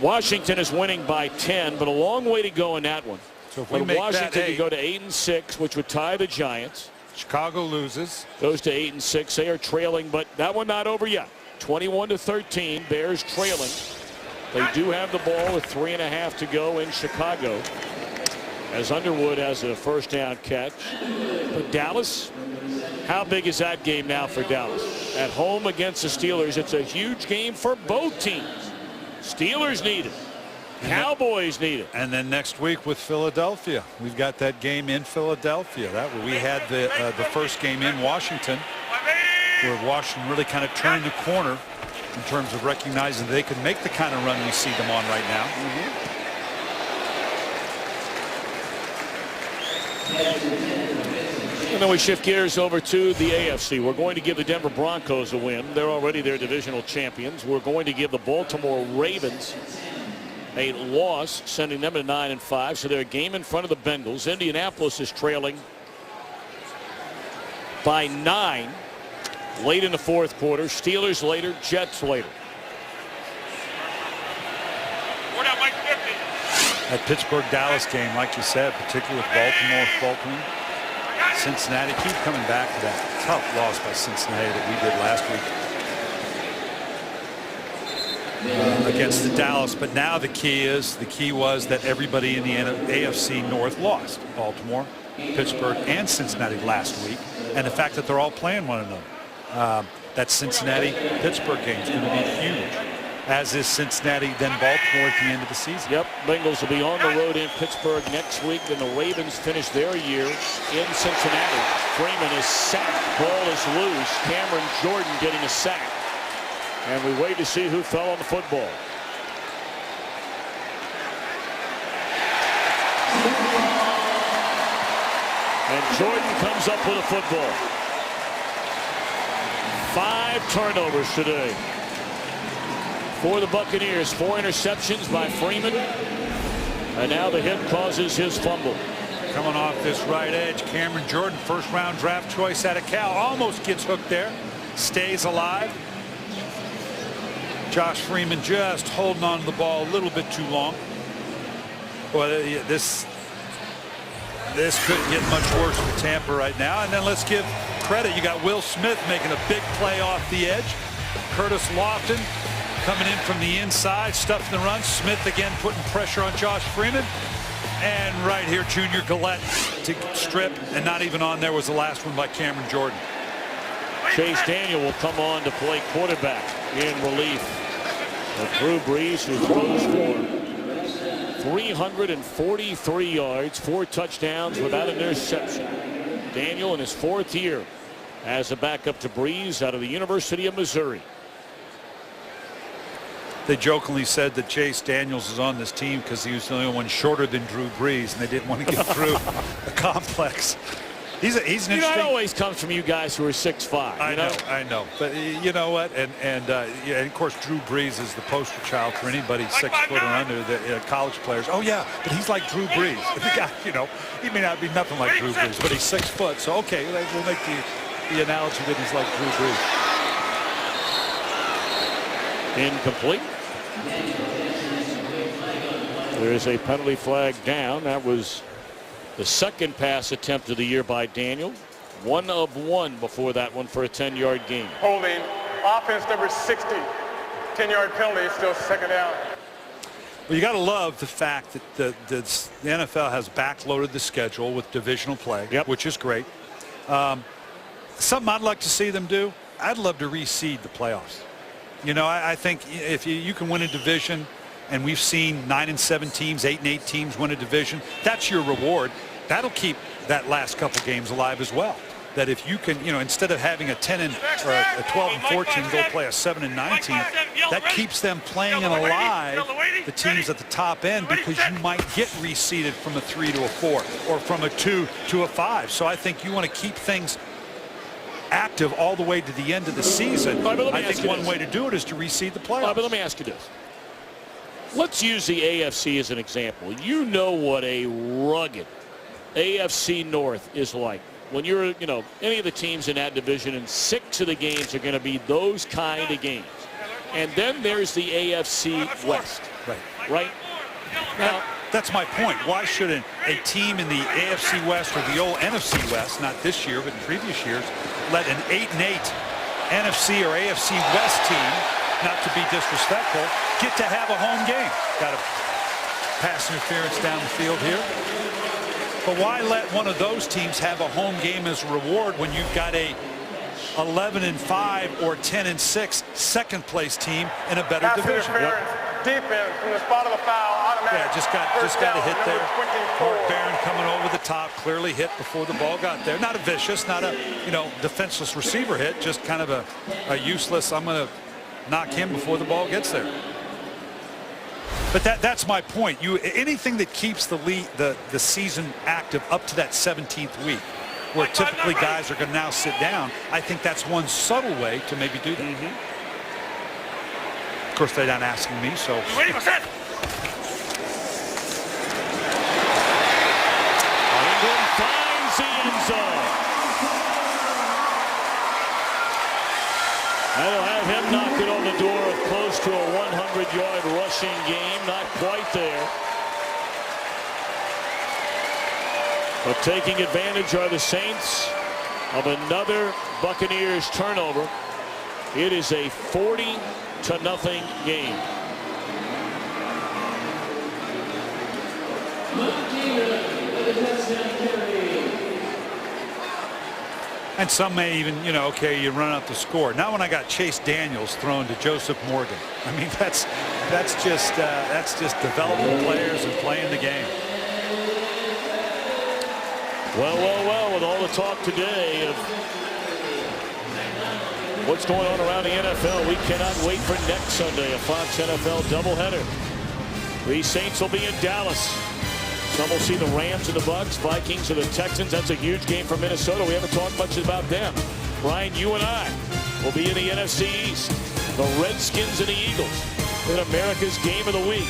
Washington is winning by 10, but a long way to go in that one. So if we but make Washington that could go to 8-6, which would tie the Giants. Chicago loses. Goes to 8-6. They are trailing, but that one not over yet. 21-13. Bears trailing. They do have the ball with 3.5 to go in Chicago, as Underwood has a first down catch. But Dallas, how big is that game now for Dallas? At home against the Steelers, it's a huge game for both teams. Steelers need it. Cowboys need it. And then next week with Philadelphia, we've got that game in Philadelphia. We had the first game in Washington, where Washington really kind of turned the corner in terms of recognizing they could make the kind of run we see them on right now. And then we shift gears over to the AFC. We're going to give the Denver Broncos a win. They're already their divisional champions. We're going to give the Baltimore Ravens a loss, sending them to 9-5. So they're a game in front of the Bengals. Indianapolis is trailing by 9 late in the fourth quarter. Steelers later, Jets later. That Pittsburgh-Dallas game, like you said, particularly with Baltimore faltering. Cincinnati keep coming back to that tough loss by Cincinnati that we did last week against the Dallas. But now the key was that everybody in the AFC North lost. Baltimore, Pittsburgh, and Cincinnati last week, and the fact that they're all playing one another. That Cincinnati-Pittsburgh game is going to be huge, as is Cincinnati, then Baltimore at the end of the season. Yep, Bengals will be on the road in Pittsburgh next week. Then the Ravens finish their year in Cincinnati. Freeman is sacked. Ball is loose. Cameron Jordan getting a sack. And we wait to see who fell on the football. And Jordan comes up with a football. 5 turnovers today for the Buccaneers. 4 interceptions by Freeman. And now the hit causes his fumble. Coming off this right edge, Cameron Jordan, first-round draft choice out of Cal, almost gets hooked there. Stays alive. Josh Freeman just holding on to the ball a little bit too long. Well, this couldn't get much worse for Tampa right now. And then let's give credit. You got Will Smith making a big play off the edge. Curtis Lofton coming in from the inside, stuffing the run. Smith again putting pressure on Josh Freeman. And right here, Junior Gillette to strip, and not even on there was the last one by Cameron Jordan. Chase Daniel will come on to play quarterback in relief of Drew Brees, who throws for 343 yards, 4 touchdowns without an interception. Daniel in his 4th year as a backup to Brees out of the University of Missouri. They jokingly said that Chase Daniels is on this team because he was the only one shorter than Drew Brees, and they didn't want to get through the complex. He's an interesting. That always comes from you guys who are 6'5". I know. But you know what? And of course, Drew Brees is the poster child for anybody 6 foot or under, the college players. Oh yeah, but he's like Drew Brees. The guy, he may not be nothing like Drew Brees, but he's 6 foot. So okay, we'll make the analogy that he's like Drew Brees. Incomplete. There's a penalty flag down. That was the second pass attempt of the year by Daniel. 1 of 1 before that one for a 10-yard gain. Holding, offense number 60. 10-yard penalty, still second down. Well, you got to love the fact that the NFL has backloaded the schedule with divisional play, which is great. Something I'd like to see them do, I'd love to reseed the playoffs. I think if you can win a division, and we've seen 9-7 teams, 8-8 teams win a division, that's your reward. That'll keep that last couple games alive as well. That if you can, instead of having a 10 and or a 12 and 14 go play a 7 and 9 team, that keeps them playing and alive, the teams at the top end, because you might get reseeded from a 3 to a 4 or from a 2 to a 5. So I think you want to keep things active all the way to the end of the season. I think one way to do it is to reseed the playoffs. But let me ask you this. Let's use the AFC as an example. You know what a rugged AFC North is like. When you're, any of the teams in that division, and 6 of the games are going to be those kind of games. And then there's the AFC West. Right. Now, That's my point. Why shouldn't a team in the AFC West or the old NFC West, not this year, but in previous years, let an 8-8 NFC or AFC West team, not to be disrespectful, get to have a home game? Got a pass interference down the field here. But why let one of those teams have a home game as a reward when you've got a 11-5 or 10-6 second place team in a better division? Defense from the spot of the foul, automatic. Yeah, just got a hit there. Mark Barron coming over the top, clearly hit before the ball got there. Not a vicious, not a defenseless receiver hit, just kind of a useless. I'm going to knock him before the ball gets there. But that's my point. Anything that keeps the season active up to that 17th week, where typically guys are going to now sit down. I think that's one subtle way to maybe do that. Of course, they're not asking me, so. Ingram finds the end zone. That'll have him knocking on the door of close to a 100-yard rushing game. Not quite there. But taking advantage are the Saints of another Buccaneers turnover. It is a 40-0 game. And some may even, okay, you run out the score. Not when I got Chase Daniels thrown to Joseph Morgan. I mean, that's just developing players and playing the game. Well, with all the talk today of what's going on around the NFL, we cannot wait for next Sunday, a Fox NFL doubleheader. The Saints will be in Dallas. Some will see the Rams and the Bucs, Vikings and the Texans. That's a huge game for Minnesota. We haven't talked much about them. Brian, you and I will be in the NFC East. The Redskins and the Eagles in America's Game of the Week.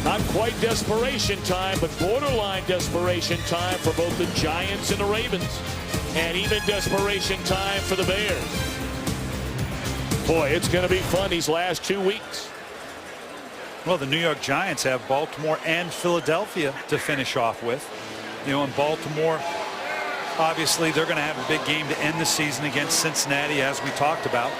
Not quite desperation time, but borderline desperation time for both the Giants and the Ravens. And even desperation time for the Bears. Boy, it's going to be fun these last 2 weeks. Well, the New York Giants have Baltimore and Philadelphia to finish off with. In Baltimore, obviously, they're going to have a big game to end the season against Cincinnati, as we talked about.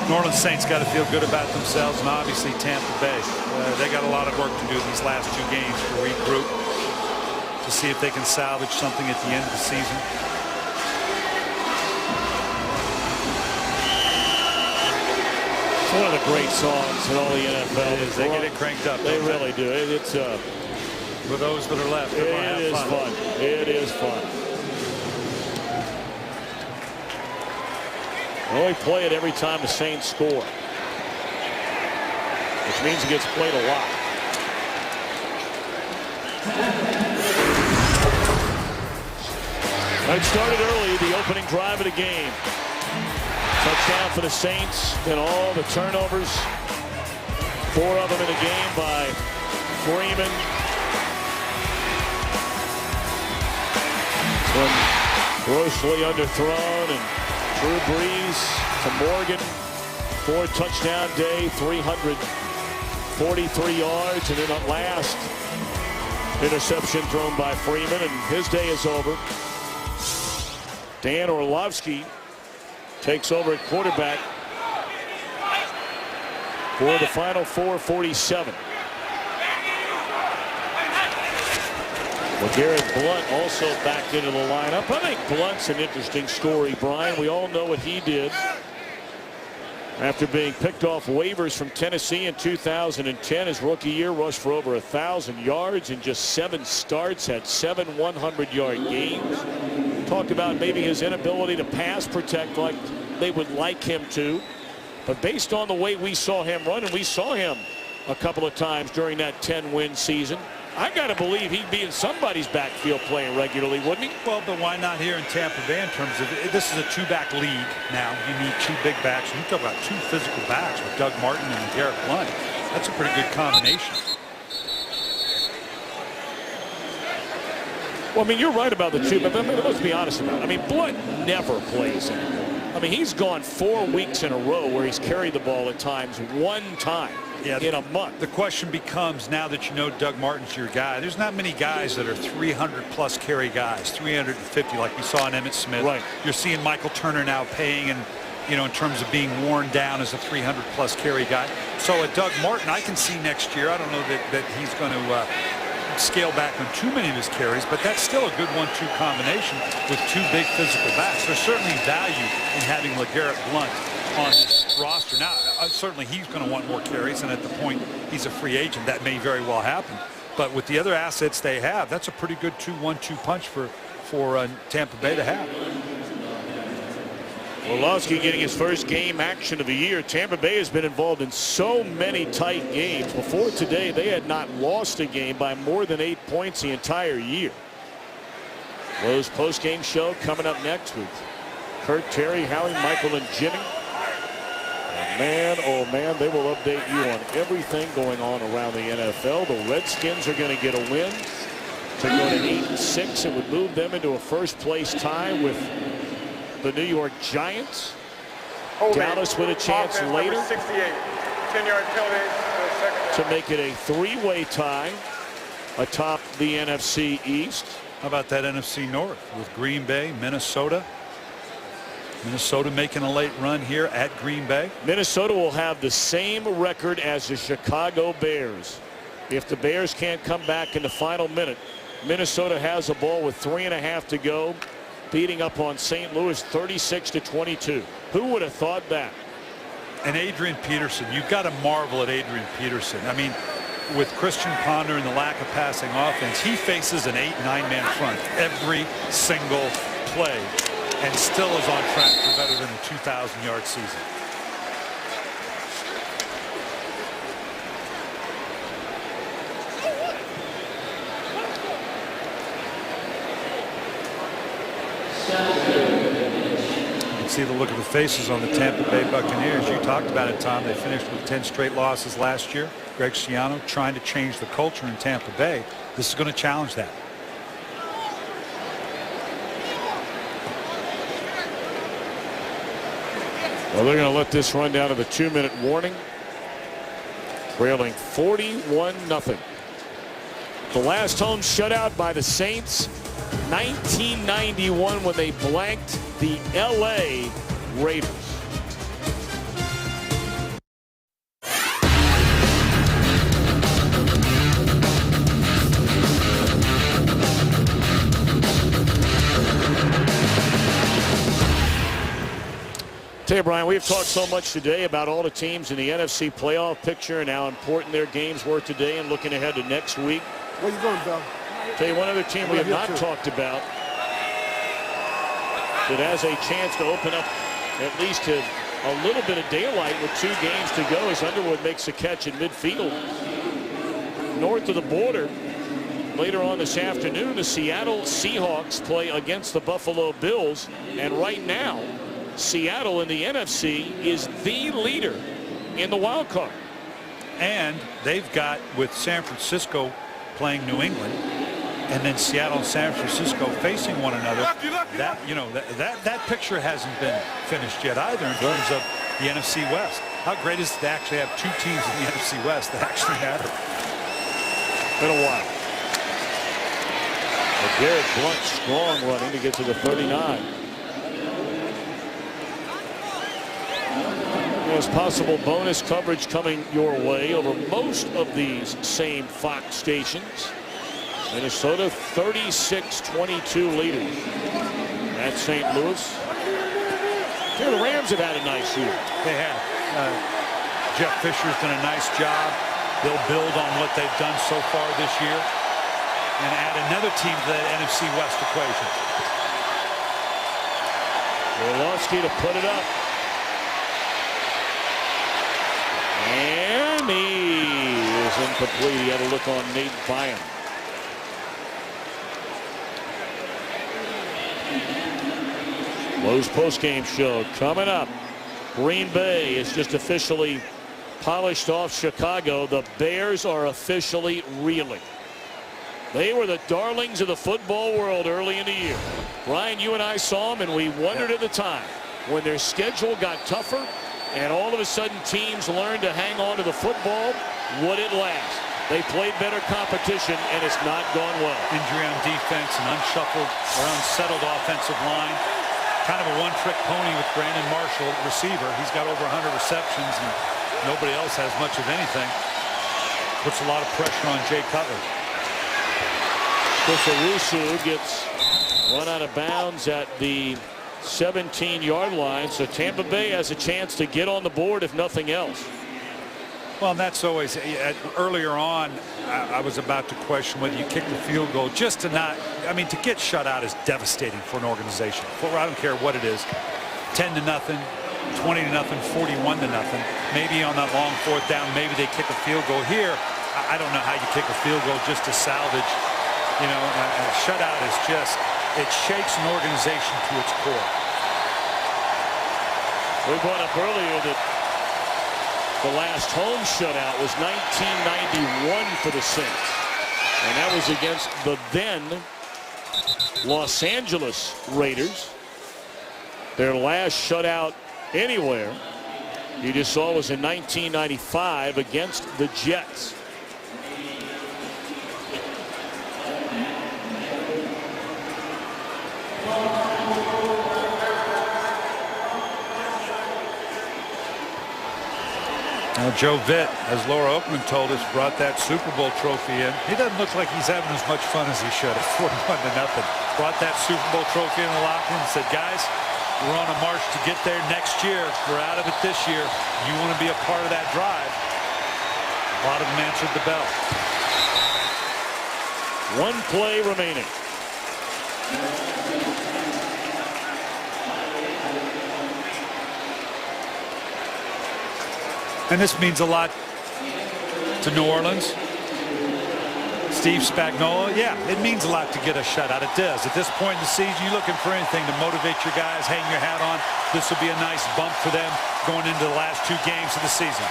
New Orleans Saints got to feel good about themselves, and obviously Tampa Bay. They got a lot of work to do these last 2 games to regroup, to see if they can salvage something at the end of the season. It's one of the great songs in all the NFL. They get it cranked up. They really do. It's for those that are left. It is fun. It is fun. They only play it every time the Saints score, which means it gets played a lot. It started early, the opening drive of the game. Touchdown for the Saints, and all the turnovers. 4 of them in the game by Freeman. When grossly underthrown, and Drew Brees to Morgan. 4-touchdown day, 343 yards, and then at last interception thrown by Freeman, and his day is over. Dan Orlovsky takes over at quarterback for the final 4:47. Well, Garrett Blunt also back into the lineup. I think Blunt's an interesting story, Brian. We all know what he did after being picked off waivers from Tennessee in 2010. His rookie year, rushed for over 1,000 yards in just 7 starts, had 7 100-yard games. Talked about maybe his inability to pass protect like they would like him to. But based on the way we saw him run, and we saw him a couple of times during that 10-win season, I got to believe he'd be in somebody's backfield playing regularly, wouldn't he? Well, but why not here in Tampa Bay in terms of, this is a 2-back league now. You need 2 big backs. You talk about 2 physical backs with Doug Martin and Garrett Blunt. That's a pretty good combination. Well, I mean, you're right about the 2, but let's be honest about it. I mean, Blunt never plays anymore. I mean, he's gone 4 weeks in a row where he's carried the ball at times one time in a month. The question becomes, now that you know Doug Martin's your guy, there's not many guys that are 300-plus carry guys, 350 like we saw in Emmitt Smith. Right. You're seeing Michael Turner now paying, and in terms of being worn down as a 300-plus carry guy. So at Doug Martin, I can see next year, I don't know that he's going to scale back on too many of his carries, but that's still a good 1-2 combination with 2 big physical backs. There's certainly value in having LeGarrette Blount on this roster. Now, certainly he's going to want more carries, and at the point he's a free agent, that may very well happen. But with the other assets they have, that's a pretty good 2-1-2 punch for Tampa Bay to have. Orlovsky getting his first game action of the year. Tampa Bay has been involved in so many tight games. Before today, they had not lost a game by more than 8 points the entire year. Lowe's post-game show coming up next with Kurt, Terry, Howie, Michael, and Jimmy. And man, oh man, they will update you on everything going on around the NFL. The Redskins are going to get a win to go to 8-6. It would move them into a first-place tie with the New York Giants. Dallas with a chance later 68, 10-yard penalty to make it a 3-way tie atop the NFC East. How about that NFC North with Green Bay, Minnesota? Minnesota making a late run here at Green Bay. Minnesota will have the same record as the Chicago Bears. If the Bears can't come back in the final minute, Minnesota has the ball with 3.5 to go, beating up on St. Louis 36-22. Who would have thought that? And Adrian Peterson, you've got to marvel at Adrian Peterson. I mean, with Christian Ponder and the lack of passing offense, he faces an 8-9-man front every single play and still is on track for better than a 2,000-yard season. You can see the look of the faces on the Tampa Bay Buccaneers. You talked about it, Tom. They finished with 10 straight losses last year. Greg Schiano trying to change the culture in Tampa Bay. This is going to challenge that. Well, they're going to let this run down to the 2-minute warning. Trailing 41-0. The last home shutout by the Saints, 1991, when they blanked the LA Raiders. Tell you, Brian, we've talked so much today about all the teams in the NFC playoff picture and how important their games were today and looking ahead to next week. Where you going, Bill? Tell you one other team we have not talked about that has a chance to open up at least a little bit of daylight with 2 games to go as Underwood makes a catch in midfield. North of the border, later on this afternoon, the Seattle Seahawks play against the Buffalo Bills. And right now, Seattle in the NFC is the leader in the wild card. And they've got, with San Francisco playing New England, and then Seattle and San Francisco facing one another, that picture hasn't been finished yet either in terms of the NFC West. How great is it to actually have 2 teams in the NFC West that actually matter? Been a while. But Garrett Blount strong running to get to the 39. There's possible bonus coverage coming your way over most of these same Fox stations. Minnesota 36-22 leaders at St. Louis. Yeah, the Rams have had a nice year. They have. Jeff Fisher's done a nice job. They'll build on what they've done so far this year and add another team to that NFC West equation. Orlovsky to put it up. And he is incomplete. He had a look on Nate Byam. Lowe's postgame show coming up. Green Bay is just officially polished off Chicago. The Bears are officially reeling. They were the darlings of the football world early in the year. Brian, you and I saw them, and we wondered at the time. when their schedule got tougher and all of a sudden teams learned to hang on to the football, would it last? They played better competition, and it's not gone well. Injury on defense, an unshuffled or unsettled offensive line. Kind of a one-trick pony with Brandon Marshall, receiver. He's got over 100 receptions, and nobody else has much of anything. Puts a lot of pressure on Jay Cutler. Chris Owusu gets run out of bounds at the 17-yard line, so Tampa Bay has a chance to get on the board if nothing else. Well, that's always earlier on. I was about to question whether you kick the field goal just to not. I mean, to get shut out is devastating for an organization. I don't care what it is. 10-0, 20-0, 41-0. Maybe on that long fourth down, maybe they kick a field goal. Here, I don't know how you kick a field goal just to salvage. You know, a shutout is just, it shakes an organization to its core. We brought up earlier that the last home shutout was 1991 for the Saints, and that was against the then Los Angeles Raiders. Their last shutout anywhere, you just saw, was in 1995 against the Jets. Now, Joe Vitt, as Laura Oakman told us, brought that Super Bowl trophy in. He doesn't look like he's having as much fun as he should at 41-0. Brought that Super Bowl trophy in the locker room and said, guys, we're on a march to get there next year. We're out of it this year. You want to be a part of that drive. A lot of them answered the bell. One play remaining. And this means a lot to New Orleans. Steve Spagnuolo, yeah, it means a lot to get a shutout. It does. At this point in the season, you're looking for anything to motivate your guys, hang your hat on. This will be a nice bump for them going into the last 2 games of the season.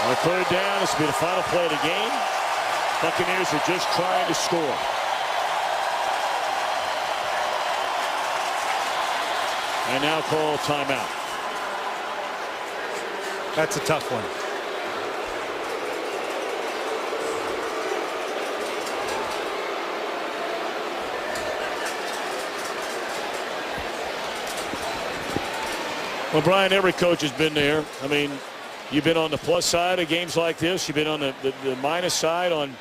On third down, this will be the final play of the game. Buccaneers are just trying to score. And now call timeout. That's a tough one. Well, Brian, every coach has been there. I mean, you've been on the plus side of games like this. You've been on the minus side on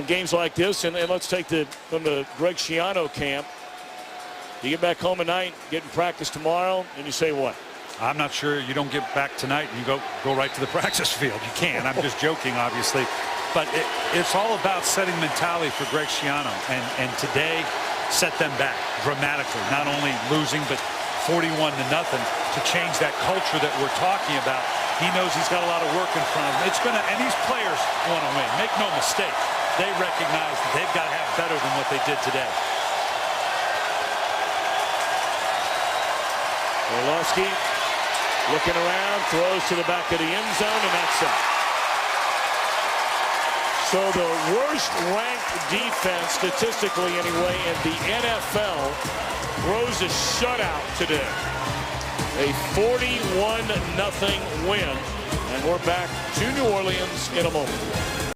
games like this. And let's take from the Greg Schiano camp. You get back home tonight, get in practice tomorrow, and you say what? I'm not sure you don't get back tonight and you go right to the practice field. You can. I'm just joking, obviously. But it's all about setting mentality for Greg Schiano. And today set them back dramatically. Not only losing, but 41-0 to change that culture that we're talking about. He knows he's got a lot of work in front of him. And these players want to win. Make no mistake. They recognize that they've got to have better than what they did today. Orlovsky looking around, throws to the back of the end zone, and that's it. So the worst ranked defense, statistically anyway, in the NFL throws a shutout today. A 41-0 win, and we're back to New Orleans in a moment.